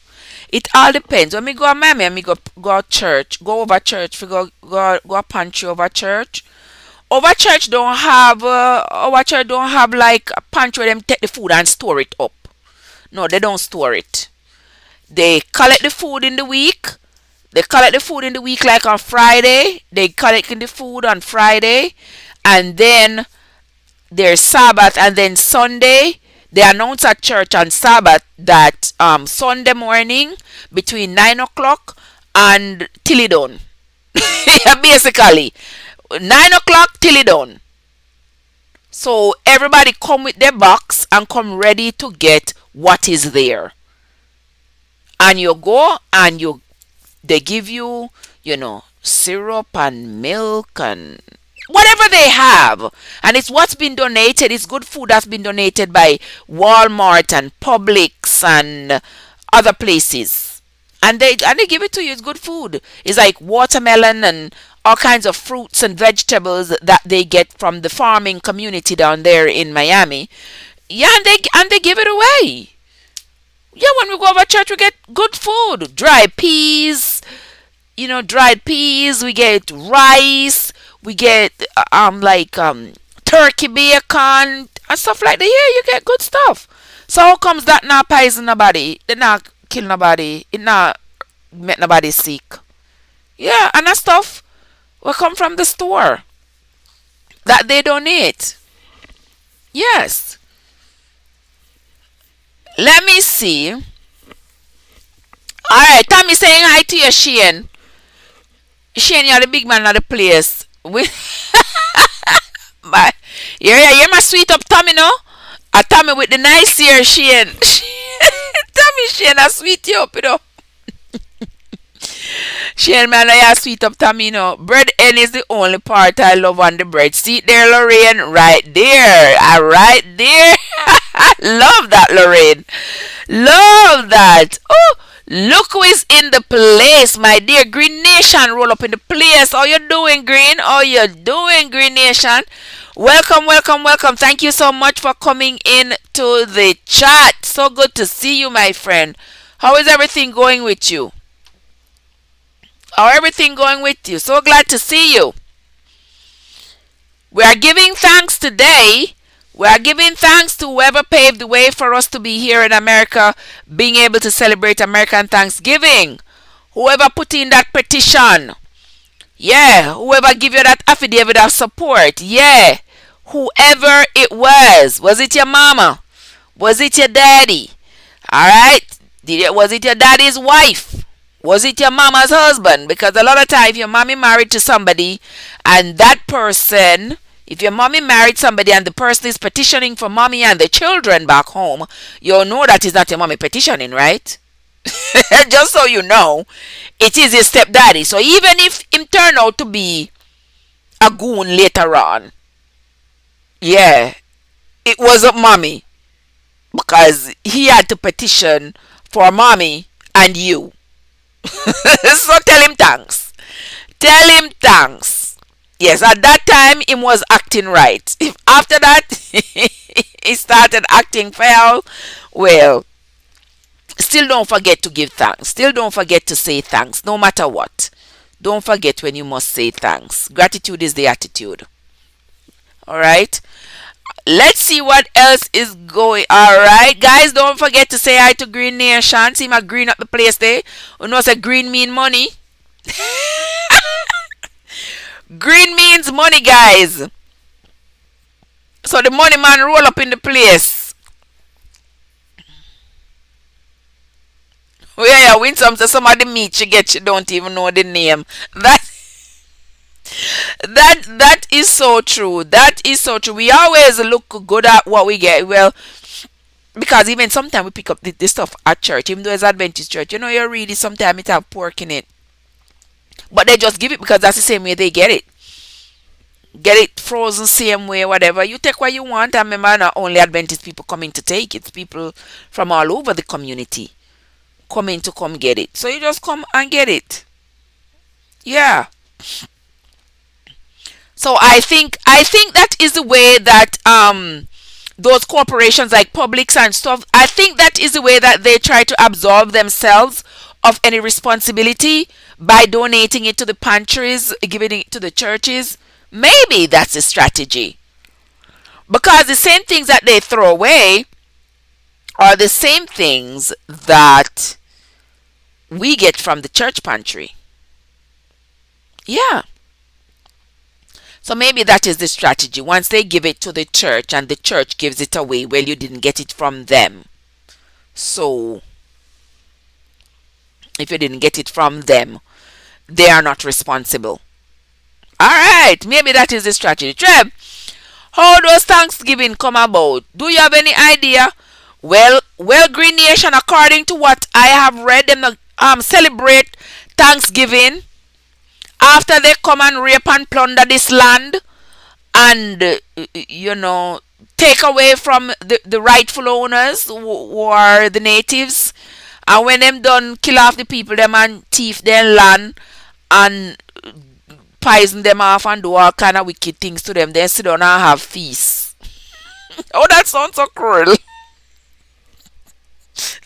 It all depends. When me go to Miami, me go church, go over church, we go pantry over church. Over church don't have like a pantry where them take the food and store it up. No, they don't store it. They collect the food in the week. They collect the food in the week like on Friday. They collect the food on Friday, and then there's Sabbath, and then Sunday. They announce at church on Sabbath that Sunday morning between 9 o'clock and till it done. Yeah, basically 9 o'clock till it done. So everybody come with their box and come ready to get what is there. And you go and they give you, syrup and milk and whatever they have, and it's what's been donated. It's good food that's been donated by Walmart and Publix and other places, and they give it to you. It's good food. It's like watermelon and all kinds of fruits and vegetables that they get from the farming community down there in Miami. Yeah, and they give it away. Yeah, when we go over church, we get good food, dried peas. We get rice. We get turkey bacon and stuff like that. Yeah, you get good stuff. So how comes that not poison nobody? It not kill nobody. It not make nobody sick. Yeah, and that stuff will come from the store that they donate. Yes. Let me see. All right, Tommy saying hi to you, Shane. Shane, you're the big man of the place. My, yeah, you're my sweet up Tommy, no? A Tommy with the nice ear, Shane. Tommy, Shane, I sweet you up, you know. Shane, man, I sweet up Tommy, you know. Bread end is the only part I love on the bread. See there, Lorraine? Right there. Right there. Love that, Lorraine. Love that. Oh, look who is in the place, my dear. Green Nation, roll up in the place. How you doing, Green? How you doing, Green Nation? Welcome, welcome, welcome. Thank you so much for coming in to the chat. So good to see you, my friend. How is everything going with you? How everything going with you? So glad to see you. We are giving thanks today. We are giving thanks to whoever paved the way for us to be here in America, being able to celebrate American Thanksgiving. Whoever put in that petition. Yeah. Whoever give you that affidavit of support. Yeah. Whoever it was. Was it your mama? Was it your daddy? Alright? Was it your daddy's wife? Was it your mama's husband? Because a lot of times your mommy married to somebody and that person, if your mommy married somebody and the person is petitioning for mommy and the children back home, you'll know that is not your mommy petitioning, right? Just so you know, it is his stepdaddy. So even if him turn out to be a goon later on, yeah, it wasn't mommy because he had to petition for mommy and you. So tell him thanks. Tell him thanks. Yes, at that time he was acting right. If after that he started acting foul, well, still don't forget to give thanks. Still don't forget to say thanks, no matter what. Don't forget when you must say thanks. Gratitude is the attitude. All right. Let's see what else is going. All right, guys, don't forget to say hi to Green Nation. See my green up the place there. You know, say green mean money. Green means money, guys. So the money man roll up in the place. Oh yeah, win some. So somebody meet you, get you don't even know the name. That is so true. That is so true. We always look good at what we get. Well, because even sometimes we pick up this stuff at church, even though it's Adventist church, you know, you really sometimes it have pork in it. But they just give it because that's the same way they get it. Get it frozen same way, whatever. You take what you want. And remember, not only Adventist people coming to take it, it's people from all over the community coming to come get it. So you just come and get it. Yeah. So I think that is the way that those corporations like Publix and stuff, I think that is the way that they try to absolve themselves of any responsibility by donating it to the pantries, giving it to the churches. Maybe that's a strategy. Because the same things that they throw away are the same things that we get from the church pantry. Yeah. So maybe that is the strategy. Once they give it to the church and the church gives it away, well, you didn't get it from them. So if you didn't get it from them, they are not responsible. All right, maybe that is the strategy. Treb, how does Thanksgiving come about? Do you have any idea? Well, Green Nation, according to what I have read, them celebrate Thanksgiving after they come and rape and plunder this land and take away from the rightful owners who are the natives, and when them done kill off the people them and thief their land and poison them off and do all kind of wicked things to them, they sit down and have feasts. Oh, that sounds so cruel.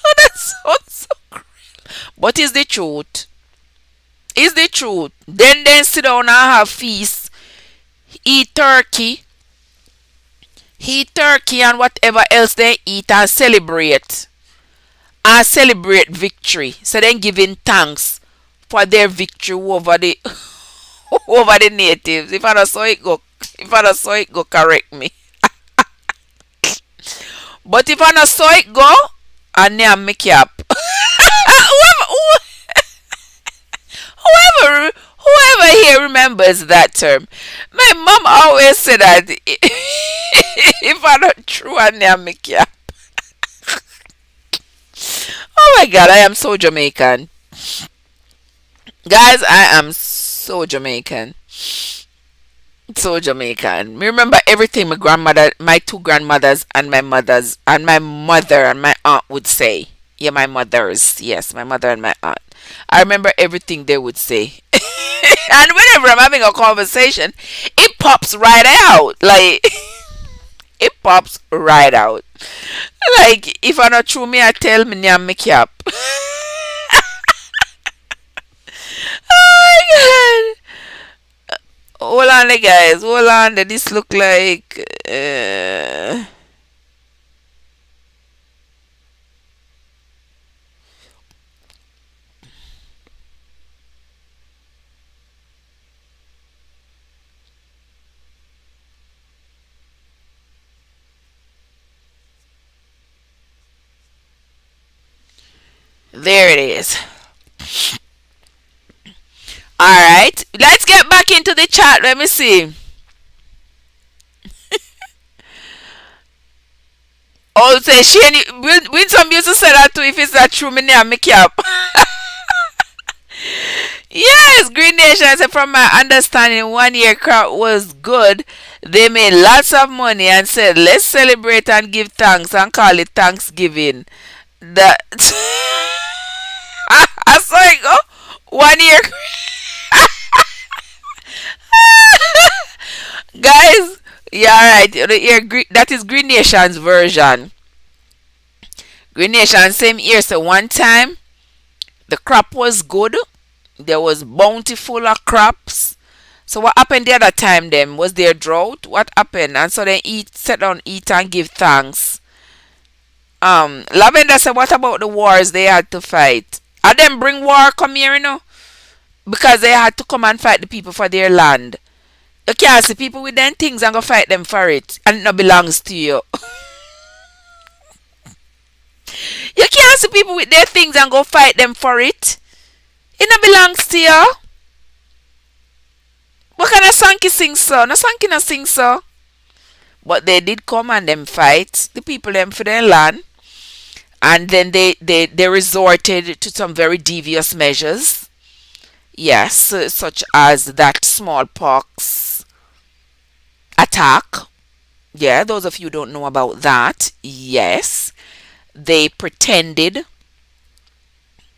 Oh, that sounds so cruel. But is the truth. Is the truth. Then sit down and have feast. Eat turkey. Eat turkey and whatever else they eat and celebrate. And celebrate victory. So then giving thanks for their victory over the over the natives. If I don't saw it go, if I don't saw it go, correct me. But if I don't saw it go, and then make it up. Whoever here remembers that term. My mom always said that if I don't true, and then make it up. Oh my God, I am so Jamaican, guys. I am so Jamaican. So Jamaican. Me remember everything my grandmother, my two grandmothers, and my mothers, and my mother and my aunt would say. Yeah, my mothers. Yes, my mother and my aunt. I remember everything they would say. And whenever I'm having a conversation, it pops right out. Like, it pops right out. Like, if I not true me, I tell me, I'm make it up. Oh my God. Hold on, guys. Hold on. This look like. There it is. All right. Let's get back into the chat. Let me see. Oh, say Shane, when some used to say that too, if it's not true, me name make it up. Yes, Green Nation said from my understanding 1 year crop was good. They made lots of money and said let's celebrate and give thanks and call it Thanksgiving. That I saw it go 1 year. Guys, yeah, right. That is Green Nation's version. Green Nation same year. So one time the crop was good. There was bountiful of crops. So what happened the other time then? Was there drought? What happened? And so they eat, sit down, eat and give thanks. Lavender said, what about the wars they had to fight? And them bring war come here, because they had to come and fight the people for their land. You can't see people with them things and go fight them for it, and it not belongs to you. You can't see people with their things and go fight them for it. It not belongs to you. What kind of song you sing so? No song you not sing so. But they did come and them fight the people them for their land. And then they resorted to some very devious measures. Yes, such as that smallpox attack. Yeah, those of you who don't know about that. Yes. They pretended.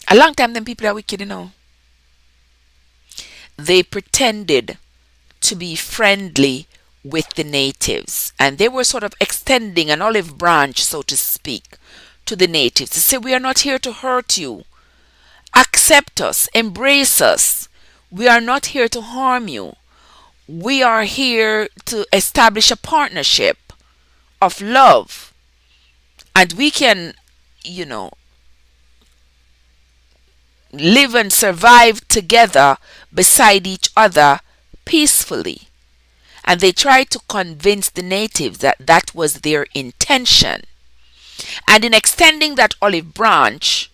A long time them people are wicked, They pretended to be friendly with the natives. And they were sort of extending an olive branch, so to speak, to the natives to say, we are not here to hurt you. Accept us, embrace us. We are not here to harm you. We are here to establish a partnership of love. And we can, live and survive together beside each other peacefully. And they tried to convince the natives that that was their intention. And in extending that olive branch,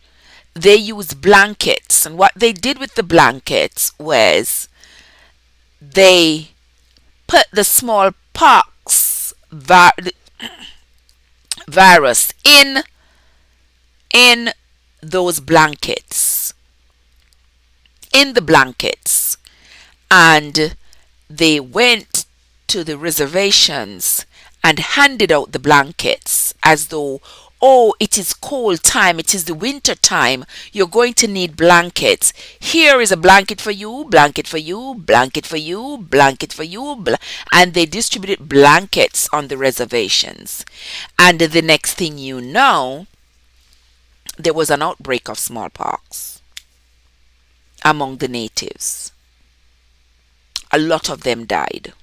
they used blankets. And what they did with the blankets was they put the smallpox virus in those blankets. In the blankets. And they went to the reservations and handed out the blankets as though, Oh, it is cold time, it is the winter time, you're going to need blankets. Here is a blanket for you, blanket for you, blanket for you, blanket for you, and they distributed blankets on the reservations. And the next thing you know, there was an outbreak of smallpox among the natives. A lot of them died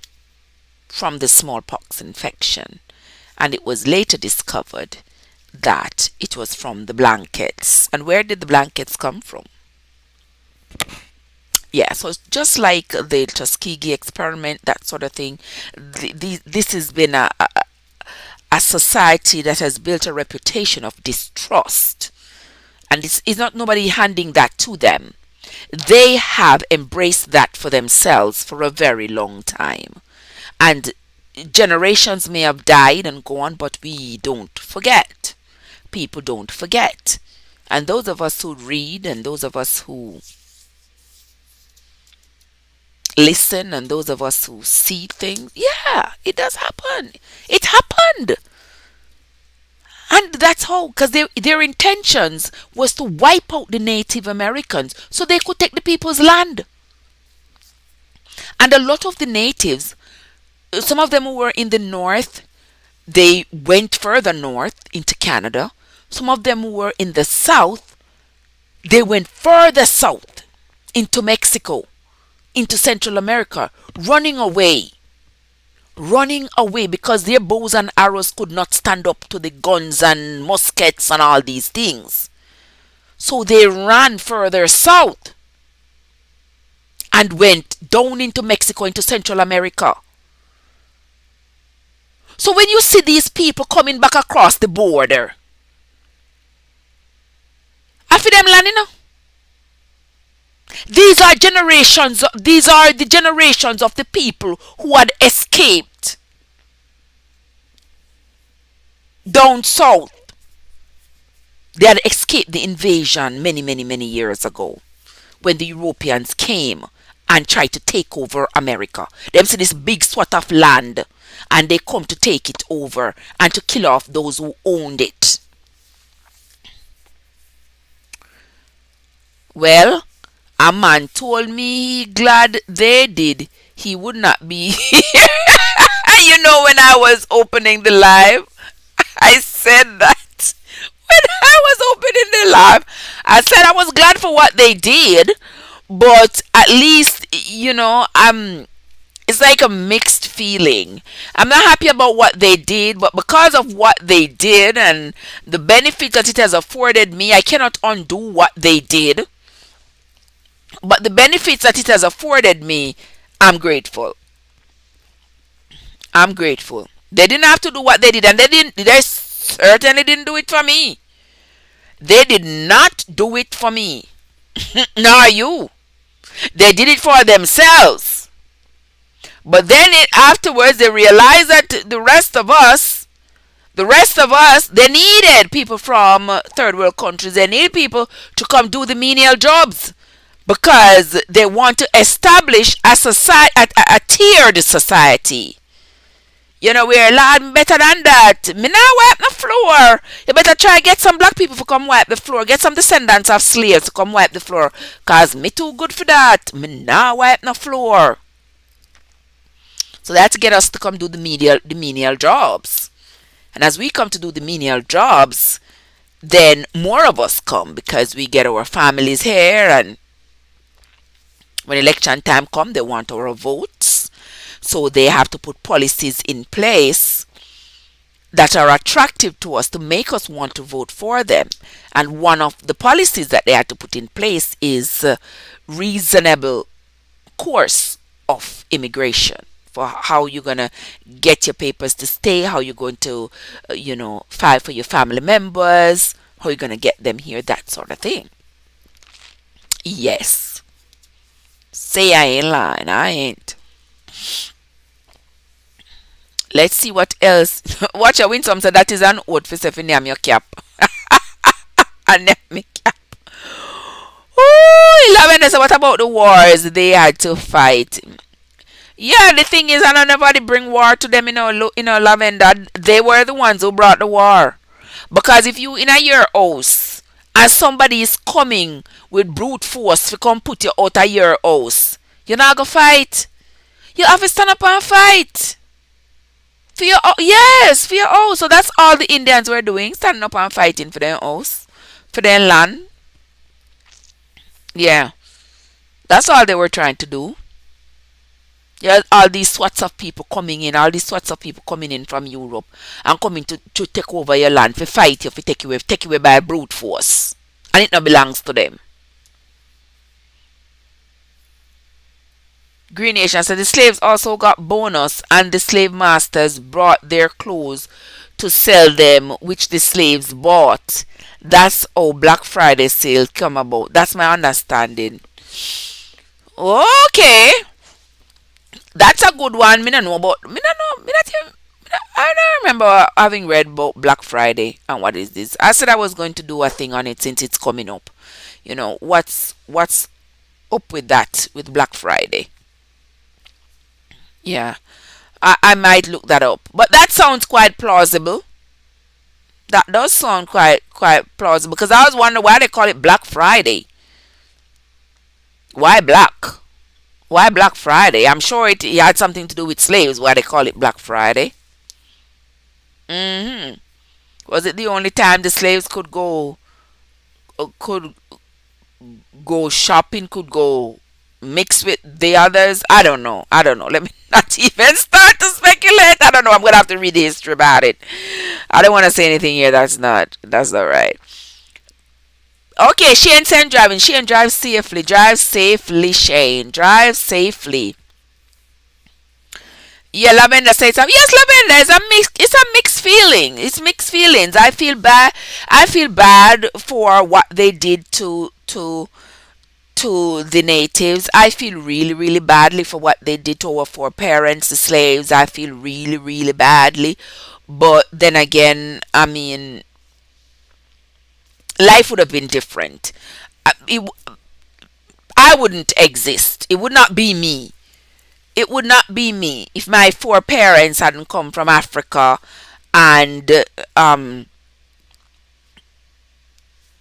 from the smallpox infection, and it was later discovered that it was from the blankets. And where did the blankets come from? Yeah, so it's just like the Tuskegee experiment, that sort of thing. This has been a society that has built a reputation of distrust, and it's not nobody handing that to them. They have embraced that for themselves for a very long time. And generations may have died and gone, but we don't forget. People don't forget. And those of us who read, and those of us who listen, and those of us who see things, yeah, it does happen. It happened. And that's how, because their intentions was to wipe out the Native Americans so they could take the people's land. And a lot of the natives, some of them who were in the north, they went further north into Canada. Some of them who were in the south, they went further south into Mexico, into Central America, running away because their bows and arrows could not stand up to the guns and muskets and all these things. So they ran further south and went down into Mexico, into Central America. So when you see these people coming back across the border, after them land, these are the generations of the people who had escaped down south. They had escaped the invasion many, many, many years ago when the Europeans came and tried to take over America. Them see this big swath of land and they come to take it over and to kill off those who owned it. Well, a man told me he glad they did. He would not be here. When I was opening the live, I said that. When I was opening the live, I said I was glad for what they did, but at least, it's like a mixed feeling. I'm not happy about what they did, but because of what they did and the benefits that it has afforded me, I cannot undo what they did. But the benefits that it has afforded me, I'm grateful. I'm grateful. They didn't have to do what they did, and they certainly didn't do it for me. They did not do it for me. Nor you. They did it for themselves. But then afterwards they realized that they needed people from third world countries. They need people to come do the menial jobs, because they want to establish a society, a tiered society. We're a lot better than that. Me now wipe the floor. You better try get some black people to come wipe the floor. Get some descendants of slaves to come wipe the floor. Cause me too good for that. Me now wipe the floor. So that's get us to come do the menial jobs. And as we come to do the menial jobs, then more of us come because we get our families here, and when election time come, they want our votes. So they have to put policies in place that are attractive to us to make us want to vote for them. And one of the policies that they had to put in place is reasonable course of immigration, for how you're going to get your papers to stay, how you're going to, file for your family members, how you're going to get them here, that sort of thing. Yes. Say I ain't lying. I ain't. Let's see what else. Watch a win some. So that is an oath for Stephanie. I'm your cap. And name me cap. Ooh, Lavender. So what about the wars they had to fight? Yeah, the thing is, I don't nobody bring war to them. Lavender. They were the ones who brought the war. Because if you in a your house and somebody is coming with brute force to come put you out of your house, you're not gonna fight. You have to stand up and fight. For your yes, for your house. So that's all the Indians were doing, standing up and fighting for their house, for their land. Yeah, that's all they were trying to do. Yeah, all these sorts of people coming in, all these sorts of people coming in from Europe and coming to take over your land, to fight you, to take you away by brute force. And it not belongs to them. Green Nation said the slaves also got bonus and the slave masters brought their clothes to sell them, which the slaves bought. That's how Black Friday sale come about. That's my understanding. Okay. That's a good one. Me no know about. Me no know. Me not even, I don't remember having read about Black Friday and what is this. I said I was going to do a thing on it since it's coming up. What's up with that with Black Friday? Yeah, I might look that up. But that sounds quite plausible. That does sound quite plausible because I was wondering why they call it Black Friday. Why black? Why Black Friday? I'm sure it had something to do with slaves. Why they call it Black Friday? Hmm. Was it the only time the slaves could go shopping? Could go mix with the others? I don't know. I don't know. Let me not even start to speculate. I don't know. I'm gonna have to read the history about it. I don't want to say anything here. That's not right. Okay, Shane send driving. Shane drive safely. Drive safely, Shane. Drive safely. Yeah, Lavender says yes, Lavender. It's a mixed feeling. It's mixed feelings. I feel bad. I feel bad for what they did to the natives. I feel really, really badly for what they did to our foreparents, the slaves. I feel really, really badly. But then again, I mean, life would have been different. I wouldn't exist. It would not be me. It would not be me if my foreparents hadn't come from Africa and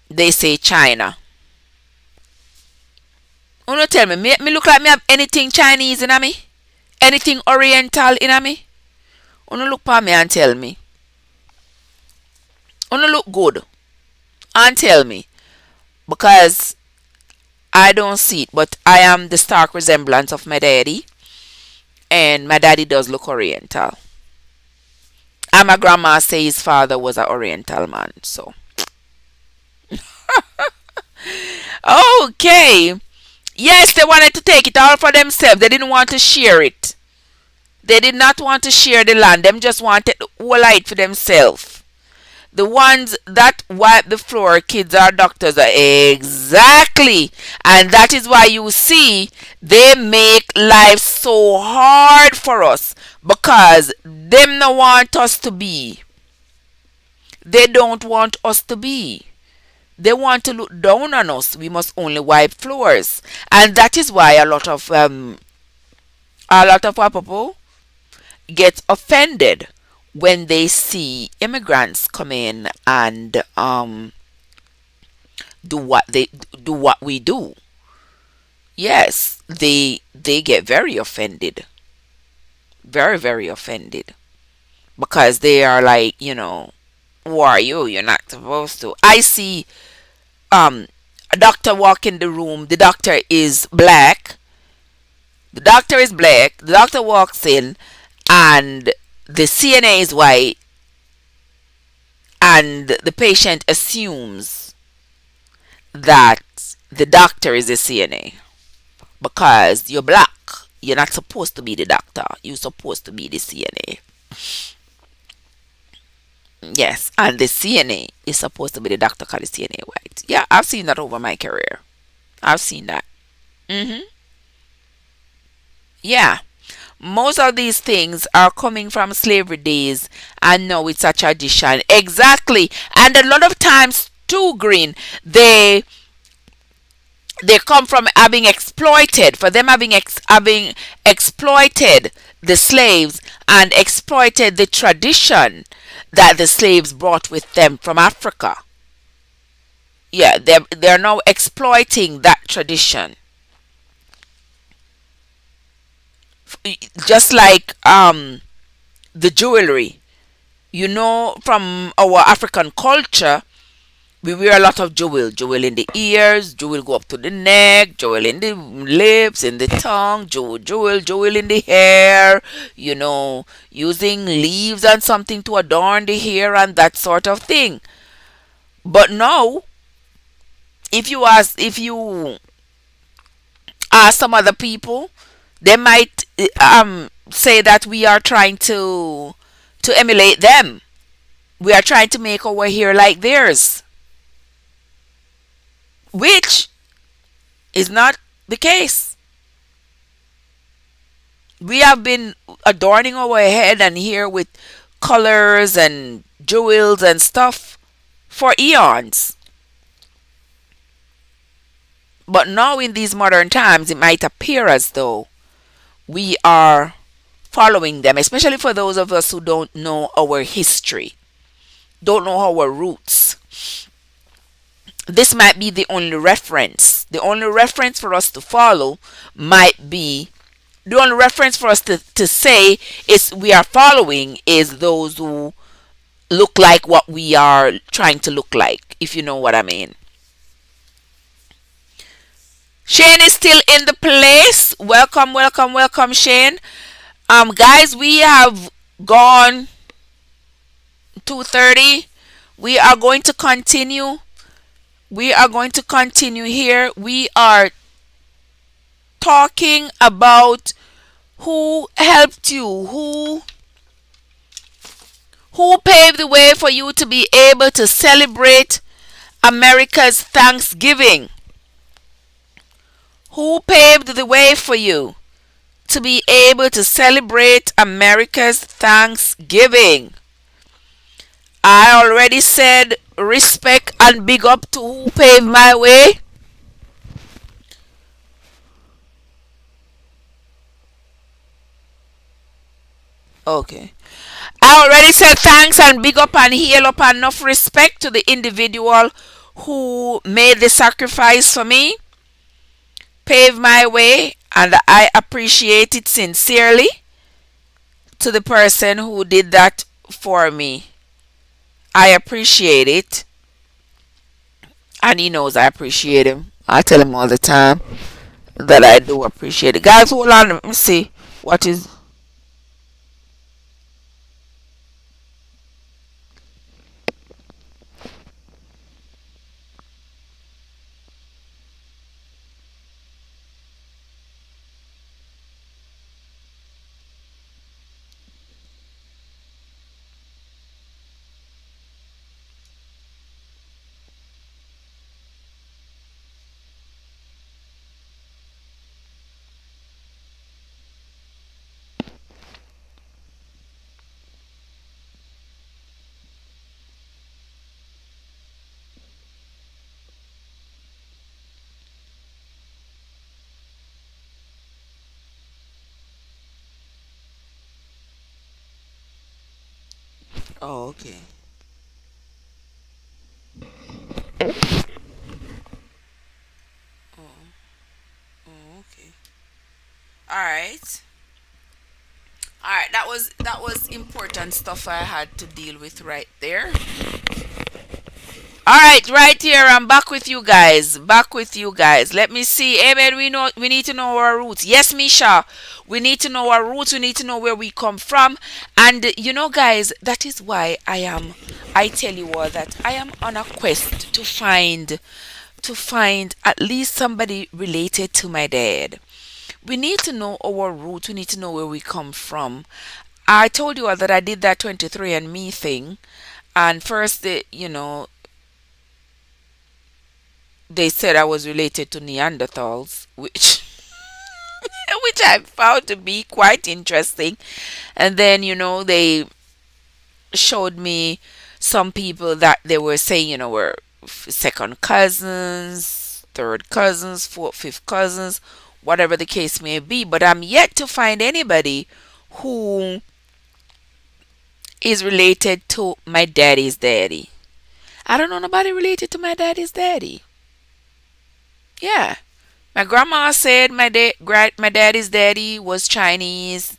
they say China. Uno tell me look like me have anything Chinese in me? Anything Oriental in me? Uno look for me and tell me. Uno look good and tell me. Because I don't see it, but I am the stark resemblance of my daddy. And my daddy does look Oriental. And my grandma say his father was an Oriental man. So. Okay. Yes, they wanted to take it all for themselves. They didn't want to share it. They did not want to share the land. Them just wanted the whole light for themselves. The ones that wipe the floor, kids are doctors. Exactly. And that is why you see they make life so hard for us. Because them no want us to be. They don't want us to be. They want to look down on us. We must only wipe floors. And that is why a lot of our people get offended when they see immigrants come in and do what we do. Yes, they get very offended. Very, very offended. Because they are like, who are you? You're not supposed to. I see a doctor walk in the room. The doctor is black. The doctor is black. The doctor walks in and the CNA is white, and the patient assumes that the doctor is a CNA because you're black. You're not supposed to be the doctor. You're supposed to be the CNA. Yes, and the CNA is supposed to be the doctor because the CNA white. Yeah, I've seen that over my career. I've seen that. Hmm. Yeah. Most of these things are coming from slavery days and now it's a tradition. Exactly. And a lot of times too, Green, They come from having exploited, for them having exploited the slaves and exploited the tradition that the slaves brought with them from Africa. Yeah, they're now exploiting that tradition. Just like the jewelry. You know, from our African culture, we wear a lot of jewel in the ears, jewel go up to the neck, jewel in the lips, in the tongue, jewel in the hair, using leaves and something to adorn the hair and that sort of thing. But now, if you ask some other people, they might say that we are trying to emulate them. We are trying to make our hair like theirs, which is not the case. We have been adorning our head and hair with colors and jewels and stuff for eons. But now, in these modern times, it might appear as though we are following them, especially for those of us who don't know our history, don't know our roots. This might be the only reference. The only reference for us to follow might be the only reference for us to say is we are following is those who look like what we are trying to look like, if you know what I mean. Shane is still in the place. Welcome, welcome, welcome, Shane. Guys, we have gone 2:30. We are going to continue. We are going to continue here. We are talking about who helped you, who paved the way for you to be able to celebrate America's Thanksgiving. Who paved the way for you to be able to celebrate America's Thanksgiving? I already said respect and big up to who paved my way. Okay. I already said thanks and big up and heal up and enough respect to the individual who made the sacrifice for me, paved my way, and I appreciate it sincerely to the person who did that for me. I appreciate it, and he knows I appreciate him. I tell him all the time that I do appreciate it. Guys, hold on. Let me see what is. Oh, okay. Oh, okay. All right. All right. That was important stuff I had to deal with right there. All right, right here. I'm back with you guys. Back with you guys. Let me see. Amen. We need to know our roots. Yes, Misha. We need to know our roots. We need to know where we come from. And guys, that is why I tell you all that I am on a quest to find at least somebody related to my dad. We need to know our roots. We need to know where we come from. I told you all that I did that 23andMe thing. And first, they said I was related to Neanderthals, which which I found to be quite interesting. And then they showed me some people that they were saying were second cousins, third cousins, fourth, fifth cousins, whatever the case may be. But I'm yet to find anybody who is related to my daddy's daddy. I don't know nobody related to my daddy's daddy. Yeah. My grandma said my daddy's daddy was Chinese.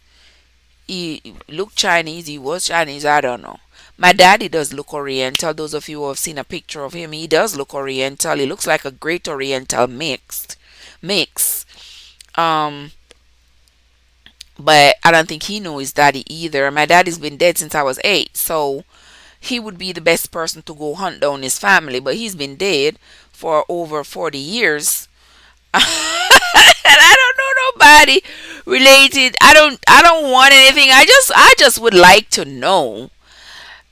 He looked Chinese. He was Chinese. I don't know. My daddy does look Oriental. Those of you who have seen a picture of him, he does look Oriental. He looks like a great Oriental mix. Um, but I don't think he knows his daddy either. My daddy's been dead since I was 8, so he would be the best person to go hunt down his family. But he's been dead for over 40 years. And I don't know nobody related. I don't want anything. I just would like to know.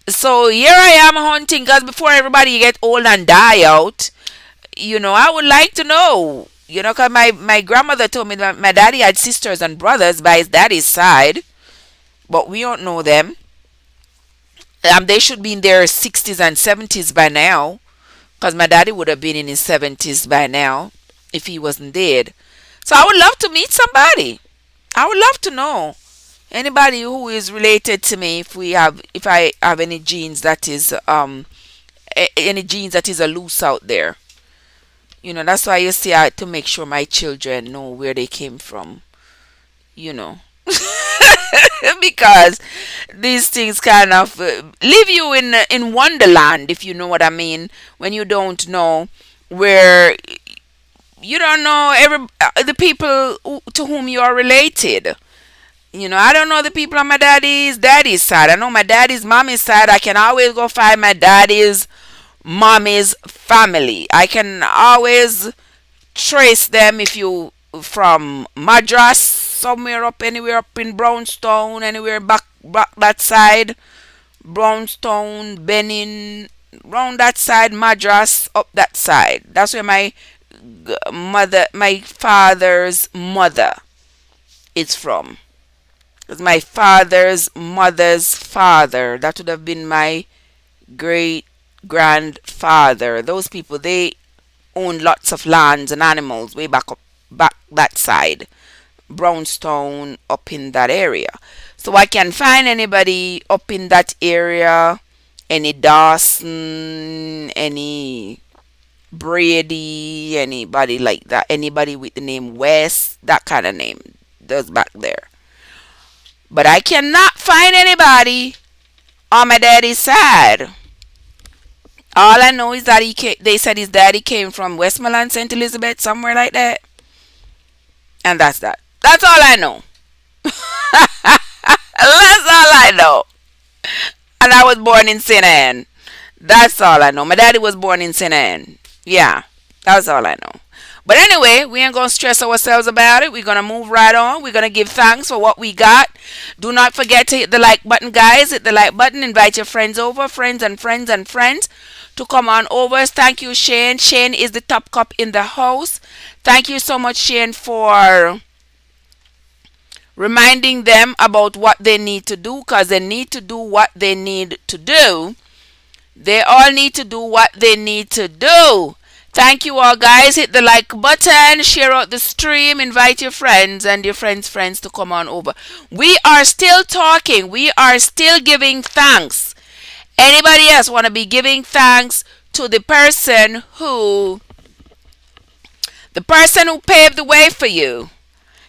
So here I am hunting because before everybody get old and die out, I would like to know. Because my grandmother told me that my daddy had sisters and brothers by his daddy's side, but we don't know them. They should be in their 60s and 70s by now, because my daddy would have been in his 70s by now if he wasn't dead. So I would love to meet somebody. I would love to know anybody who is related to me if I have any genes that is any genes that is a loose out there. That's why you see I to make sure my children know where they came from. You know. Because these things kind of leave you in wonderland, if you know what I mean, when you don't know where you don't know the people to whom you are related. I don't know the people on my daddy's side. I know my daddy's mommy's side. I can always go find my daddy's mommy's family. I can always trace them if you from Madras, somewhere up, anywhere up in Brownstone, anywhere back that side, Brownstone, Benin, round that side, Madras, up that side. That's where my father's mother is from. Because my father's mother's father, that would have been my great grandfather. Those people, they owned lots of lands and animals way back that side, Brownstone, up in that area. So I can find anybody up in that area, any Dawson, any Brady, anybody like that, anybody with the name West, that kind of name, those back there. But I cannot find anybody on my daddy's side. All I know is that they said his daddy came from Westmoreland, St. Elizabeth, somewhere like that. And that's that. That's all I know. That's all I know. And I was born in St. Anne. That's all I know. My daddy was born in St. Anne. Yeah, that's all I know. But anyway, we ain't going to stress ourselves about it. We're going to move right on. We're going to give thanks for what we got. Do not forget to hit the like button, guys. Hit the like button. Invite your friends over, friends and friends and friends, to come on over. Thank you, Shane. Shane is the top cop in the house. Thank you so much, Shane, for reminding them about what they need to do, because they need to do what they need to do. They all need to do what they need to do. Thank you all, guys. Hit the like button, share out the stream, invite your friends and your friends' to come on over. We are still talking. We are still giving thanks. Anybody else want to be giving thanks to the person who paved the way for you?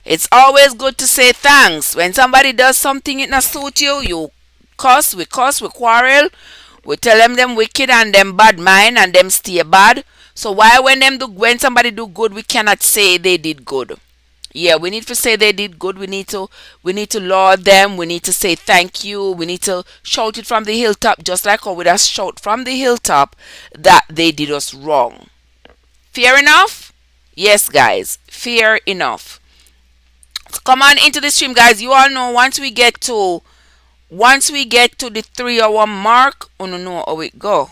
It's always good to say thanks. When somebody does something it not suit you, you cuss, we quarrel, we tell them wicked and them bad mind and them stay bad. So why when somebody do good, we cannot say they did good? Yeah, we need to say they did good. We need to laud them. We need to say thank you. We need to shout it from the hilltop, just like how we just shout from the hilltop that they did us wrong. Fair enough? Yes, guys. Fair enough. So come on into the stream, guys. You all know once we get to the 3 hour mark, oh no, no, how it go.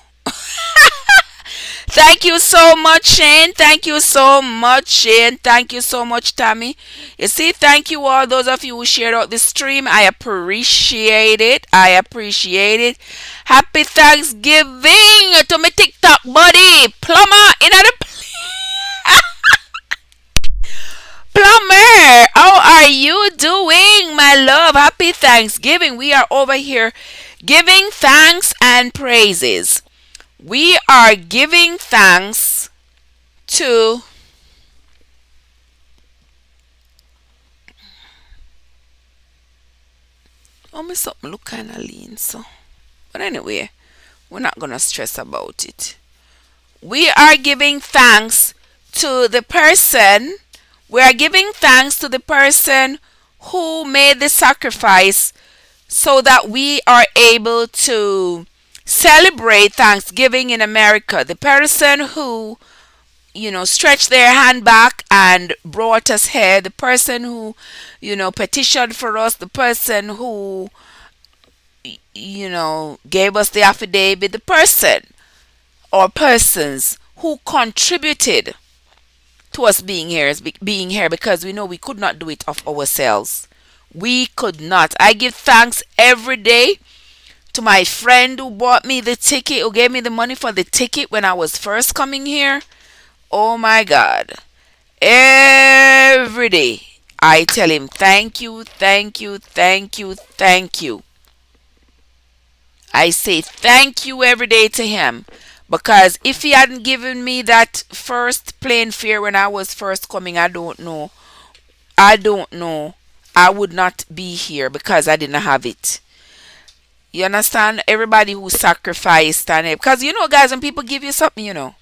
Thank you so much, Shane. Thank you so much, Shane. Thank you so much, Tammy. You see, thank you all those of you who shared out the stream. I appreciate it. I appreciate it. Happy Thanksgiving to my TikTok buddy, Plumber in the Plumber, how are you doing, my love? Happy Thanksgiving. We are over here giving thanks and praises. We are giving thanks to. Oh, my something look kind of lean, so. But anyway, we're not going to stress about it. We are giving thanks to the person. We are giving thanks to the person who made the sacrifice so that we are able to celebrate Thanksgiving in America. The person who, stretched their hand back and brought us here, the person who, petitioned for us, the person who, gave us the affidavit, the person or persons who contributed to us being here because we know we could not do it of ourselves. We could not. I give thanks every day to my friend who bought me the ticket, who gave me the money for the ticket when I was first coming here. Oh my God. Every day I tell him thank you, thank you, thank you, thank you. I say thank you every day to him because if he hadn't given me that first plane fare when I was first coming, I don't know. I don't know. I would not be here because I didn't have it. You understand? Everybody who sacrificed and because guys, when people give you something,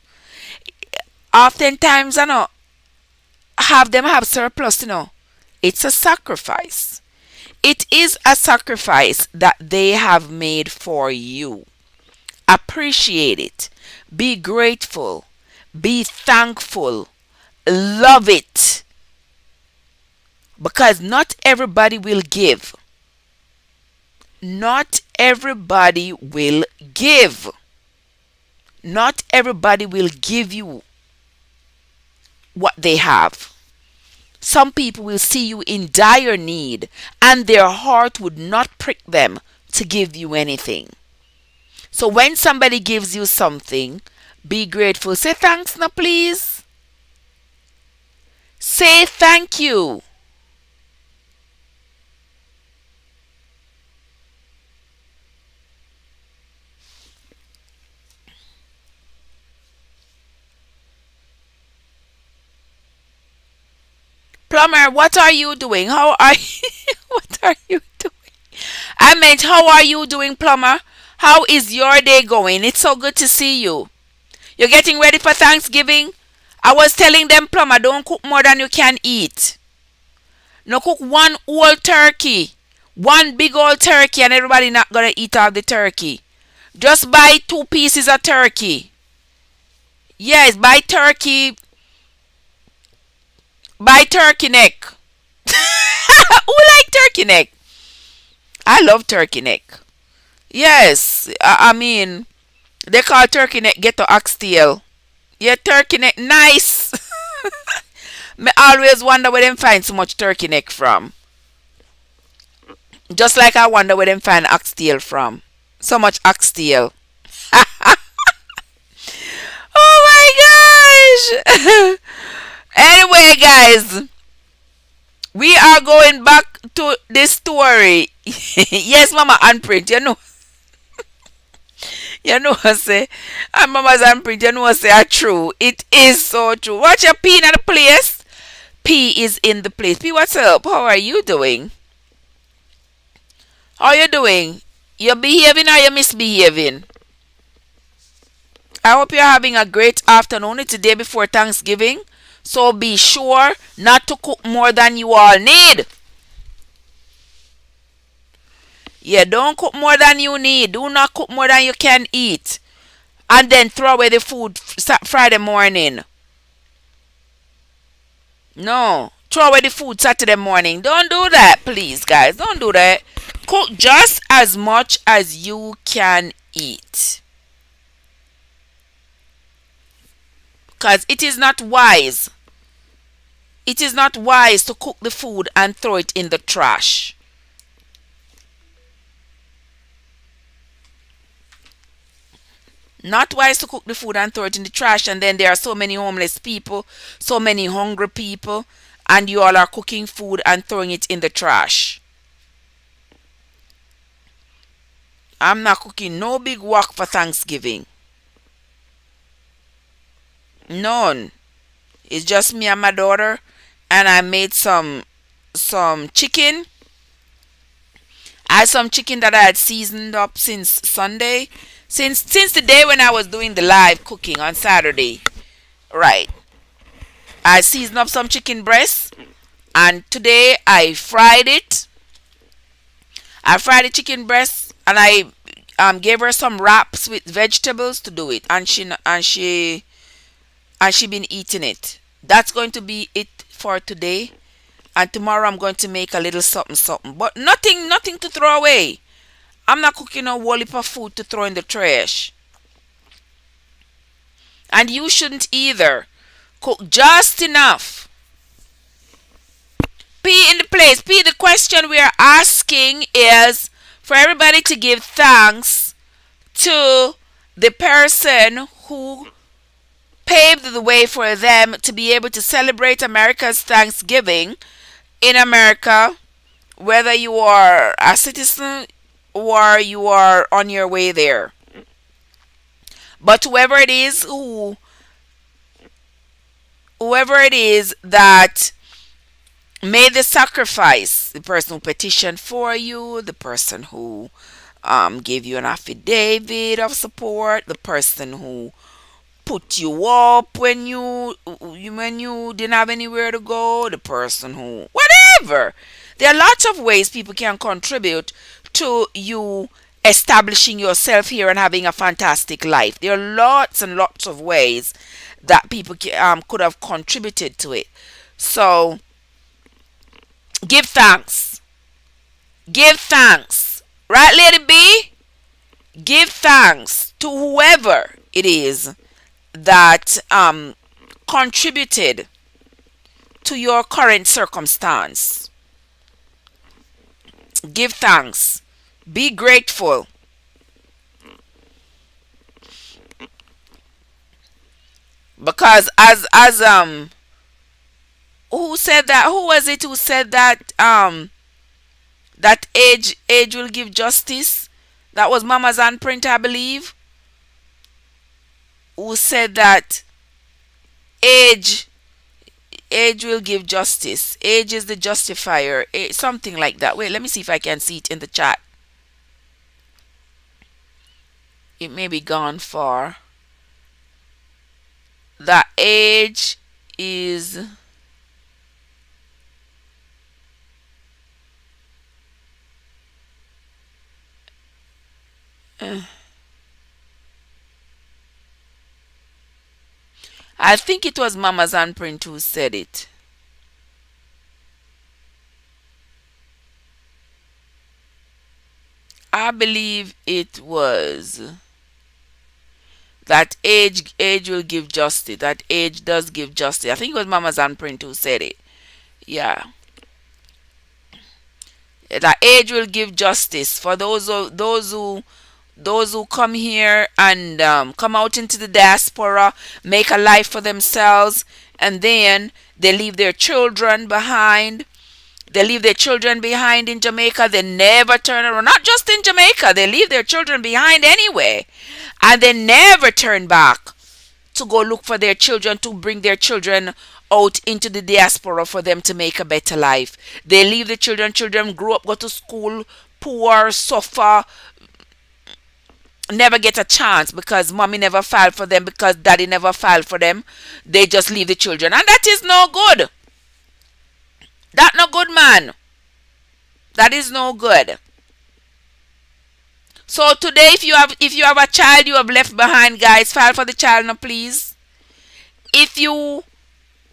oftentimes I know have them have surplus, It's a sacrifice. It is a sacrifice that they have made for you. Appreciate it. Be grateful. Be thankful. Love it. Because not everybody will give. Not everybody will give. Not everybody will give you what they have. Some people will see you in dire need and their heart would not prick them to give you anything. So when somebody gives you something, be grateful. Say thanks now, please. Say thank you. Plumber, what are you doing? How are you? What are you doing? I meant, how are you doing, Plumber? How is your day going? It's so good to see you. You're getting ready for Thanksgiving? I was telling them, Plumber, don't cook more than you can eat. No, cook one whole turkey. One big old turkey, and everybody not gonna eat all the turkey. Just buy 2 pieces of turkey. Yes, buy turkey. Buy turkey neck. Who like turkey neck? I love turkey neck. Yes, I mean, they call turkey neck ghetto oxtail. Yeah, turkey neck, nice. Me always wonder where them find so much turkey neck from. Just like I wonder where them find oxtail from. So much oxtail. Oh my gosh. Anyway, guys, we are going back to this story. Yes, Mama, handprint, I say, and Mama's handprint, I say, are true. It is so true. Watch your P in the place. P is in the place. P, what's up? How are you doing? How are you doing? You behaving or you misbehaving? I hope you're having a great afternoon. It's the day before Thanksgiving. So be sure not to cook more than you all need. Yeah, don't cook more than you need. Do not cook more than you can eat. And then throw away the food Friday morning. No. Throw away the food Saturday morning. Don't do that, please, guys. Don't do that. Cook just as much as you can eat. Because it is not wise. It is not wise to cook the food and throw it in the trash. Not wise to cook the food and throw it in the trash, and then there are so many homeless people, so many hungry people, and you all are cooking food and throwing it in the trash. I'm not cooking no big wok for Thanksgiving. None. It's just me and my daughter, and I made some chicken. I had some chicken that I had seasoned up since Sunday, since the day when I was doing the live cooking on Saturday. Right. I seasoned up some chicken breasts, and today I fried it. I fried the chicken breast, and I gave her some wraps with vegetables to do it, and she been eating it. That's going to be it for today. And tomorrow I'm going to make a little something something, but nothing to throw away. I'm not cooking a whole heap of food to throw in the trash, and you shouldn't either. Cook just enough. P in the place. P, the question we are asking is for everybody to give thanks to the person who paved the way for them to be able to celebrate America's Thanksgiving in America, whether you are a citizen or you are on your way there. But whoever it is that made the sacrifice, the person who petitioned for you, the person who gave you an affidavit of support, the person who put you up when you didn't have anywhere to go, the person who whatever. There are lots of ways people can contribute to you establishing yourself here and having a fantastic life. There are lots and lots of ways that people could have contributed to it. So give thanks. Give thanks. Right, Lady B? Give thanks to whoever it is that contributed to your current circumstance. Give thanks. Be grateful. Because as who said that? Who was it who said that that age will give justice? That was Mama's handprint, I believe. Who said that age age will give justice. Age is the justifier. Something like that. Wait, let me see if I can see it in the chat. It may be gone far. The age is uh, I think it was Mama Zanprint who said it. I believe it was that age will give justice. That age does give justice. I think it was Mama Zanprint who said it. Yeah. That age will give justice for those who come here and come out into the diaspora, make a life for themselves, and then they leave their children behind. They leave their children behind in Jamaica. They never turn around. Not just in Jamaica, they leave their children behind anyway. And they never turn back to go look for their children, to bring their children out into the diaspora for them to make a better life. They leave the children grow up, go to school, poor, suffer, never get a chance because mommy never filed for them, because daddy never filed for them. They just leave the children. And that is no good. That no good, man. That is no good. So today, if you have a child you have left behind, guys, file for the child now, please. If you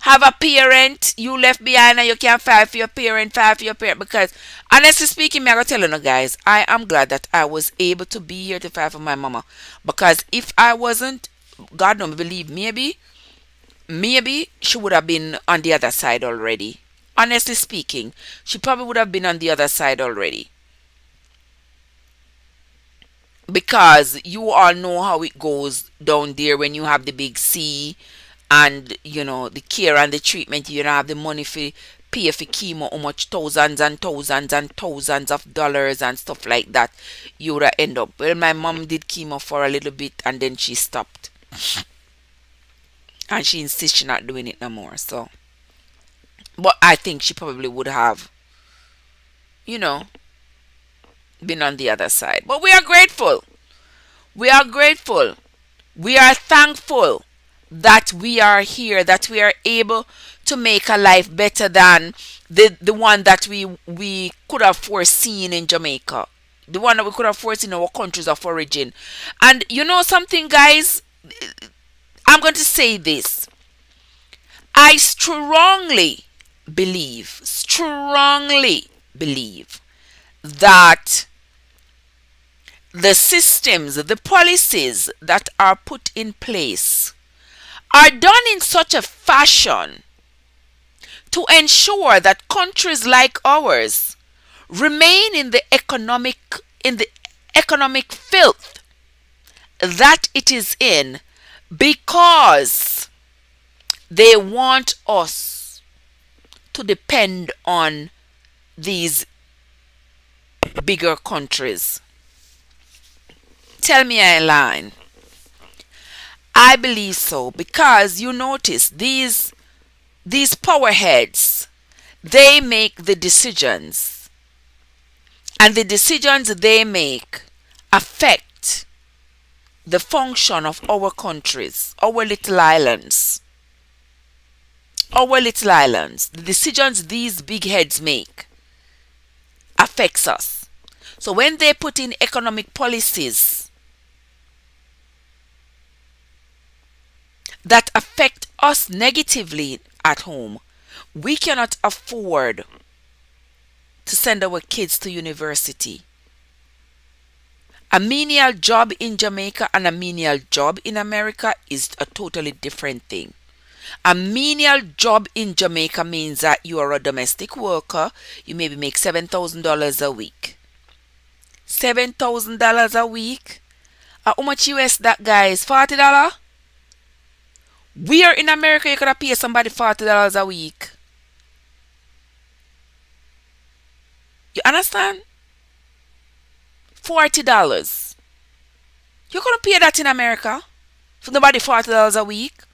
have a parent you left behind and you can't file for your parent, file for your parent. Because honestly speaking, me I gotta tell you now, guys, I am glad that I was able to be here to file for my mama. Because if I wasn't, God don't believe, maybe she would have been on the other side already. Honestly speaking, she probably would have been on the other side already. because you all know how it goes down there when you have the big C, and the care and the treatment. You don't have the money for pay for chemo, how much thousands and thousands and thousands of dollars and stuff like that you would end up. Well, my mom did chemo for a little bit and then she stopped, and she insists she's not doing it no more. So, but I think she probably would have, you know, been on the other side. But we are grateful. We are grateful. We are thankful that we are here, that we are able to make a life better than the one that we could have foreseen in Jamaica, the one that we could have foreseen in our countries of origin. And you know something, guys, I'm going to say this. I strongly believe that the systems, the policies that are put in place are done in such a fashion to ensure that countries like ours remain in the economic filth that it is in, because they want us to depend on these bigger countries. Tell me I lie. I believe so, because you notice these power heads, they make the decisions, and the decisions they make affect the function of our countries, our little islands. Our little islands. The decisions these big heads make affects us. So when they put in economic policies that affect us negatively at home, we cannot afford to send our kids to university. A menial job in Jamaica and a menial job in America is a totally different thing. A menial job in Jamaica means that you are a domestic worker. You maybe make $7,000 a week. $7,000 a week? How much US that, guys? $40? We are in America, you could pay somebody $40 a week. You understand? $40. You couldn't pay that in America for nobody $40 a week.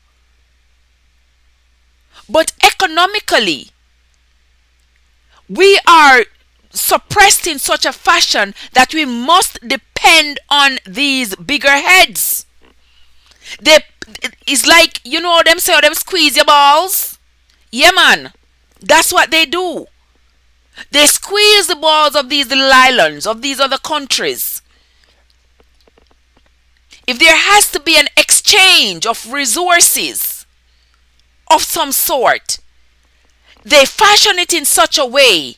But economically, we are suppressed in such a fashion that we must depend on these bigger heads. They, it's like, them say, them squeeze your balls. Yeah, man. That's what they do. They squeeze the balls of these little islands, of these other countries. If there has to be an exchange of resources of some sort, they fashion it in such a way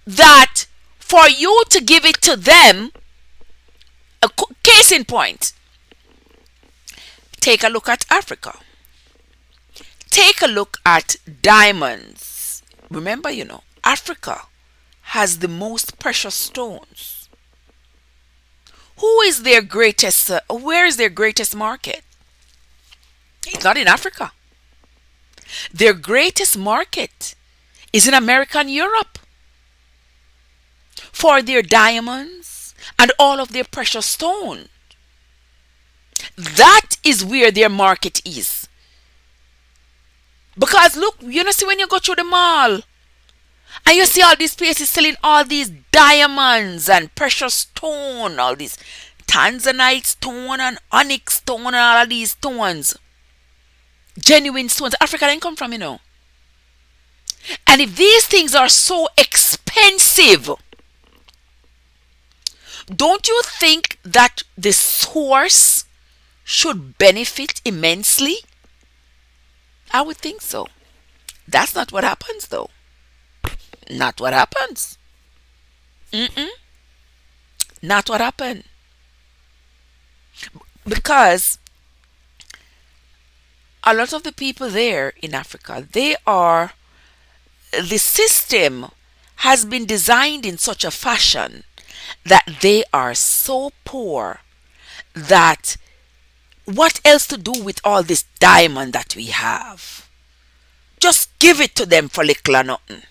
that for you to give it to them, a case in point, take a look at Africa. Take a look at diamonds. Remember, Africa has the most precious stones. Who is their greatest, where is their greatest market? It's not in Africa. Their greatest market is in America and Europe for their diamonds and all of their precious stones. That is where their market is. Because look, see when you go through the mall and you see all these places selling all these diamonds and precious stone, all these tanzanite stone and onyx stone and all of these stones, genuine stones, Africa didn't come from, And if these things are so expensive, don't you think that the source should benefit immensely? I would think so. That's not what happens, though. Not what happens. Not what happened. Because a lot of the people there in Africa, the system has been designed in such a fashion that they are so poor that what else to do with all this diamond that we have? Just give it to them for little or nothing.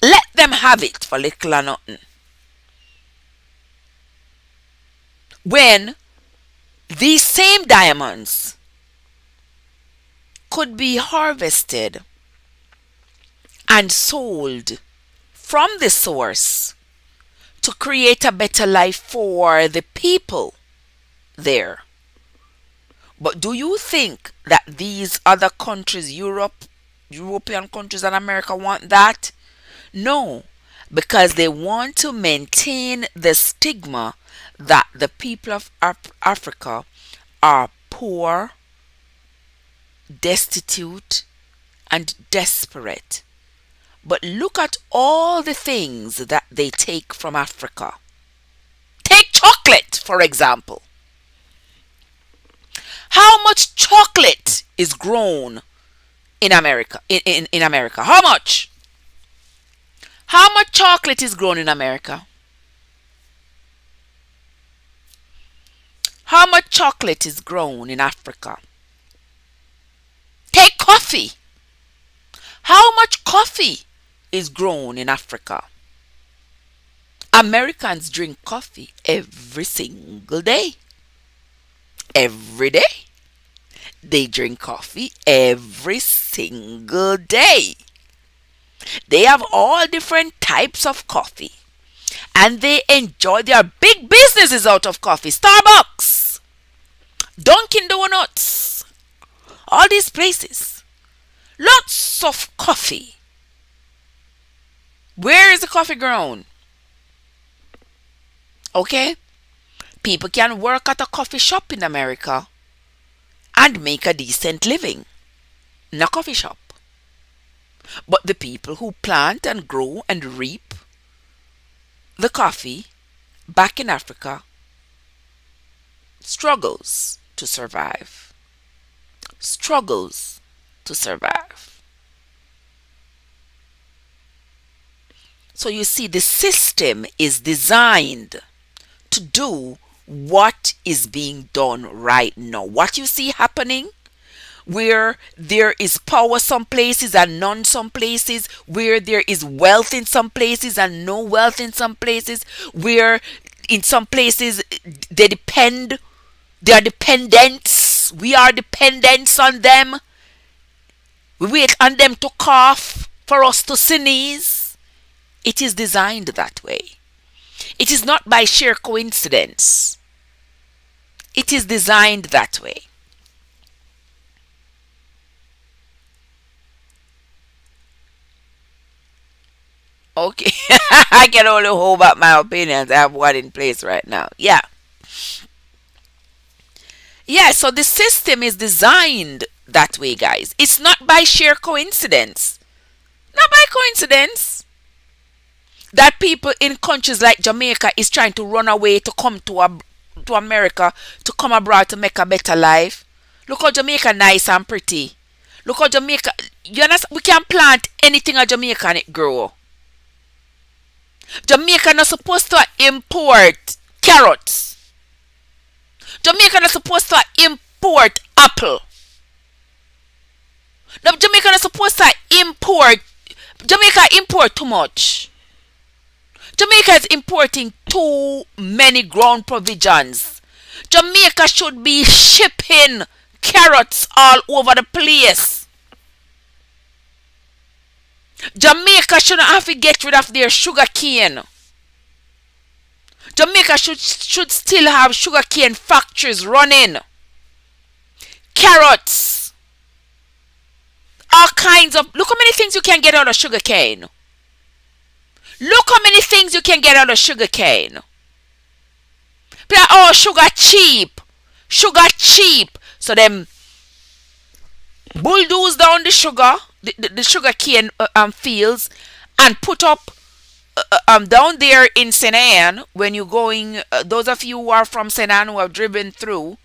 Let them have it for little or nothing. When these same diamonds could be harvested and sold from the source to create a better life for the people there. But do you think that these other countries, European countries and America want that? No, because they want to maintain the stigma that the people of Africa are poor, destitute, and desperate. But look at all the things that they take from Africa. Take chocolate, for example. How much chocolate is grown in America? In America, how much? How much chocolate is grown in America? How much chocolate is grown in Africa? Take coffee. How much coffee is grown in Africa? Americans drink coffee every single day. Every day. They drink coffee every single day. They have all different types of coffee. And they enjoy their big businesses out of coffee. Starbucks, Dunkin' Donuts, all these places. Lots of coffee. Where is the coffee grown? Okay? People can work at a coffee shop in America and make a decent living in a coffee shop. But the people who plant and grow and reap the coffee back in Africa struggles to survive. Struggles to survive. So you see, the system is designed to do what is being done right now. What you see happening, where there is power some places and none some places, where there is wealth in some places and no wealth in some places, where in some places they are dependents, we are dependents on them, we wait on them to cough for us to sneeze. It is designed that way. It is not by sheer coincidence. It is designed that way. Okay. I can only hold back my opinions. I have one in place right now. Yeah. Yeah, so the system is designed that way, guys. It's not by sheer coincidence. Not by coincidence that people in countries like Jamaica is trying to run away to come to America, to come abroad to make a better life. Look how Jamaica nice and pretty. Look how Jamaica, you understand, we can plant anything in Jamaica and it grow. Jamaica not supposed to import carrots. Jamaica not supposed to import apple. No, Jamaica not supposed to import. Jamaica import too much. Jamaica is importing too many ground provisions. Jamaica should be shipping carrots all over the place. Jamaica shouldn't have to get rid of their sugar cane. Jamaica should still have sugar cane factories running. Carrots. All kinds of. Look how many things you can get out of sugar cane. Look how many things you can get out of sugar cane. Oh, sugar cheap. Sugar cheap. So them bulldoze down the sugar, the sugar cane fields, and put up down there in St. Anne. When you're going, those of you who are from St. Anne who have driven through,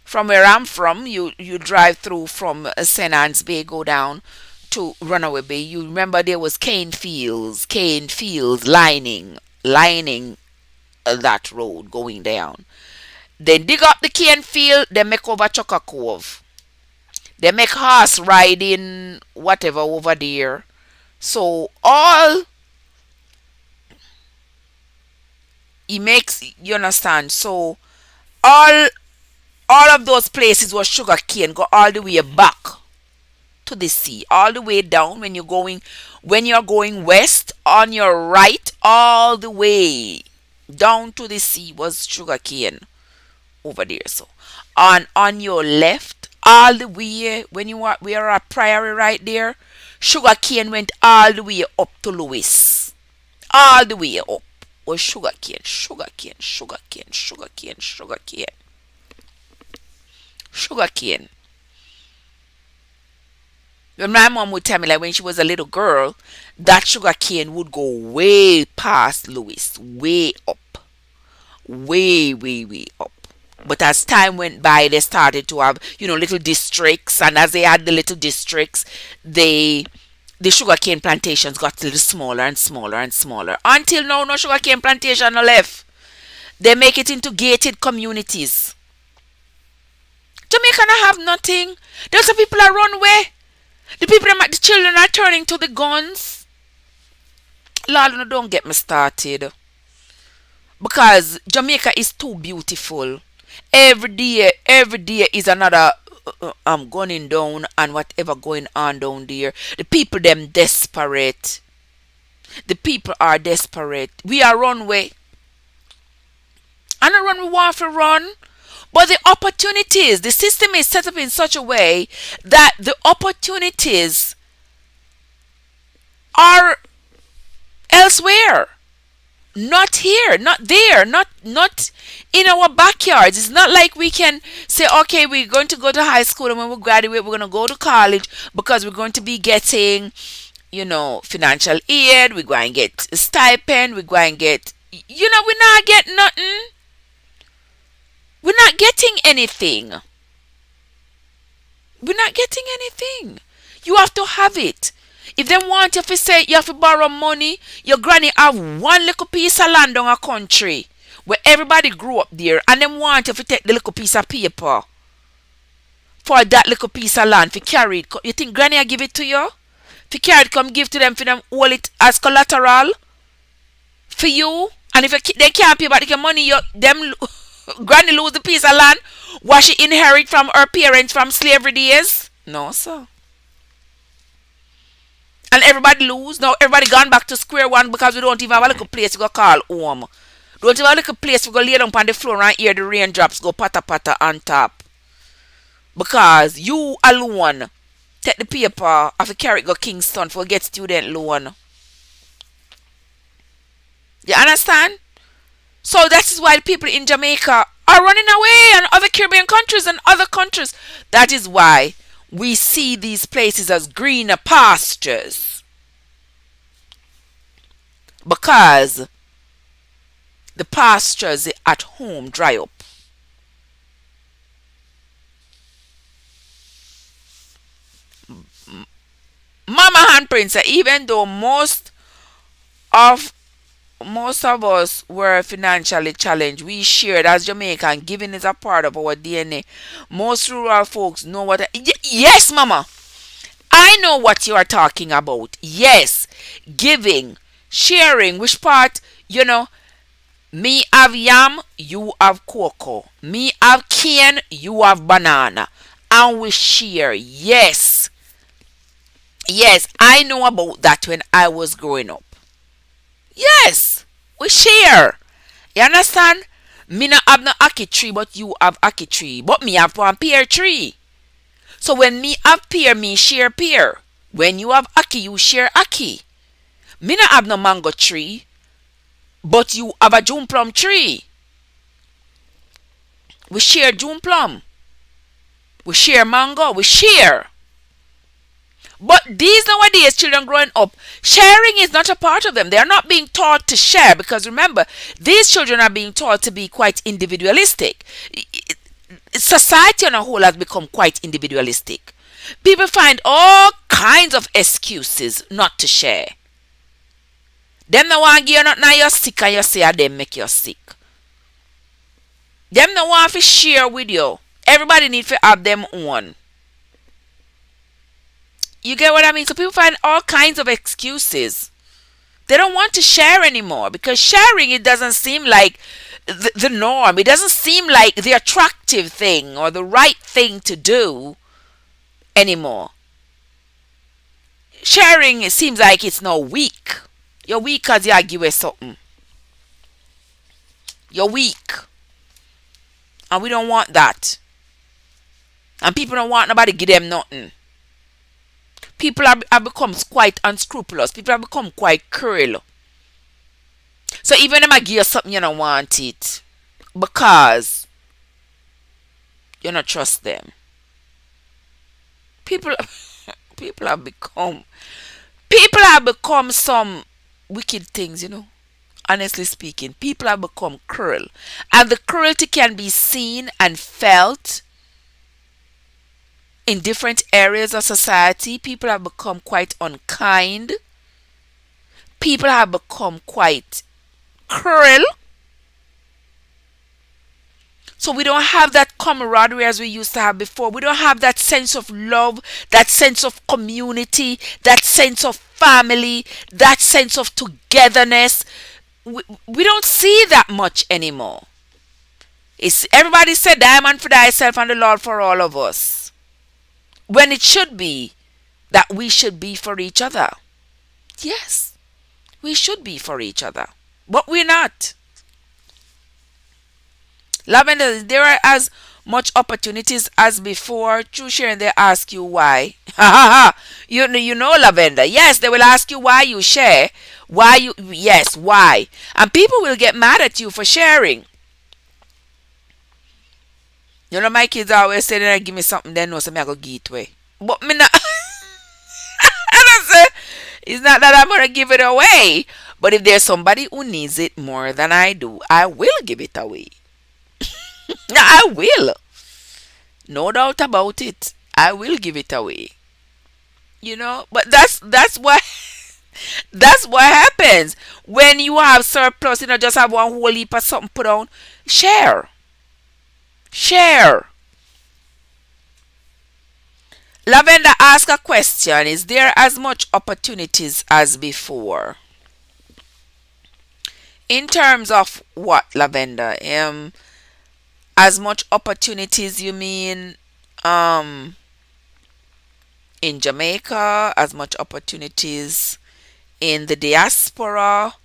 from where I'm from, you drive through from St. Anne's Bay, go down to Runaway Bay. You remember there was cane fields lining lining that road going down. They dig up the cane field, they make over Chucker Cove. They make horse riding whatever over there. So all he makes, you understand? So all all of those places where sugar cane go all the way back to the sea, all the way down when you're going west on your right, all the way down to the sea was sugar cane over there. So on your left, all the way when we are at Priory right there, sugar cane went all the way up to Lewis. All the way up was sugar cane, sugar cane, sugar cane, sugar cane, sugar cane, sugar cane. When my mom would tell me, like when she was a little girl, that sugar cane would go way past Lewis, way up, way, way, way up. But as time went by, they started to have, little districts, and as they had the little districts, the sugarcane plantations got a little smaller and smaller and smaller. Until now, no sugarcane plantation no left. They make it into gated communities. Jamaica not have nothing. There's some people that run away. The children are turning to the guns. Lord, no, don't get me started. Because Jamaica is too beautiful. Every day is another gunning down and whatever going on down there. The people them desperate. The people are desperate. We are runway. And a run we want to run. But the opportunities, the system is set up in such a way that the opportunities are elsewhere. Not here, not there, not in our backyards. It's not like we can say, okay, we're going to go to high school, and when we graduate, we're going to go to college because we're going to be getting, financial aid. We're going to get a stipend. We're going to get, we're not getting nothing. We're not getting anything. We're not getting anything. You have to have it. If they want you to say you have to borrow money, your granny have one little piece of land on a country where everybody grew up there, and them want you to take the little piece of paper for that little piece of land to carry it. You think granny will give it to you? To carry it, come give to them for them hold it as collateral for you. And if they can't pay back the money, granny lose the piece of land what she inherit from her parents from slavery days? No, sir. And everybody lose. Now everybody gone back to square one because we don't even have a little place to go call home. Don't even have a little place to go lay down on the floor and hear the raindrops go patter patter on top. Because you alone take the paper of a carry go Kingston for get student loan. You understand? So that is why the people in Jamaica are running away, and other Caribbean countries and other countries. That is why we see these places as greener pastures. Because the pastures at home dry up. Mama handprints, even though of us were financially challenged, we shared as Jamaican. Giving is a part of our DNA. Most rural folks know what. Yes, Mama. I know what you are talking about. Yes, giving, sharing. Which part? Me have yam, you have cocoa. Me have cane, you have banana. And we share. Yes. Yes, I know about that when I was growing up. Yes, we share. You understand? Me not have no ackee tree, but you have ackee tree. But me have one pear tree. So when me have pear, me share pear. When you have ackee, you share ackee. Me not have no mango tree, but you have a June plum tree. We share June plum. We share mango. We share. But these nowadays children growing up, sharing is not a part of them. They are not being taught to share because remember, these children are being taught to be quite individualistic. Society on a whole has become quite individualistic. People find all kinds of excuses not to share. Them no want give you nothing and you're sick and you say a them make you sick. Them no want to share with you. Everybody need to have them own. You get what I mean? So people find all kinds of excuses. They don't want to share anymore because sharing, it doesn't seem like the norm. It doesn't seem like the attractive thing or the right thing to do anymore. Sharing, it seems like it's now weak. You're weak because you give away something. You're weak. And we don't want that. And people don't want nobody give them nothing. People have become quite unscrupulous. People have become quite cruel. So even if I give you something, you don't want it. Because you don't trust them. People people have become some wicked things, honestly speaking. People have become cruel, and the cruelty can be seen and felt in different areas of society. People have become quite unkind. People have become quite cruel. So we don't have that camaraderie as we used to have before. We don't have that sense of love, that sense of community, that sense of family, that sense of togetherness. We don't see that much anymore. Everybody said diamond for thyself and the Lord for all of us. When it should be that we should be for each other. Yes, we should be for each other. But we're not. Lavender, there are as much opportunities as before. True sharing, they ask you why. You know, Lavender. Yes, they will ask you why you share. Yes, why. And people will get mad at you for sharing. You know, my kids always say they give me something, they know, so I go give it away. But me not. I don't say, it's not that I'm going to give it away. But if there's somebody who needs it more than I do, I will give it away. I will. No doubt about it. I will give it away. But that's what that's what happens when you have surplus. Just have one whole heap of something put on. Share. Lavender asked a question. Is there as much opportunities as before? In terms of what, Lavender? As much opportunities, you mean in Jamaica, as much opportunities in the diaspora?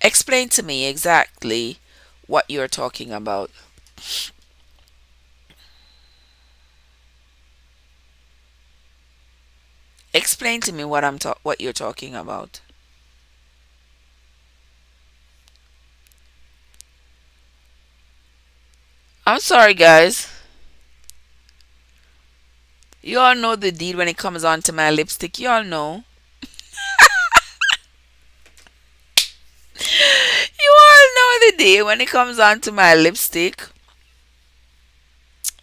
Explain to me exactly what you're talking about. Explain to me what you're talking about. I'm sorry, guys. You all know the deal when it comes on to my lipstick. You all know. You all know the deal when it comes on to my lipstick.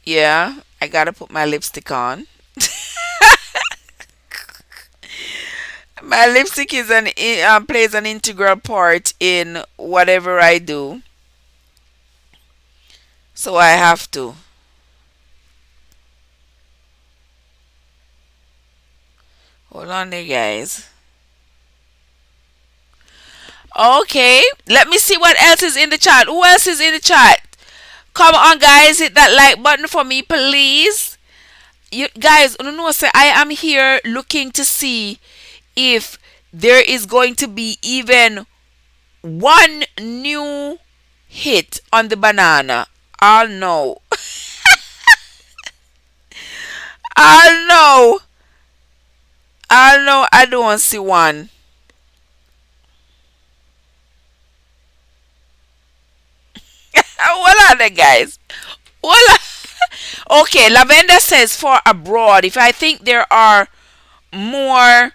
Yeah, I gotta put my lipstick on. My lipstick plays an integral part in whatever I do. So I have to. Hold on there, guys. Okay, let me see what else is in the chat. Who else is in the chat? Come on, guys, hit that like button for me, please. You guys, no, say I am here looking to see if there is going to be even one new hit on the banana. I'll know. I'll know. I'll know. I don't see one. Hold on there, guys. Hold on. Okay, Lavender says for abroad. If I think there are more,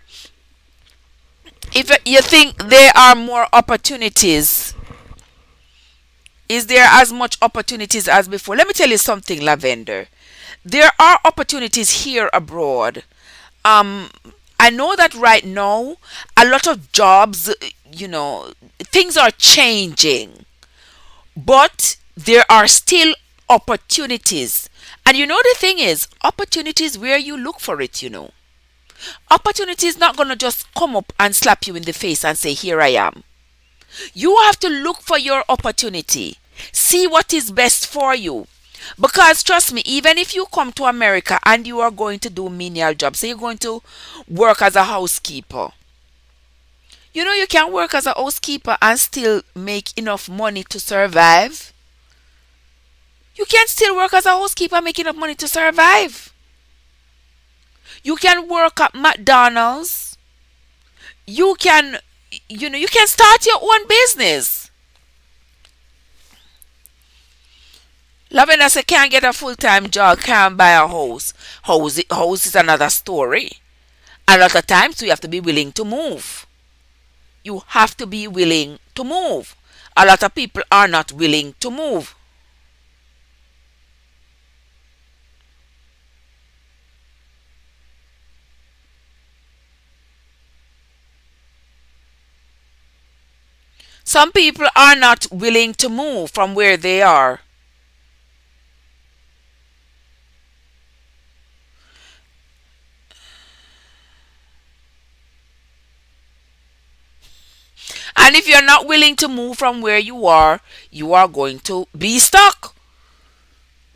if you think there are more opportunities, is there as much opportunities as before? Let me tell you something, Lavender. There are opportunities here abroad. Um, I know that right now, a lot of jobs, things are changing, but there are still opportunities. And the thing is, opportunities where you look for it. Opportunity is not going to just come up and slap you in the face and say, here I am. You have to look for your opportunity. See what is best for you. Because trust me, even if you come to America and you are going to do menial jobs, say you're going to work as a housekeeper. You can work as a housekeeper and still make enough money to survive. You can still work as a housekeeper and make enough money to survive. You can work at McDonald's. You can start your own business. Lavender say can't get a full-time job, can't buy a house. House is another story. A lot of times we have to be willing to move. You have to be willing to move. A lot of people are not willing to move. Some people are not willing to move from where they are. And if you're not willing to move from where you are going to be stuck.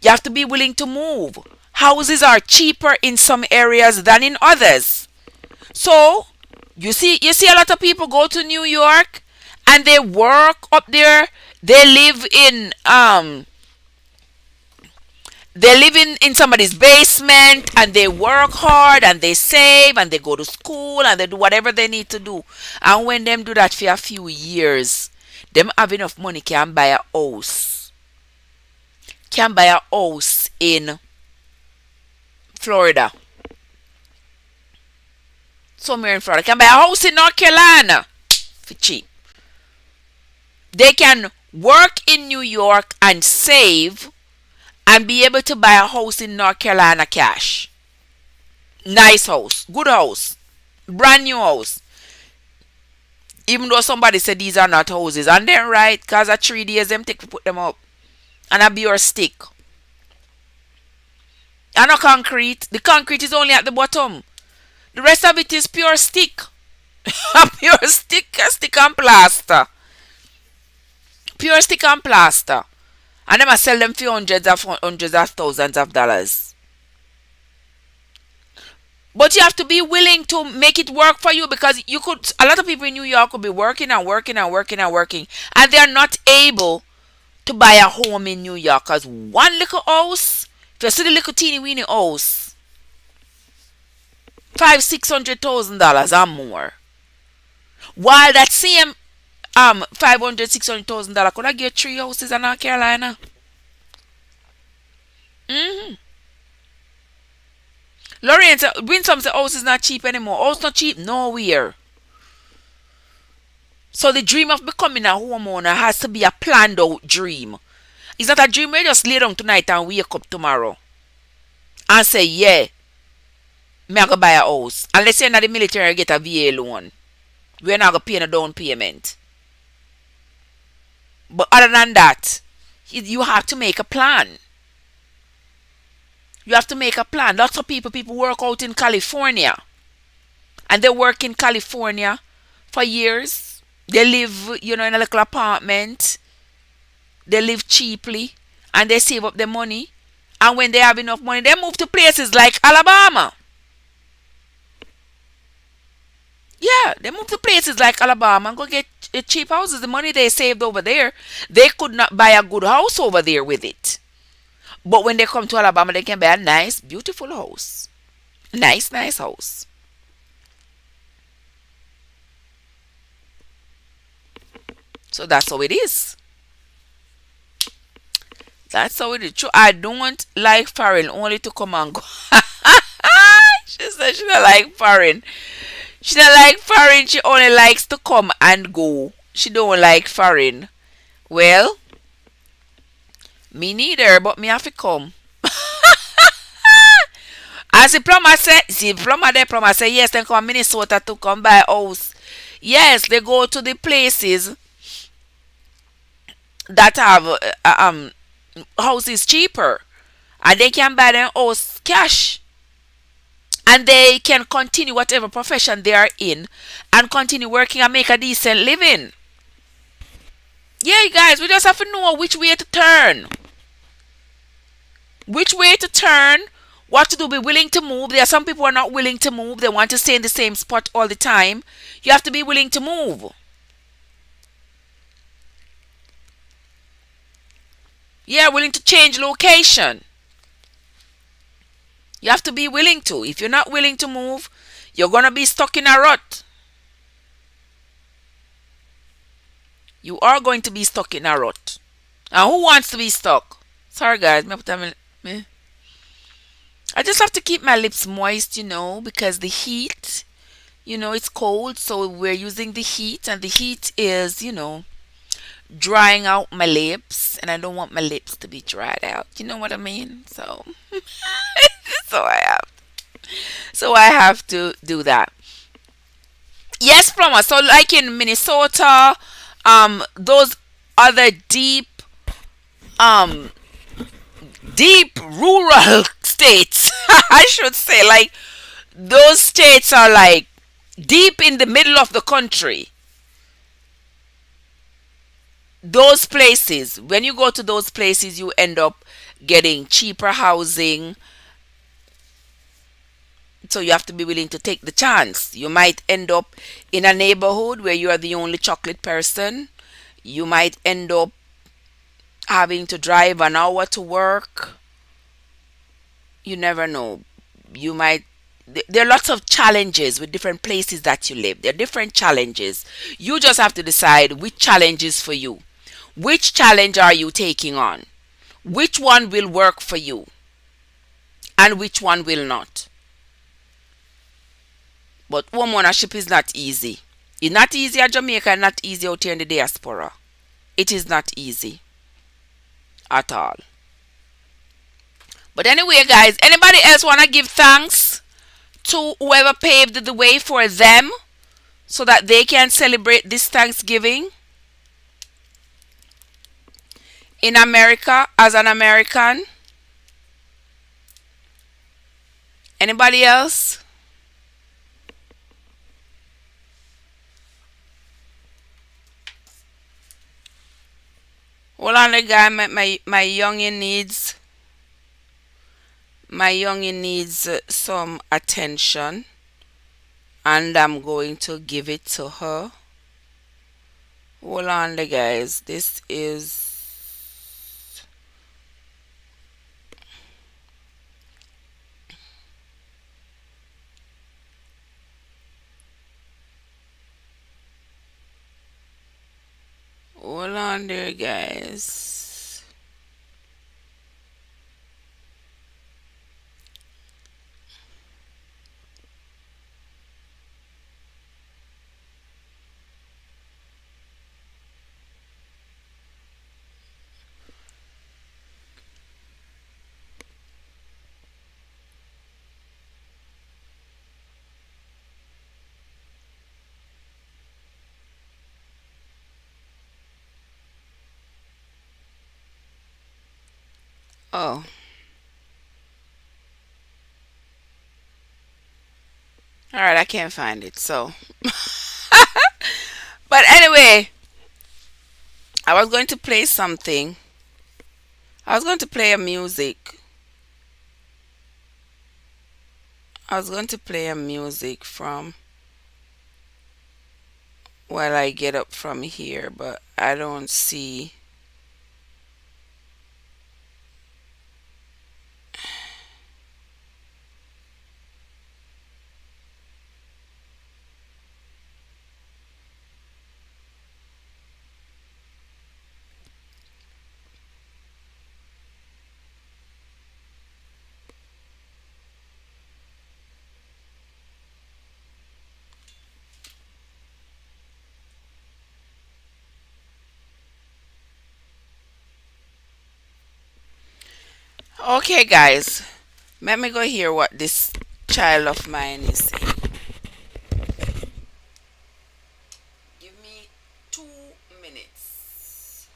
You have to be willing to move. Houses are cheaper in some areas than in others. So, you see a lot of people go to New York and they work up there. They live in somebody's basement and they work hard and they save and they go to school and they do whatever they need to do. And when them do that for a few years, them have enough money can buy a house. Can buy a house in Florida. Somewhere in Florida. Can buy a house in North Carolina for cheap. They can work in New York and save and be able to buy a house in North Carolina cash. Nice house, good house, brand new house. Even though somebody said these are not houses, and they're right, because at 3 days them take to put them up. And a pure stick. And no concrete. The concrete is only at the bottom. The rest of it is pure stick. A pure stick, a stick and plaster. Pure stick and plaster. And them a sell them for hundreds of thousands of dollars. But you have to be willing to make it work for you, because a lot of people in New York could be working and working and working and working, and they are not able to buy a home in New York. Because one little house, if you see the little teeny weeny house, $500,000-$600,000 or more. While that same $500,000-$600,000 could I get 3 houses in North Carolina? Lorraine said, Winsome said house is not cheap anymore. House not cheap nowhere. So the dream of becoming a homeowner has to be a planned out dream. It's not a dream where you just lay down tonight and wake up tomorrow and say, yeah, me I go buy a house. Unless you're not the military and get a VA loan. We're not going to pay no down payment. But other than that, you have to make a plan. You have to make a plan. Lots of people work out in California. And they work in California for years. They live, in a little apartment. They live cheaply. And they save up their money. And when they have enough money, they move to places like Alabama. Yeah, they move to places like Alabama and go get cheap houses. The money they saved over there, they could not buy a good house over there with it. But when they come to Alabama, they can buy a nice, beautiful house. Nice house. So that's how it is. That's how it is. True, I don't like foreign only to come and go. She said she don't like foreign. She don't like foreign. She only likes to come and go. She don't like foreign. Well, me neither, but me have to come. As the plumber said, see, plumber say yes, then come Minnesota to come buy house. Yes, they go to the places that have houses cheaper, and they can buy their house cash, and they can continue whatever profession they are in, and continue working and make a decent living. Yeah, you guys, we just have to know which way to turn. Which way to turn, what to do, be willing to move. There are some people who are not willing to move. They want to stay in the same spot all the time. You have to be willing to move. Yeah, willing to change location. You have to be willing to. If you're not willing to move, you're going to be stuck in a rut. You are going to be stuck in a rut. And who wants to be stuck? Sorry, guys. I just have to keep my lips moist, because the heat, it's cold. So we're using the heat, and the heat is, drying out my lips. And I don't want my lips to be dried out. You know what I mean? So, so I have to do that. Yes, plumber. So like in Minnesota, those other um, deep rural states, I should say, like those states are like deep in the middle of the country. Those places, when you go to those places, you end up getting cheaper housing. So you have to be willing to take the chance. You might end up in a neighborhood where you are the only chocolate person. You might end up having to drive an hour to work. You never know. You might. There are lots of challenges with different places that you live. There are different challenges. You just have to decide which challenge is for you. Which challenge are you taking on? Which one will work for you? And which one will not? But home ownership is not easy. It's not easy at Jamaica and not easy out here in the diaspora. It is not easy at all. But anyway, guys, anybody else want to give thanks to whoever paved the way for them so that they can celebrate this Thanksgiving in America as an American? Anybody else? Hold on, the guy. My youngin needs some attention, and I'm going to give it to her. Hold on, the guys. This is. Hold on there, guys. Oh, all right. I can't find it. So, but anyway, I was going to play something. I was going to play a music. I was going to play a music from while I get up from here, but I don't see. Okay, guys. Let me go hear what this child of mine is saying. Give me 2 minutes.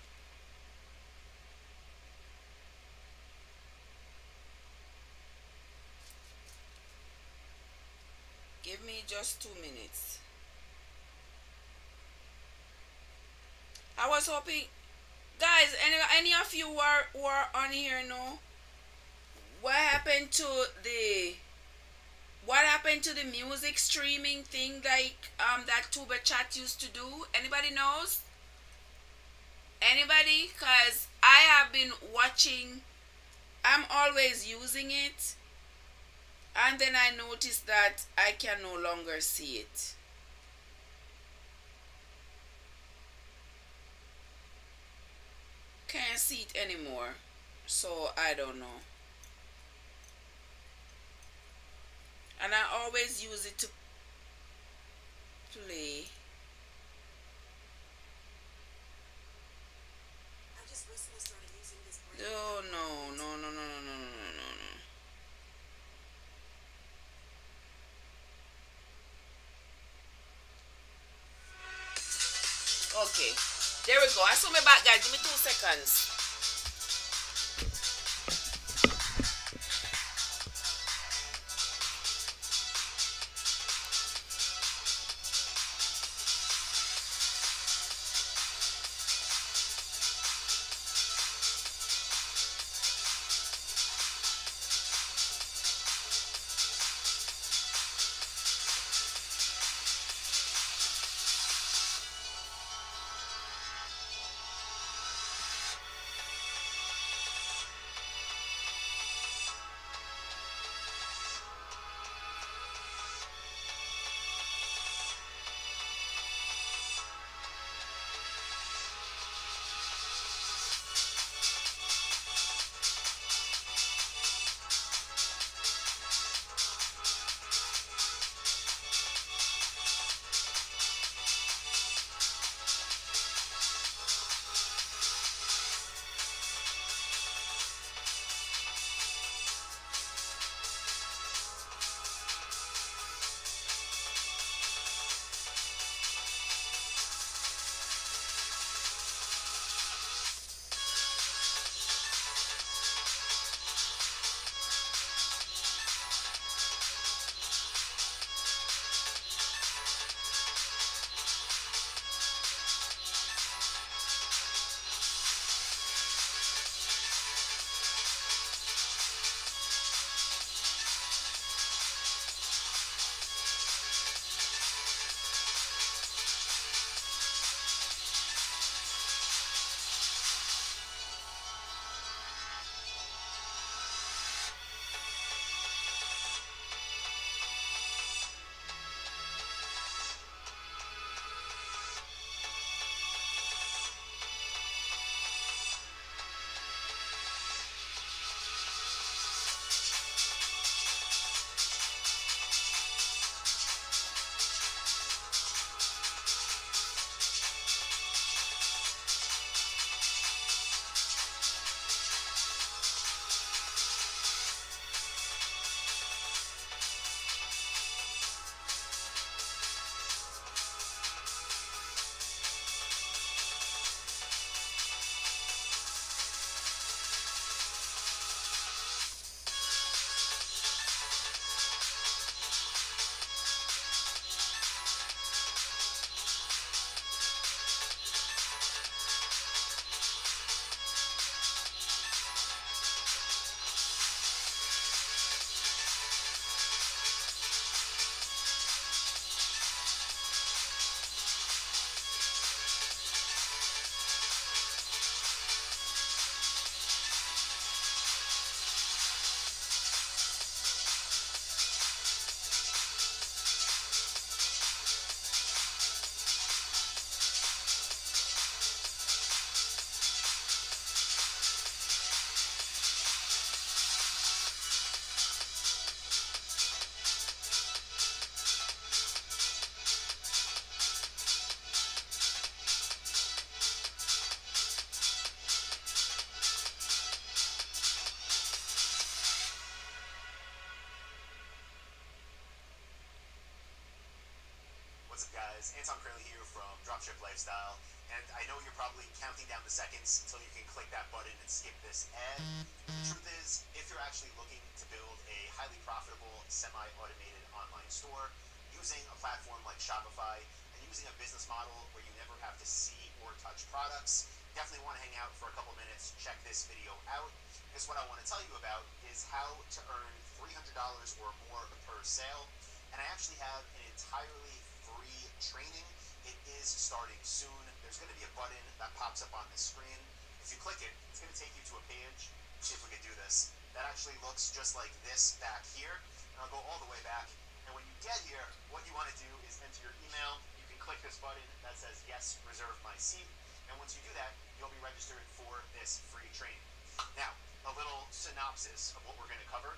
Give me just 2 minutes. I was hoping, guys, any of you were on here know what happened to the what happened to the music streaming thing like that Tuba Chat used to do? Anybody knows? Anybody? Cause I have been watching. I'm always using it, and then I noticed that I can no longer see it. Can't see it anymore. So I don't know. And I always use it to play. Oh no, no, no, no, no, no, no, no, no. Okay. There we go. I saw me back, guys. Give me 2 seconds. lifestyle. And I know you're probably counting down the seconds until you can click that button and skip this ad. The truth is, if you're actually looking to build a highly profitable, semi automated online store using a platform like Shopify and using a business model where you never have to see or touch products, definitely want to hang out for a couple minutes, check this video out. Because what I want to tell you about is how to earn $300 or more per sale. And I actually have an entirely free training. It is starting soon. There's going to be a button that pops up on the screen. If you click it, it's going to take you to a page. See if we can do this. That actually looks just like this back here. And I'll go all the way back. And when you get here, what you want to do is enter your email. You can click this button that says, yes, reserve my seat. And once you do that, you'll be registered for this free training. Now, a little synopsis of what we're going to cover.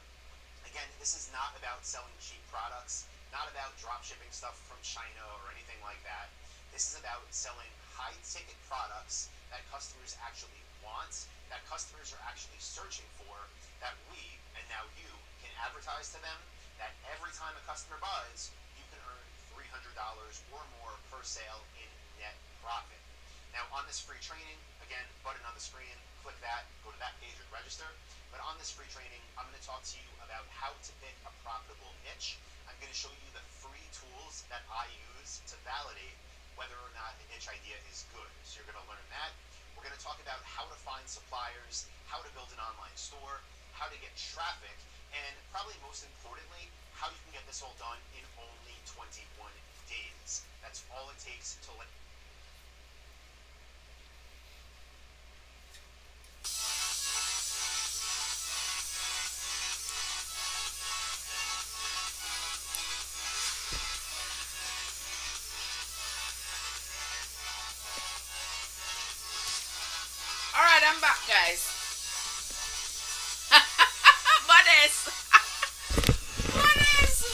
Again, this is not about selling cheap products, not about drop shipping stuff from China or anything like that. This is about selling high ticket products that customers actually want, that customers are actually searching for, that we, and now you, can advertise to them, that every time a customer buys, you can earn $300 or more per sale in net profit. Now, on this free training, again, button on the screen, click that, go to that page and register. But on this free training, I'm going to talk to you about how to pick a profitable niche. I'm going to show you the free tools that I use to validate whether or not the niche idea is good. So you're going to learn that. We're going to talk about how to find suppliers, how to build an online store, how to get traffic, and probably most importantly, how you can get this all done in only 21 days. That's all it takes to let. All right, I'm back, guys. Modest. Modest.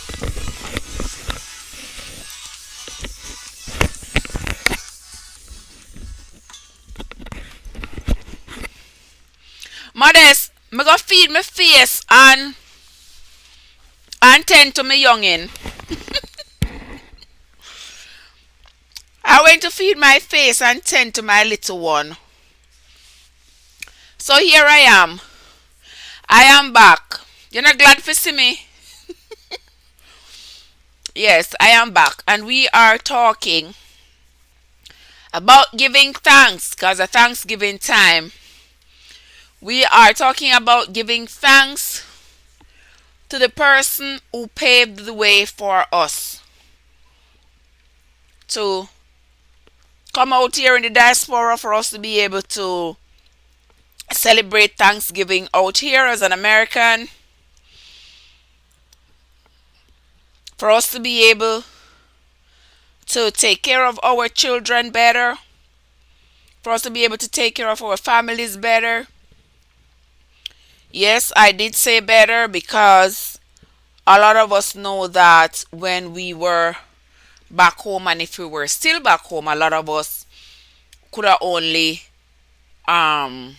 Modest. Me go feed my face and tend to me youngin. I went to feed my face and tend to my little one. So here I am. I am back. You're not glad to see me? Yes, I am back. And we are talking about giving thanks because of Thanksgiving time. We are talking about giving thanks to the person who paved the way for us to come out here in the diaspora for us to be able to celebrate Thanksgiving out here as an American, for us to be able to take care of our children better, for us to be able to take care of our families better. Yes, I did say better because a lot of us know that when we were back home and if we were still back home, a lot of us could have only um,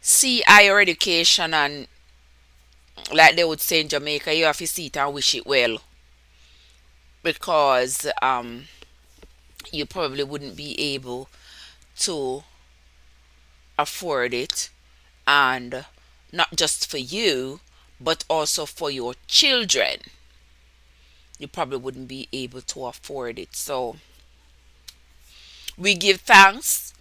see higher education and like they would say in Jamaica, you have to see it and wish it well because you probably wouldn't be able to afford it, and not just for you but also for your children. You probably wouldn't be able to afford it. So we give thanks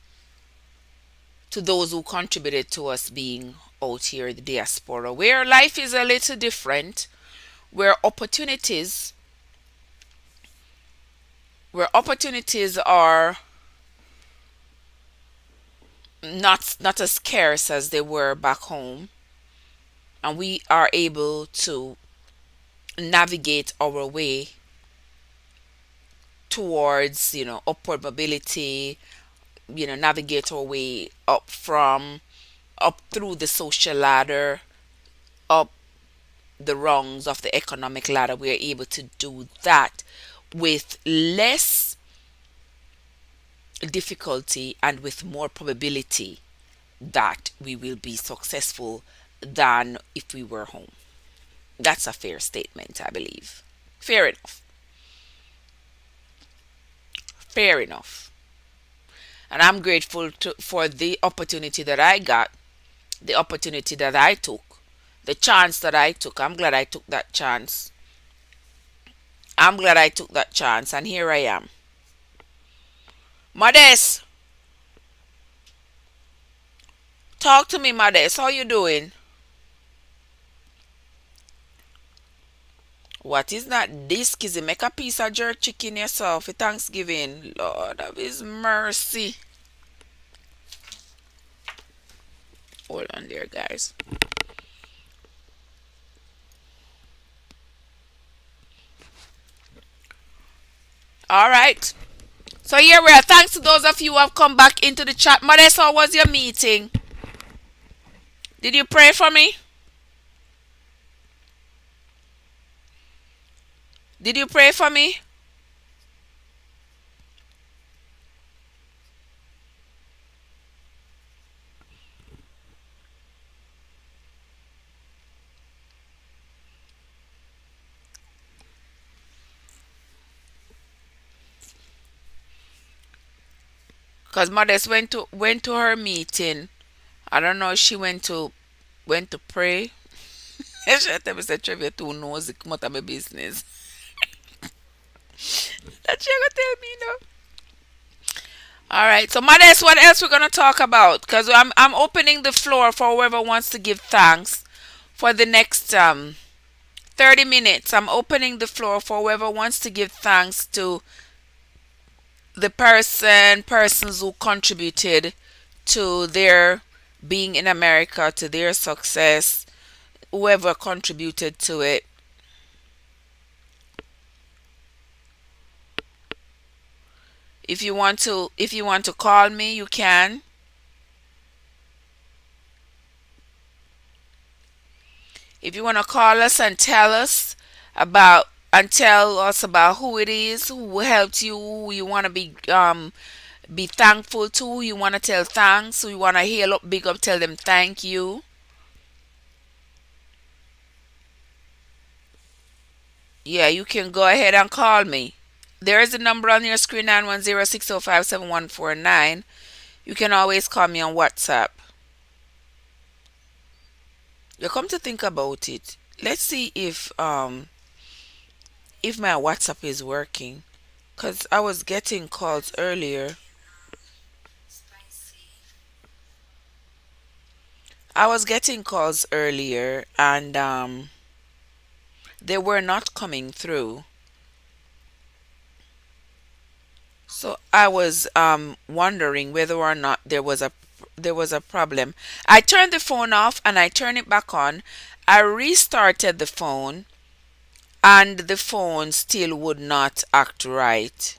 to those who contributed to us being out here in the diaspora, where life is a little different, where opportunities are not as scarce as they were back home, and we are able to navigate our way towards upward mobility, navigate our way up through the social ladder, up the rungs of the economic ladder. We are able to do that with less difficulty and with more probability that we will be successful than if we were home. That's a fair statement, I believe. Fair enough. fair enough. And I'm grateful for the opportunity that I got, the opportunity that I took, the chance that I took. I'm glad I took that chance. I'm glad I took that chance, and here I am. Modest, talk to me, Modest. How you doing? What is that disc? Is it make a piece of jerk chicken yourself for Thanksgiving? Lord of His mercy. Hold on there, guys. All right. So here we are. Thanks to those of you who have come back into the chat. Modest, how was your meeting? Did you pray for me? Did you pray for me? Cause Modest went to her meeting. I don't know if she went to pray. She tell me say Trevor too nosy come out of my business. That she gonna tell me no. All right. So Modest, what else we're gonna talk about? Cause I'm opening the floor for whoever wants to give thanks for the next 30 minutes. I'm opening the floor for whoever wants to give thanks to the persons who contributed to their being in America, to their success, whoever contributed to it. If you want to call me, you can. If you want to call us and tell us about who it is who helped you, who you want to be thankful to, who you want to tell thanks, who you want to hail up, big up, tell them thank you. Yeah, you can go ahead and call me. There is a number on your screen, 910-605-7149. You can always call me on WhatsApp. You come to think about it. Let's see if my WhatsApp is working. Cause I was getting calls earlier. I was getting calls earlier and they were not coming through. So I was wondering whether or not there was a problem. I turned the phone off and I turned it back on. I restarted the phone and the phone still would not act right.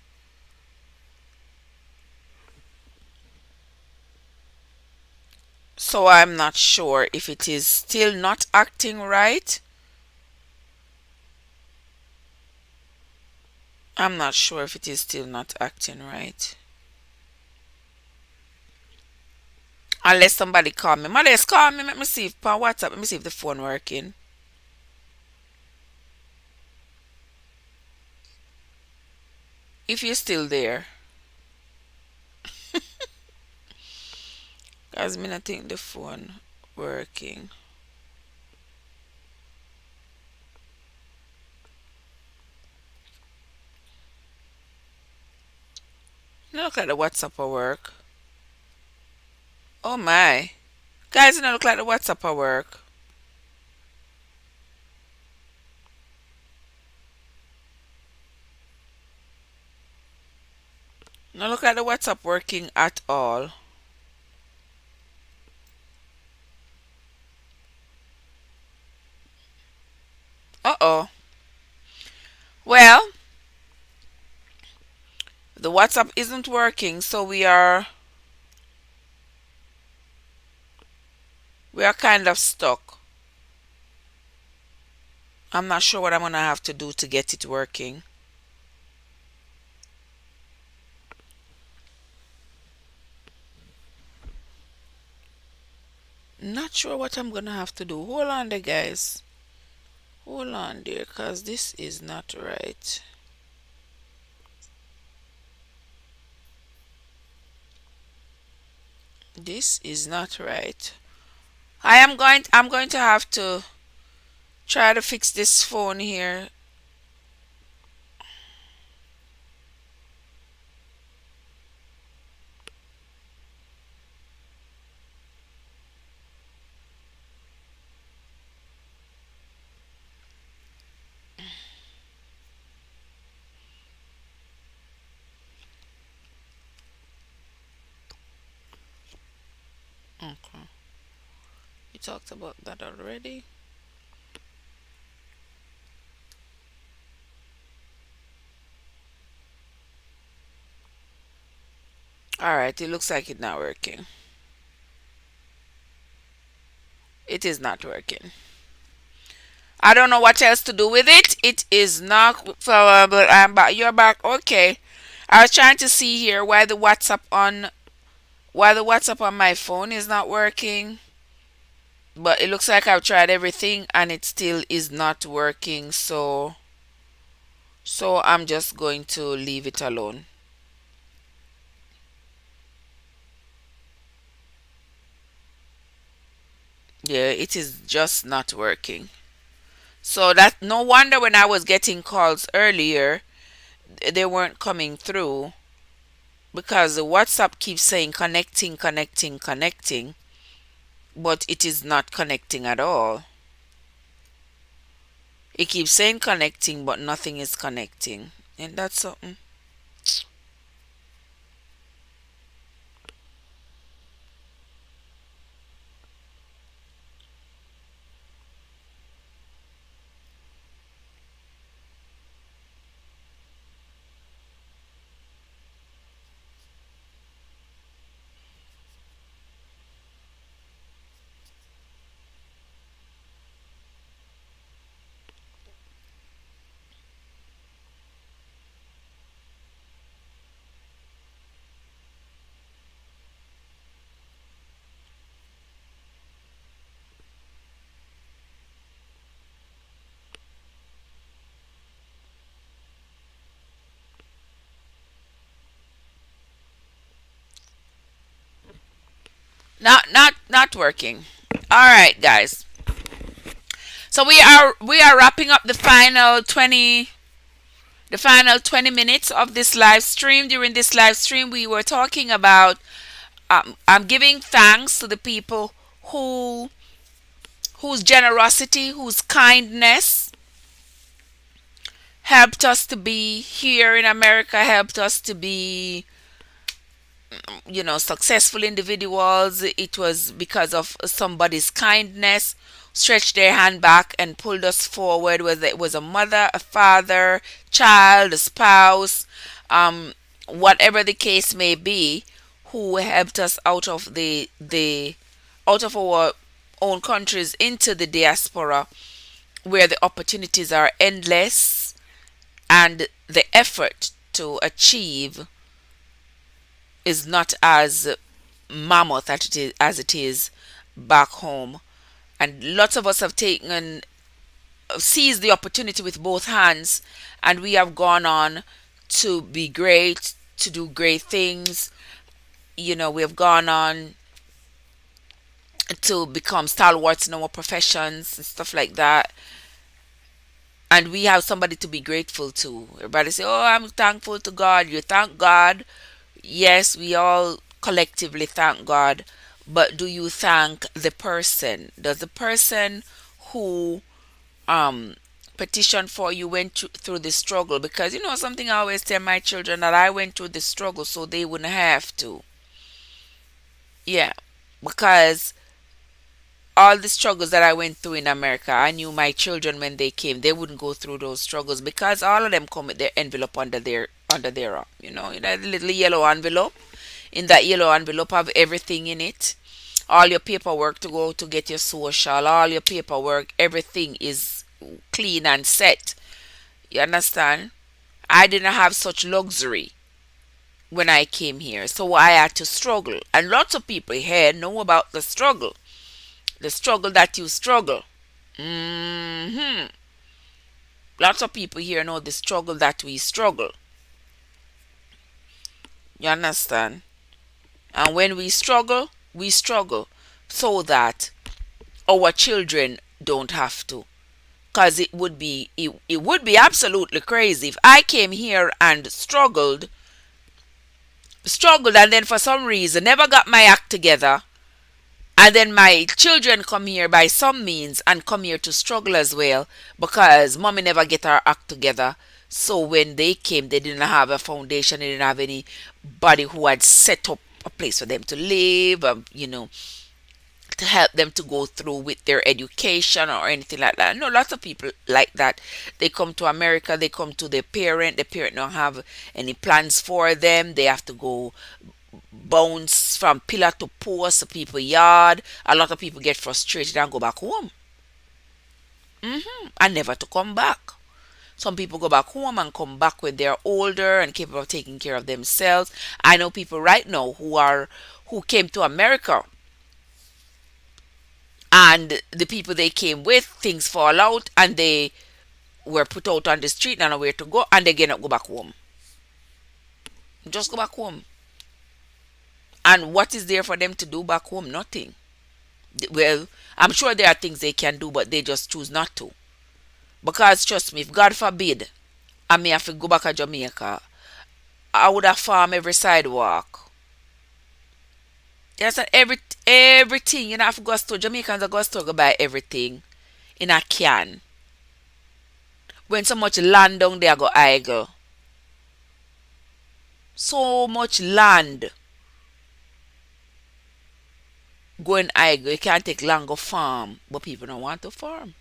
So I'm not sure if it is still not acting right. I'm not sure if it is still not acting right. Unless somebody call me. Let's call me. Let me see if on WhatsApp. Let me see if the phone working. If you're still there. Cause me not think the phone working. No look like the WhatsApp will work. Oh my. Guys, it don't look like the WhatsApp will work. No look like the WhatsApp working at all. Uh-oh. Well, the WhatsApp isn't working, so we are kind of stuck. I'm not sure what I'm gonna have to do to get it working. Not sure what I'm gonna have to do. Hold on there, guys. Hold on there, cause this is not right. This is not right. I'm going to have to try to fix this phone here. Okay. We talked about that already. All right, it looks like it's not working. It is not working. I don't know what else to do with it. It is not so, but I'm back. You're back. Okay. I was trying to see here why the WhatsApp on my phone is not working. But it looks like I've tried everything and it still is not working. So I'm just going to leave it alone. Yeah, it is just not working. So that no wonder when I was getting calls earlier, they weren't coming through because the WhatsApp keeps saying connecting, connecting, connecting, but it is not connecting at all. It keeps saying connecting, but nothing is connecting. And that's something. Not working. All right, guys. So we are wrapping up the final 20 minutes of this live stream. During this live stream, we were talking about I'm giving thanks to the people who whose generosity, whose kindness helped us to be here in America, helped us to be, successful individuals. It was because of somebody's kindness, stretched their hand back and pulled us forward, whether it was a mother, a father, child, a spouse, whatever the case may be, who helped us out of our own countries into the diaspora where the opportunities are endless and the effort to achieve is not as mammoth as it is back home. And lots of us have taken seized the opportunity with both hands, and we have gone on to be great, to do great things. We have gone on to become stalwarts in our professions and stuff like that. And we have somebody to be grateful to. Everybody say, "Oh, I'm thankful to God." You thank God. Yes, we all collectively thank God. But do you thank the person? Does the person who um petitioned for you went through the struggle? Because something I always tell my children, that I went through the struggle so they wouldn't have to. Yeah, because all the struggles that I went through in America, I knew my children when they came, they wouldn't go through those struggles because all of them come with their envelope under their arm. The little yellow envelope. In that yellow envelope have everything in it. All your paperwork to go to get your social, all your paperwork, everything is clean and set. You understand? I didn't have such luxury when I came here, so I had to struggle. And lots of people here know about the struggle that you struggle. Hmm. Lots of people here know the struggle that we struggle. You understand? And when we struggle, We struggle so that our children don't have to. Because it would be absolutely crazy if I came here and struggled and then for some reason never got my act together, and then my children come here by some means and come here to struggle as well because mommy never get her act together. So when they came, they didn't have a foundation, they didn't have anybody who had set up a place for them to live, to help them to go through with their education or anything like that. No, lots of people like that. They come to America, they come to the parent don't have any plans for them. They have to go bounce from pillar to post to people yard. A lot of people get frustrated and go back home. And never to come back. Some people go back home and come back when they're older and capable of taking care of themselves. I know people right now who came to America, and the people they came with, things fall out and they were put out on the street and nowhere to go, and they cannot go back home. Just go back home. And what is there for them to do back home? Nothing. Well, I'm sure there are things they can do, but they just choose not to. Because trust me, if God forbid I may have to go back to Jamaica, I would have farmed every sidewalk. Yes, and everything. You know, have to go to Jamaicans are going to go buy everything in a can. When so much land down there go idle. So much land going idle. You can't take longer farm. But people don't want to farm.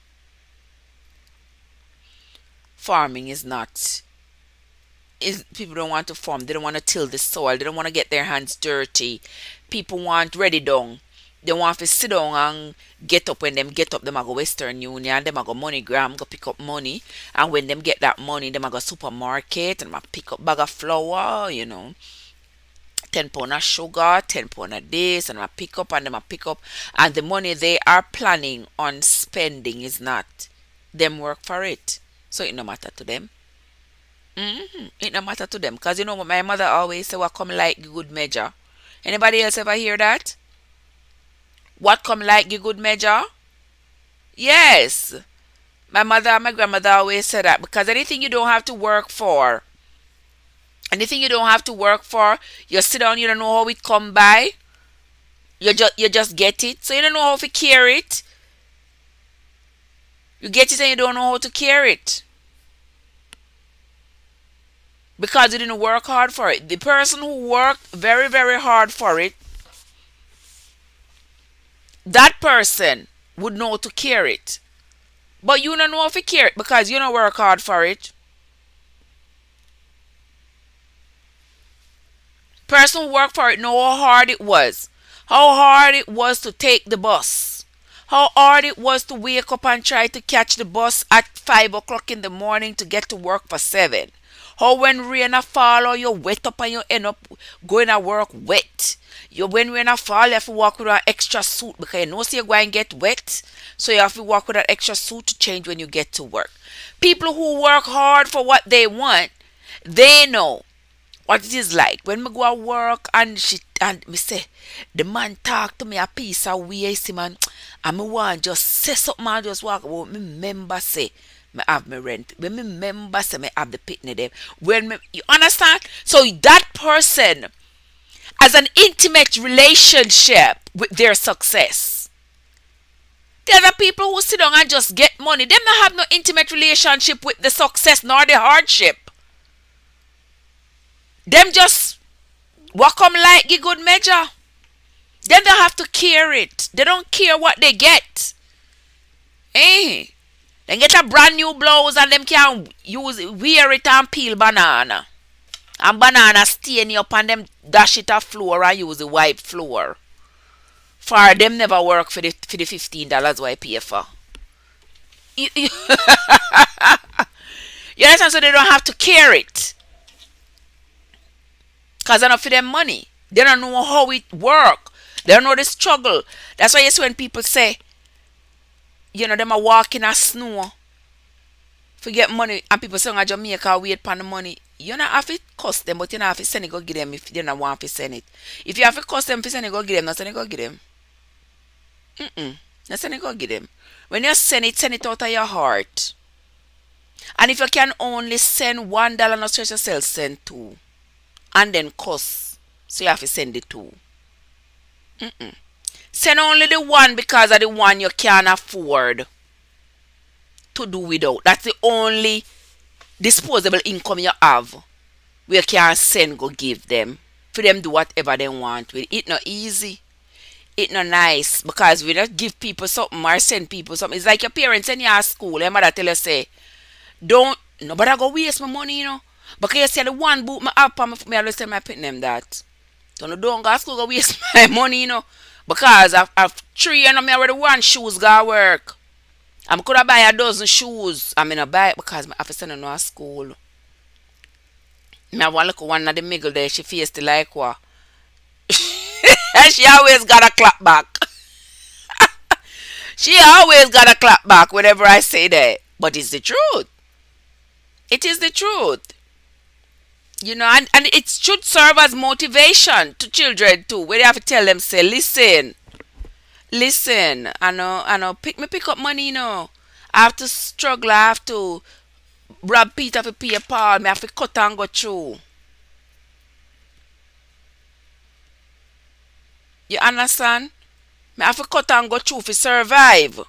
Farming is not is people don't want to farm. They don't want to till the soil. They don't want to get their hands dirty. People want ready down. They want to sit down and get up. When them get up, them a go Western Union, them a go MoneyGram, go pick up money. And when them get that money, them a go supermarket and a pick up bag of flour, 10 pound of sugar, 10 pound of this, and I pick up and them a pick up. And the money they are planning on spending is not them work for it. So it no matter to them. It no matter to them. Because you know what my mother always say, what come like good measure. Anybody else ever hear that? What come like the good measure? Yes. My mother and my grandmother always said that because anything you don't have to work for, you sit down, you don't know how it come by. You just get it. So you don't know how to care it. You get it and you don't know how to care it. Because you didn't work hard for it. The person who worked very, very hard for it, that person would know to care it. But you don't know if you care it because you don't work hard for it. Person who worked for it know how hard it was. How hard it was to take the bus. How hard it was to wake up and try to catch the bus at 5 o'clock in the morning to get to work for 7. How when rain a fall or you wet up and you end up going to work wet. When rain a fall, you have to walk with an extra suit because you know so you're going to get wet. So you have to walk with an extra suit to change when you get to work. People who work hard for what they want, they know what it is like. When me go to work and me say, the man talk to me a piece of way, see man, and me want just say something and just walk about. Me remember say, me have my rent. When me remember say, me have the pitney them. You understand? So that person has an intimate relationship with their success. There are people who sit down and just get money. Them not have no intimate relationship with the success nor the hardship. Them just what come like the good measure. Them don't have to care it. They don't care what they get. Eh? They get a brand new blouse and them can wear it and peel banana. And banana stain up and them dash it a floor and use the wipe floor. For them never work for the $15 what I pay for. You understand? So they don't have to care it. Because they're not for them money. They don't know how it work. They don't know the struggle. That's why you see when people say, them are walking a snow. Forget money. And people say, Jamaica wait for the money. You not have to cost them, but you not have to send it go give them if you don't want to send it. If you have to cost them to send it go give them, not send it go give them. Mm-mm. Not send it go give them. When you send it out of your heart. And if you can only send $1, not stretch yourself, send two. And then cost. So you have to send the two. Mm-mm. Send only the one because of the one you can afford to do without. That's the only disposable income you have. We can send go give them. For them do whatever they want with it. Not easy. It not nice. Because we don't give people something or send people something. It's like your parents send you to school. Your mother tell you say, don't nobody go waste my money, you know. Because you say the one boot me up and me always tell my pit them that. Don't go to school go waste my money, you know. Because I've three and me already one shoes go work. I could have buy a dozen shoes. I mean I buy it because I have to send them to school. Me have one look one of the middle there, she faced the like what. And she always got a clap back. She always got a clap back whenever I say that. But it's the truth. It is the truth. You know, and it should serve as motivation to children too. Where they have to tell them, say, listen, I know, pick up money, you know. I have to struggle, I have to rob Peter for pay Paul, me have to cut and go through. You understand? Me have to cut and go through to survive.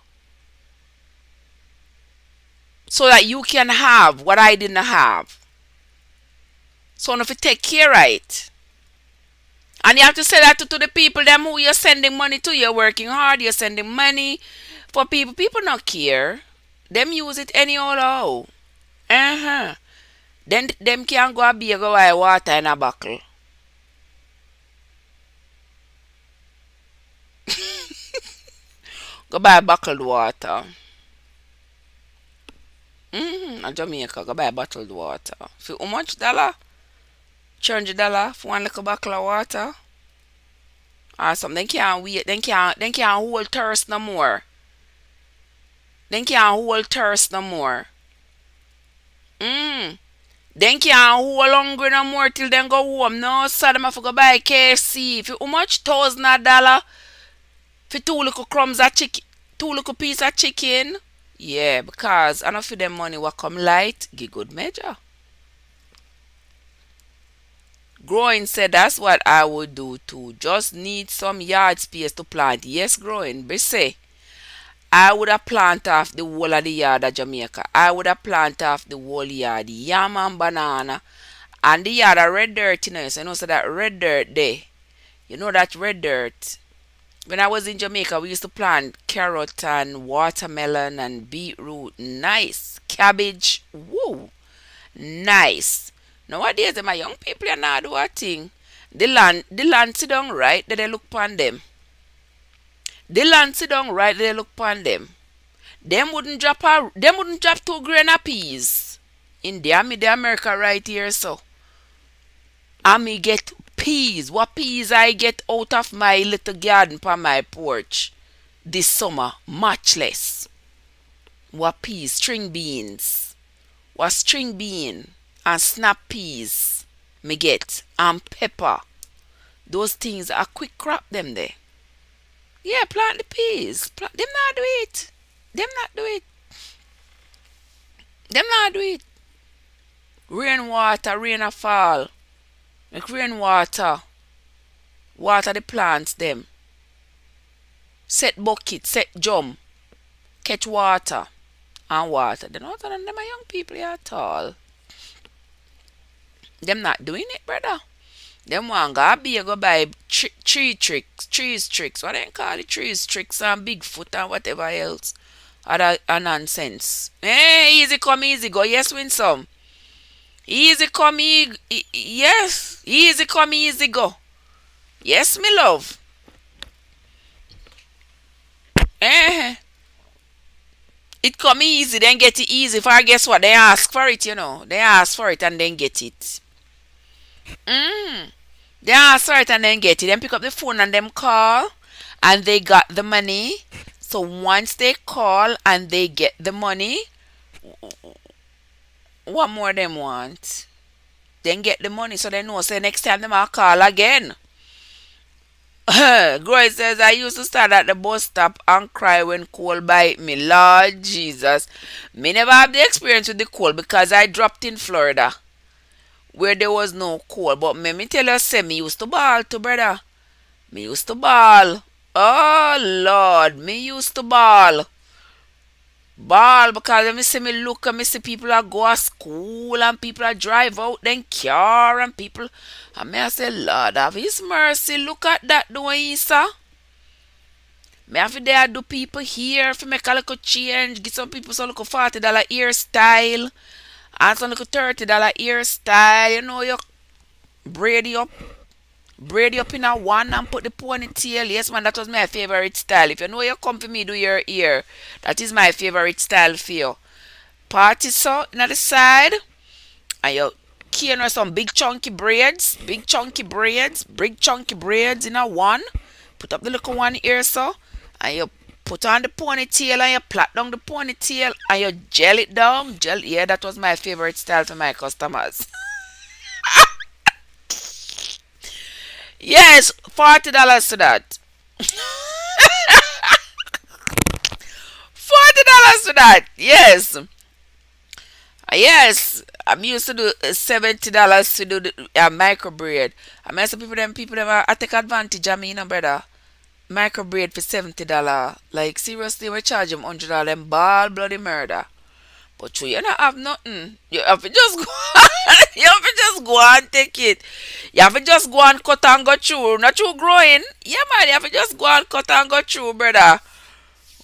So that you can have what I didn't have. So if you take care of it. And you have to say that to the people them who you're sending money to. You're working hard, you're sending money for people. People not care. Them use it anyhow. Uh-huh. Then them can go and be go buy water in a buckle. Go buy bottled water. In Jamaica, go buy bottled water. For how much dollar? $300 for one little bottle of water. Or something. They can't wait. They can't hold thirst no more. They can't hold thirst no more. Mm. They can't hold hungry no more till then go home. No, so them have to go buy KFC. For how much? $1,000 for two little crumbs of chicken, two little piece of chicken. Yeah, because enough for them money will come light, give good measure. Growing said that's what I would do too. Just need some yard space to plant. Yes, growing. But say, I would have plant off the whole of the yard of Jamaica. I would have plant off the whole yard. Yam and banana. And the yard of red dirt, you know. So you know so that red dirt there. You know that red dirt. When I was in Jamaica, we used to plant carrot and watermelon and beetroot. Nice. Cabbage. Woo. Nice. Nowadays, my young people are not do a thing. The land sit down right, then they look upon them. The land sit down right, then they look upon them. Them wouldn't drop 2 grain of peas. In the America right here, so. I me get peas. What peas I get out of my little garden on my porch this summer? Matchless. What peas? String beans. What string bean and snap peas me get and pepper. Those things are quick crop them there. Yeah, plant the peas. Them not do it. Them not do it. Them not do it. Rain a fall. Make rainwater. Water the plants them. Set bucket, set drum. Catch water and water. They not them are young people here at all. Them not doing it, brother. Them want go buy trees tricks. What they call it? Trees tricks and Bigfoot and whatever else. Other nonsense. Hey, easy come, easy go. Yes, win some. Easy come, yes. Easy come, easy go. Yes, me love. Eh. It come easy, then get it easy. For guess what? They ask for it, you know. They ask for it and then get it. Mm. They ask for it and then get it. Then pick up the phone and them call and they got the money. So once they call and they get the money, what more them want? Then get the money so they know say next time them will call again. Glory says I used to stand at the bus stop and cry when cold bite me. Lord Jesus. Me never have the experience with the cold because I dropped in Florida where there was no cold. But me tell you, say me used to ball to brother. Me used to ball. Oh Lord, me used to ball. Ball because when me see me look and me see people are go to school and people are drive out then car and people and me I say Lord have his mercy, look at that doing sir. Me have to there do people here if make a little change, give some people some little $40 hairstyle and some little $30 hairstyle, you know you braid it up. Braid it up in a one and put the ponytail. Yes, man, that was my favorite style. If you know you come for me, do your ear. That is my favorite style for you. Party so in the side, and you cane with some big chunky braids in a one. Put up the little one ear so, and you put on the ponytail and you plait down the ponytail and you gel it down. Yeah, that was my favorite style for my customers. Yes, $40 to that. $40 to that. Yes. Yes. I'm used to do $70 to do the micro braid. I mean, some people them I take advantage of me, you know, brother. Micro braid for $70. Like seriously, we charge them $100 and ball bloody murder. But you don't have nothing. You have to just go. You have to just go and take it. You have to just go and cut and go through. Not through growing. Yeah, man. You have to just go and cut and go through, brother.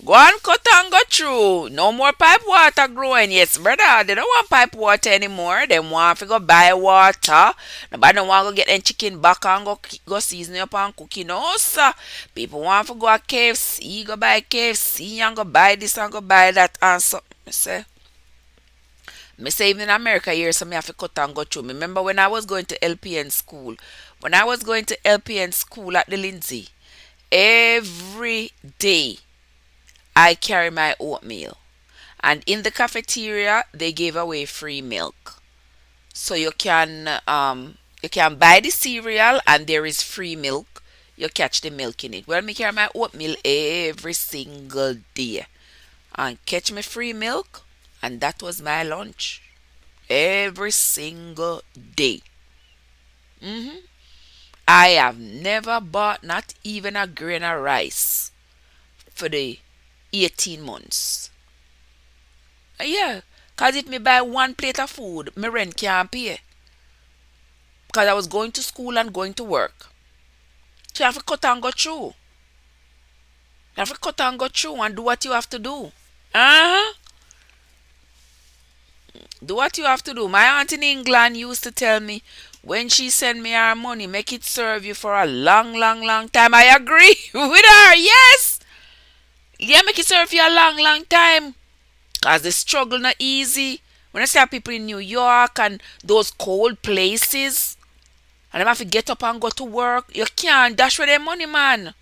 Go and cut and go through. No more pipe water growing. Yes, brother. They don't want pipe water anymore. They want to go buy water. Nobody don't want to go get them chicken back and go season it up and cook it. No, sir. People want to go to KFC. Go buy KFC and go buy this and go buy that and so. I say. Me say even in America here, so me have to cut and go through. Me remember when I was going to LPN school. When I was going to LPN school at the Lindsay, every day I carry my oatmeal. And in the cafeteria, they gave away free milk. So you can buy the cereal and there is free milk. You catch the milk in it. Well, me carry my oatmeal every single day and catch me free milk, and that was my lunch every single day. hmm I have never bought not even a grain of rice for the 18 months. Yeah, because if me buy one plate of food, my rent can't pay. Because I was going to school and going to work. So you have to cut and go through. You have to cut and go through and do what you have to do. Uh-huh. Do what you have to do. My aunt in England used to tell me when she send me her money, make it serve you for a long, long, long time. I agree with her. Yes. Yeah, make it serve you a long, long time. Cause the struggle not easy. When I see people in New York and those cold places, and them have to get up and go to work, you can't dash with their money, man.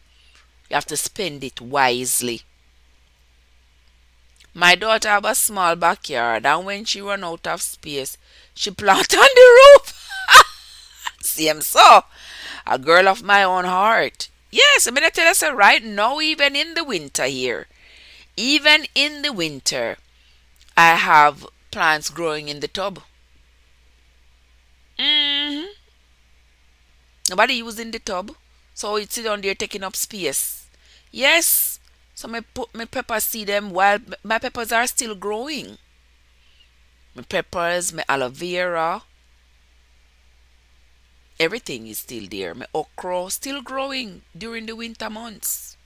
You have to spend it wisely. My daughter have a small backyard, and when she run out of space, she plant on the roof. Same so. A girl of my own heart. Yes, I'm gonna tell you so right now, even in the winter here, even in the winter, I have plants growing in the tub. hmm Nobody using the tub, so it's down there taking up space. Yes, so me put my peppers see them while my peppers are still growing. My peppers, my aloe vera, everything is still there. My okra still growing during the winter months.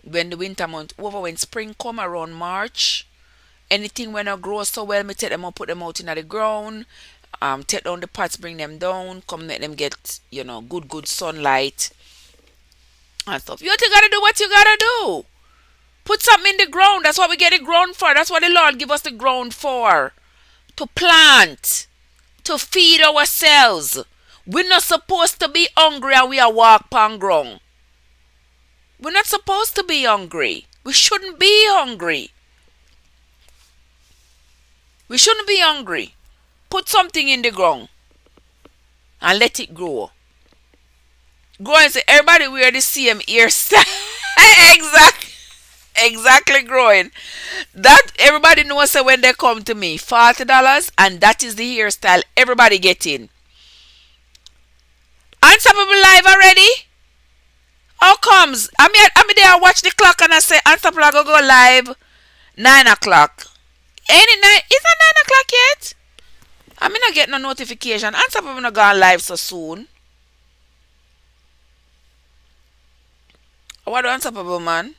When the winter month over, when spring come around March, anything when I grow so well, me take them and put them out in the ground. Take down the pots, bring them down, come let them get good sunlight and stuff. You gotta do what you gotta do. Put something in the ground. That's what we get the ground for. That's what the Lord give us the ground for. To plant, to feed ourselves. We're not supposed to be hungry and we are walk on ground. We're not supposed to be hungry. We shouldn't be hungry. We shouldn't be hungry. Put something in the ground and let it grow. Grow and say everybody wear the same hairstyle. Exactly. Exactly growing. That everybody knows so when they come to me, $40 and that is the hairstyle everybody getting. Unstoppable live already? How comes? I mean there I watch the clock and I say Unstoppable go live 9 o'clock. Ain't it nine? Is it 9 o'clock yet? I mean, not get no notification. Unstoppable not gone live so soon. What do Unstoppable man?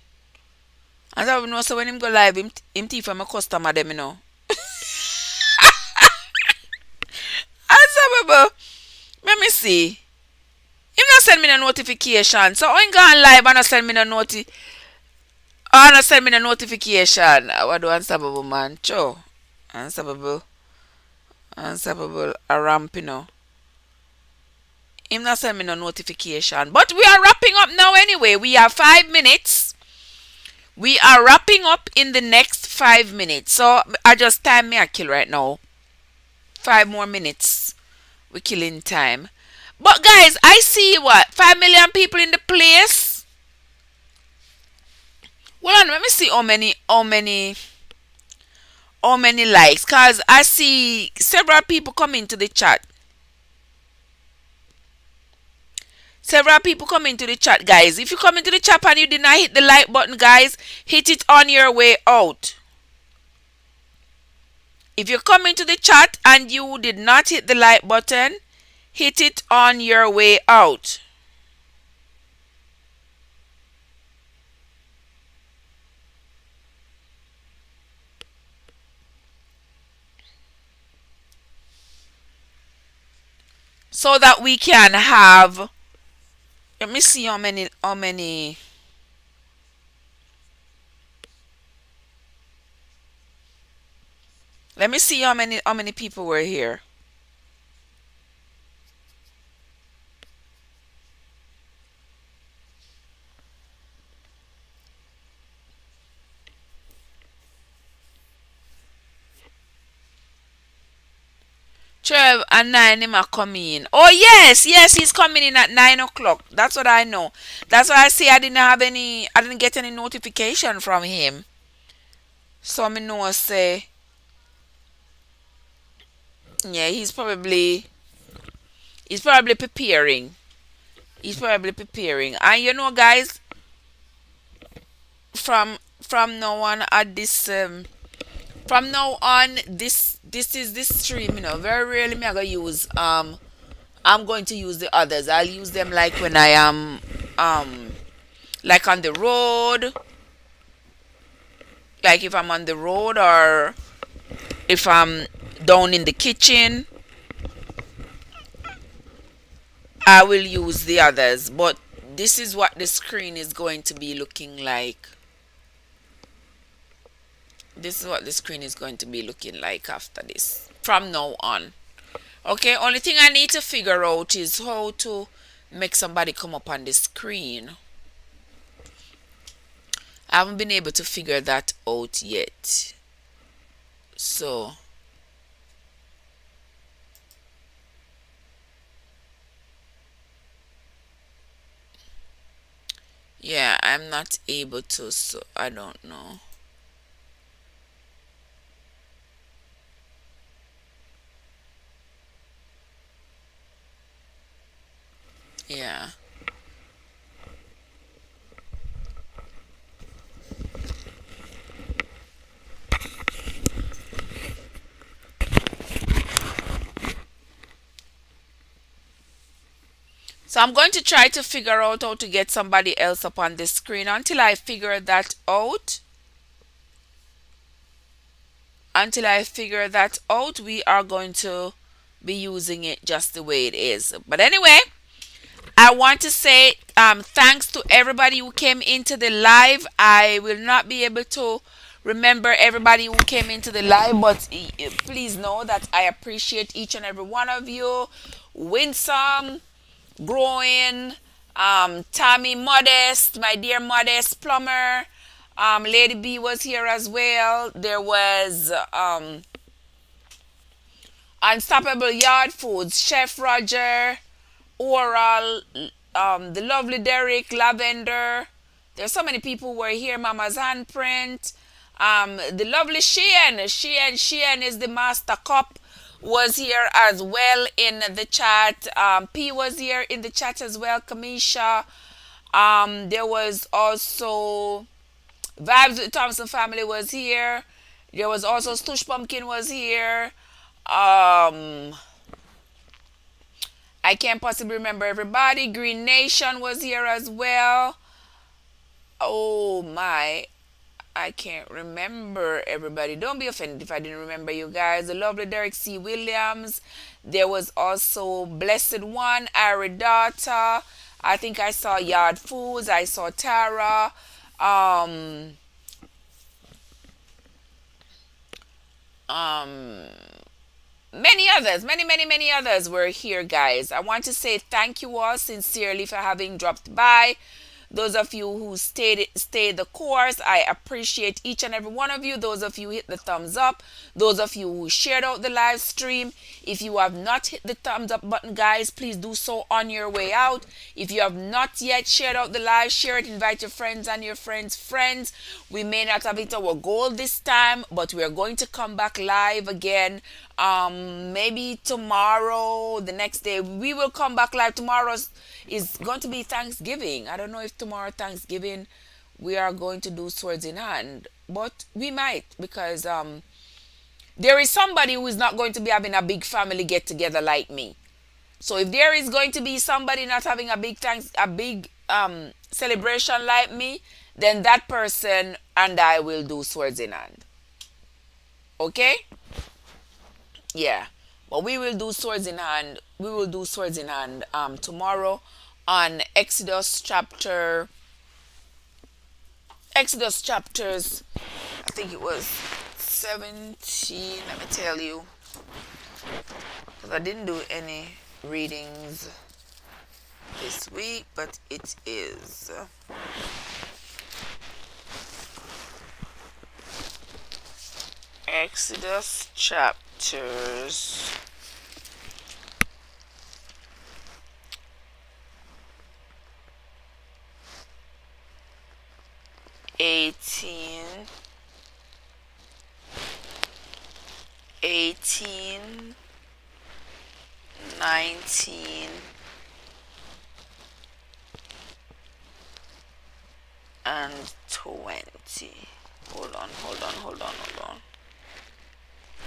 Unstoppable know so when him go live, him thief from a customer them, you know. Unstoppable. Let me see. Him not send me no notification. So when gone live and not send me no not send me no notification. What do Unstoppable man? Cho. Unstoppable. Unstoppable a ramp, you know. Him not send me no notification. But we are wrapping up now anyway. We have 5 minutes. We are wrapping up in the next 5 minutes. So I just time me a kill right now. 5 more minutes. We're killing time. But guys, I see what? 5 million people in the place. Hold on, let me see how many likes. Cause I see several people coming to the chat. Several people come into the chat, guys. If you come into the chat and you did not hit the like button, guys, hit it on your way out. If you come into the chat and you did not hit the like button, hit it on your way out. So that we can have, let me see how many. Let me see how many people were here. Trev and 9 him are coming in. Oh yes, he's coming in at 9 o'clock. That's what I know. That's why I say I didn't get any notification from him. So me know say yeah, he's probably preparing. He's probably preparing. And you know guys, from now on at this from now on this is this stream, very rarely me I gonna use I'm going to use the others. I'll use them like when I am like on the road, like if I'm on the road or if I'm down in the kitchen, I will use the others. But this is what the screen is going to be looking like. This is what the screen is going to be looking like after this from now on. Okay, only thing I need to figure out is how to make somebody come up on the screen. I haven't been able to figure that out yet. So yeah, I'm not able to, so I don't know. Yeah. So I'm going to try to figure out how to get somebody else up on the screen until I figure that out. Until I figure that out, we are going to be using it just the way it is. But anyway, I want to say thanks to everybody who came into the live. I will not be able to remember everybody who came into the live, but please know that I appreciate each and every one of you. Winsome, Growing, Tammy Modest, my dear Modest Plumber, Lady B was here as well. There was Unstoppable Yard Foods, Chef Roger, Oral, the lovely Derek, Lavender. There's so many people who were here. Mama's Handprint, the lovely Sheehan is the master cup, was here as well in the chat. P was here in the chat as well. Kamisha. There was also Vibes with Thompson family was here. There was also Stush Pumpkin was here. I can't possibly remember everybody. Green Nation was here as well. Oh my, I can't remember everybody. Don't be offended if I didn't remember you guys. The lovely Derek C. Williams. There was also Blessed One, Aridata. I think I saw Yard Foods. I saw Tara. Um, um, Many others, many others were here, guys. I want to say thank you all sincerely for having dropped by. Those of you who stayed the course, I appreciate each and every one of you. Those of you who hit the thumbs up, those of you who shared out the live stream. If you have not hit the thumbs up button, guys, please do so on your way out. If you have not yet shared out the live, share it, invite your friends and your friends. We may not have hit our goal this time, but we are going to come back live again. Maybe tomorrow, the next day, we will come back live. Tomorrow is going to be Thanksgiving. I don't know if tomorrow Thanksgiving we are going to do swords in hand, but we might, because there is somebody who is not going to be having a big family get together like me. So if there is going to be somebody not having a big celebration like me, then that person and I will do swords in hand. Okay? Yeah. But we will do swords in hand. We will do swords in hand tomorrow on Exodus chapters, I think it was 17. Let me tell you, because I didn't do any readings this week, but it is Exodus chapters 18, 19, and 20. Hold on.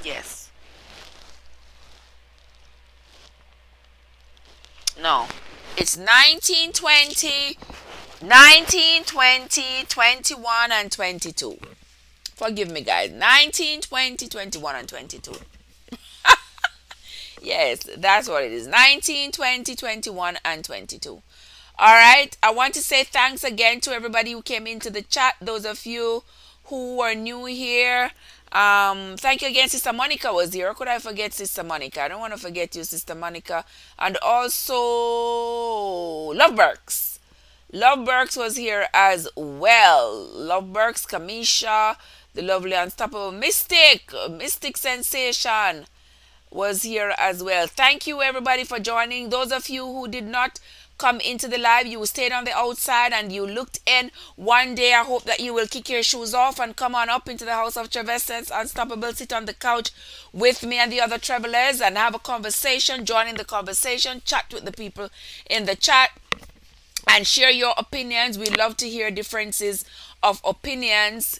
Yes. No. It's 19, 20, 19, 20, 21, and 22. Forgive me, guys. 19, 20, 21, and 22. Yes, that's what it is. 19, 20, 21, and 22. All right. I want to say thanks again to everybody who came into the chat. Those of you who are new here. Thank you again. Sister Monica was here. Or could I forget Sister Monica? I don't want to forget you, Sister Monica. And also Love Burks. Love Burks was here as well. Love Burks, Kamisha, the lovely unstoppable Mystic Sensation was here as well. Thank you everybody for joining. Those of you who did not come into the live, you stayed on the outside and you looked in. One day I hope that you will kick your shoes off and come on up into the house of Travessence Unstoppable. Sit on the couch with me and the other travelers and have a conversation. Join in the conversation. Chat with the people in the chat and share your opinions. We love to hear differences of opinions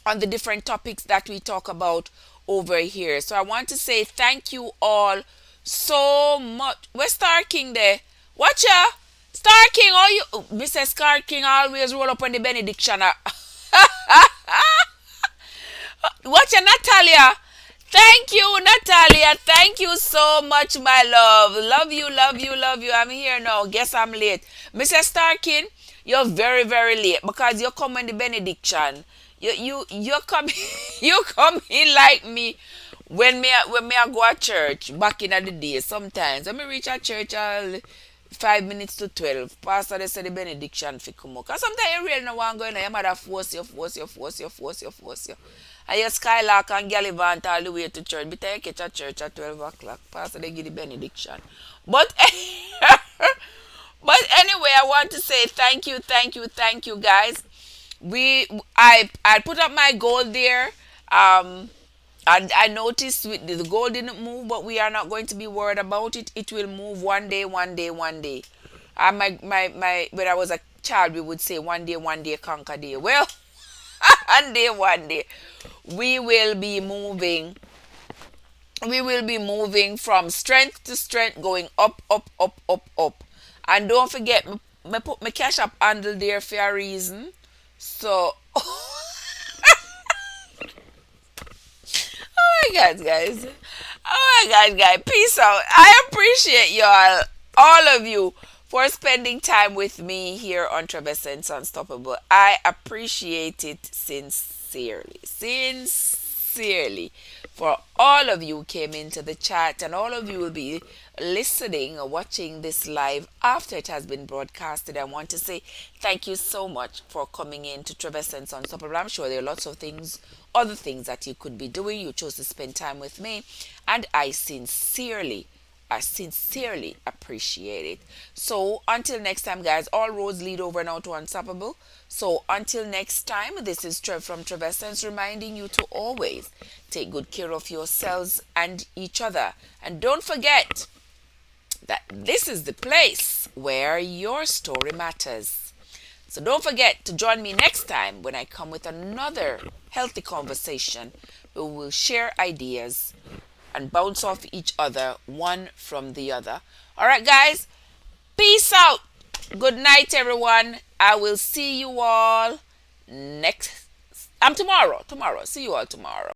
on the different topics that we talk about over here. So I want to say thank you all so much. Where's Star King there? Watch ya! Star King, all you Mr. Star King always roll up on the benediction. Watch ya, Natalia. Thank you, Natalia. Thank you so much, my love. Love you. I'm here now. Guess I'm late. Mr. Starkin, you're very, very late because you come in the benediction. You come you come in like me when I go to church back in the day. Sometimes when I reach a church 5 minutes to 12, pastor they say the benediction fi come out. Cause sometimes you really no want go in, your mother force you. And you skylark and gallivant all the way to church. Better you catch a church at 12 o'clock. Pastor, they give the benediction. But, but anyway, I want to say thank you, thank you, thank you, guys. I put up my goal there. And I noticed the goal didn't move, but we are not going to be worried about it. It will move one day, one day, one day. When I was a child, we would say one day, conquer day. Well, one day, we will be moving. We will be moving from strength to strength, going up, up, up, up, up. And don't forget, me put my cash up handle there for a reason. So, oh my God, guys. Oh my God, guys. Peace out. I appreciate y'all, all of you, for spending time with me here on Traversing Unstoppable. I appreciate it sincerely. Sincerely. For all of you who came into the chat, and all of you will be listening or watching this live after it has been broadcasted. I want to say thank you so much for coming in to Traversing Unstoppable. I'm sure there are lots of things, other things that you could be doing. You chose to spend time with me, and I sincerely appreciate it. So until next time, guys, all roads lead over now to Unstoppable. So until next time, this is Trev from Traversing, reminding you to always take good care of yourselves and each other. And don't forget that this is the place where your story matters. So don't forget to join me next time when I come with another healthy conversation where we will share ideas and bounce off each other, one from the other. All right, guys, peace out. Good night, everyone. I will see you all next. Tomorrow. See you all tomorrow.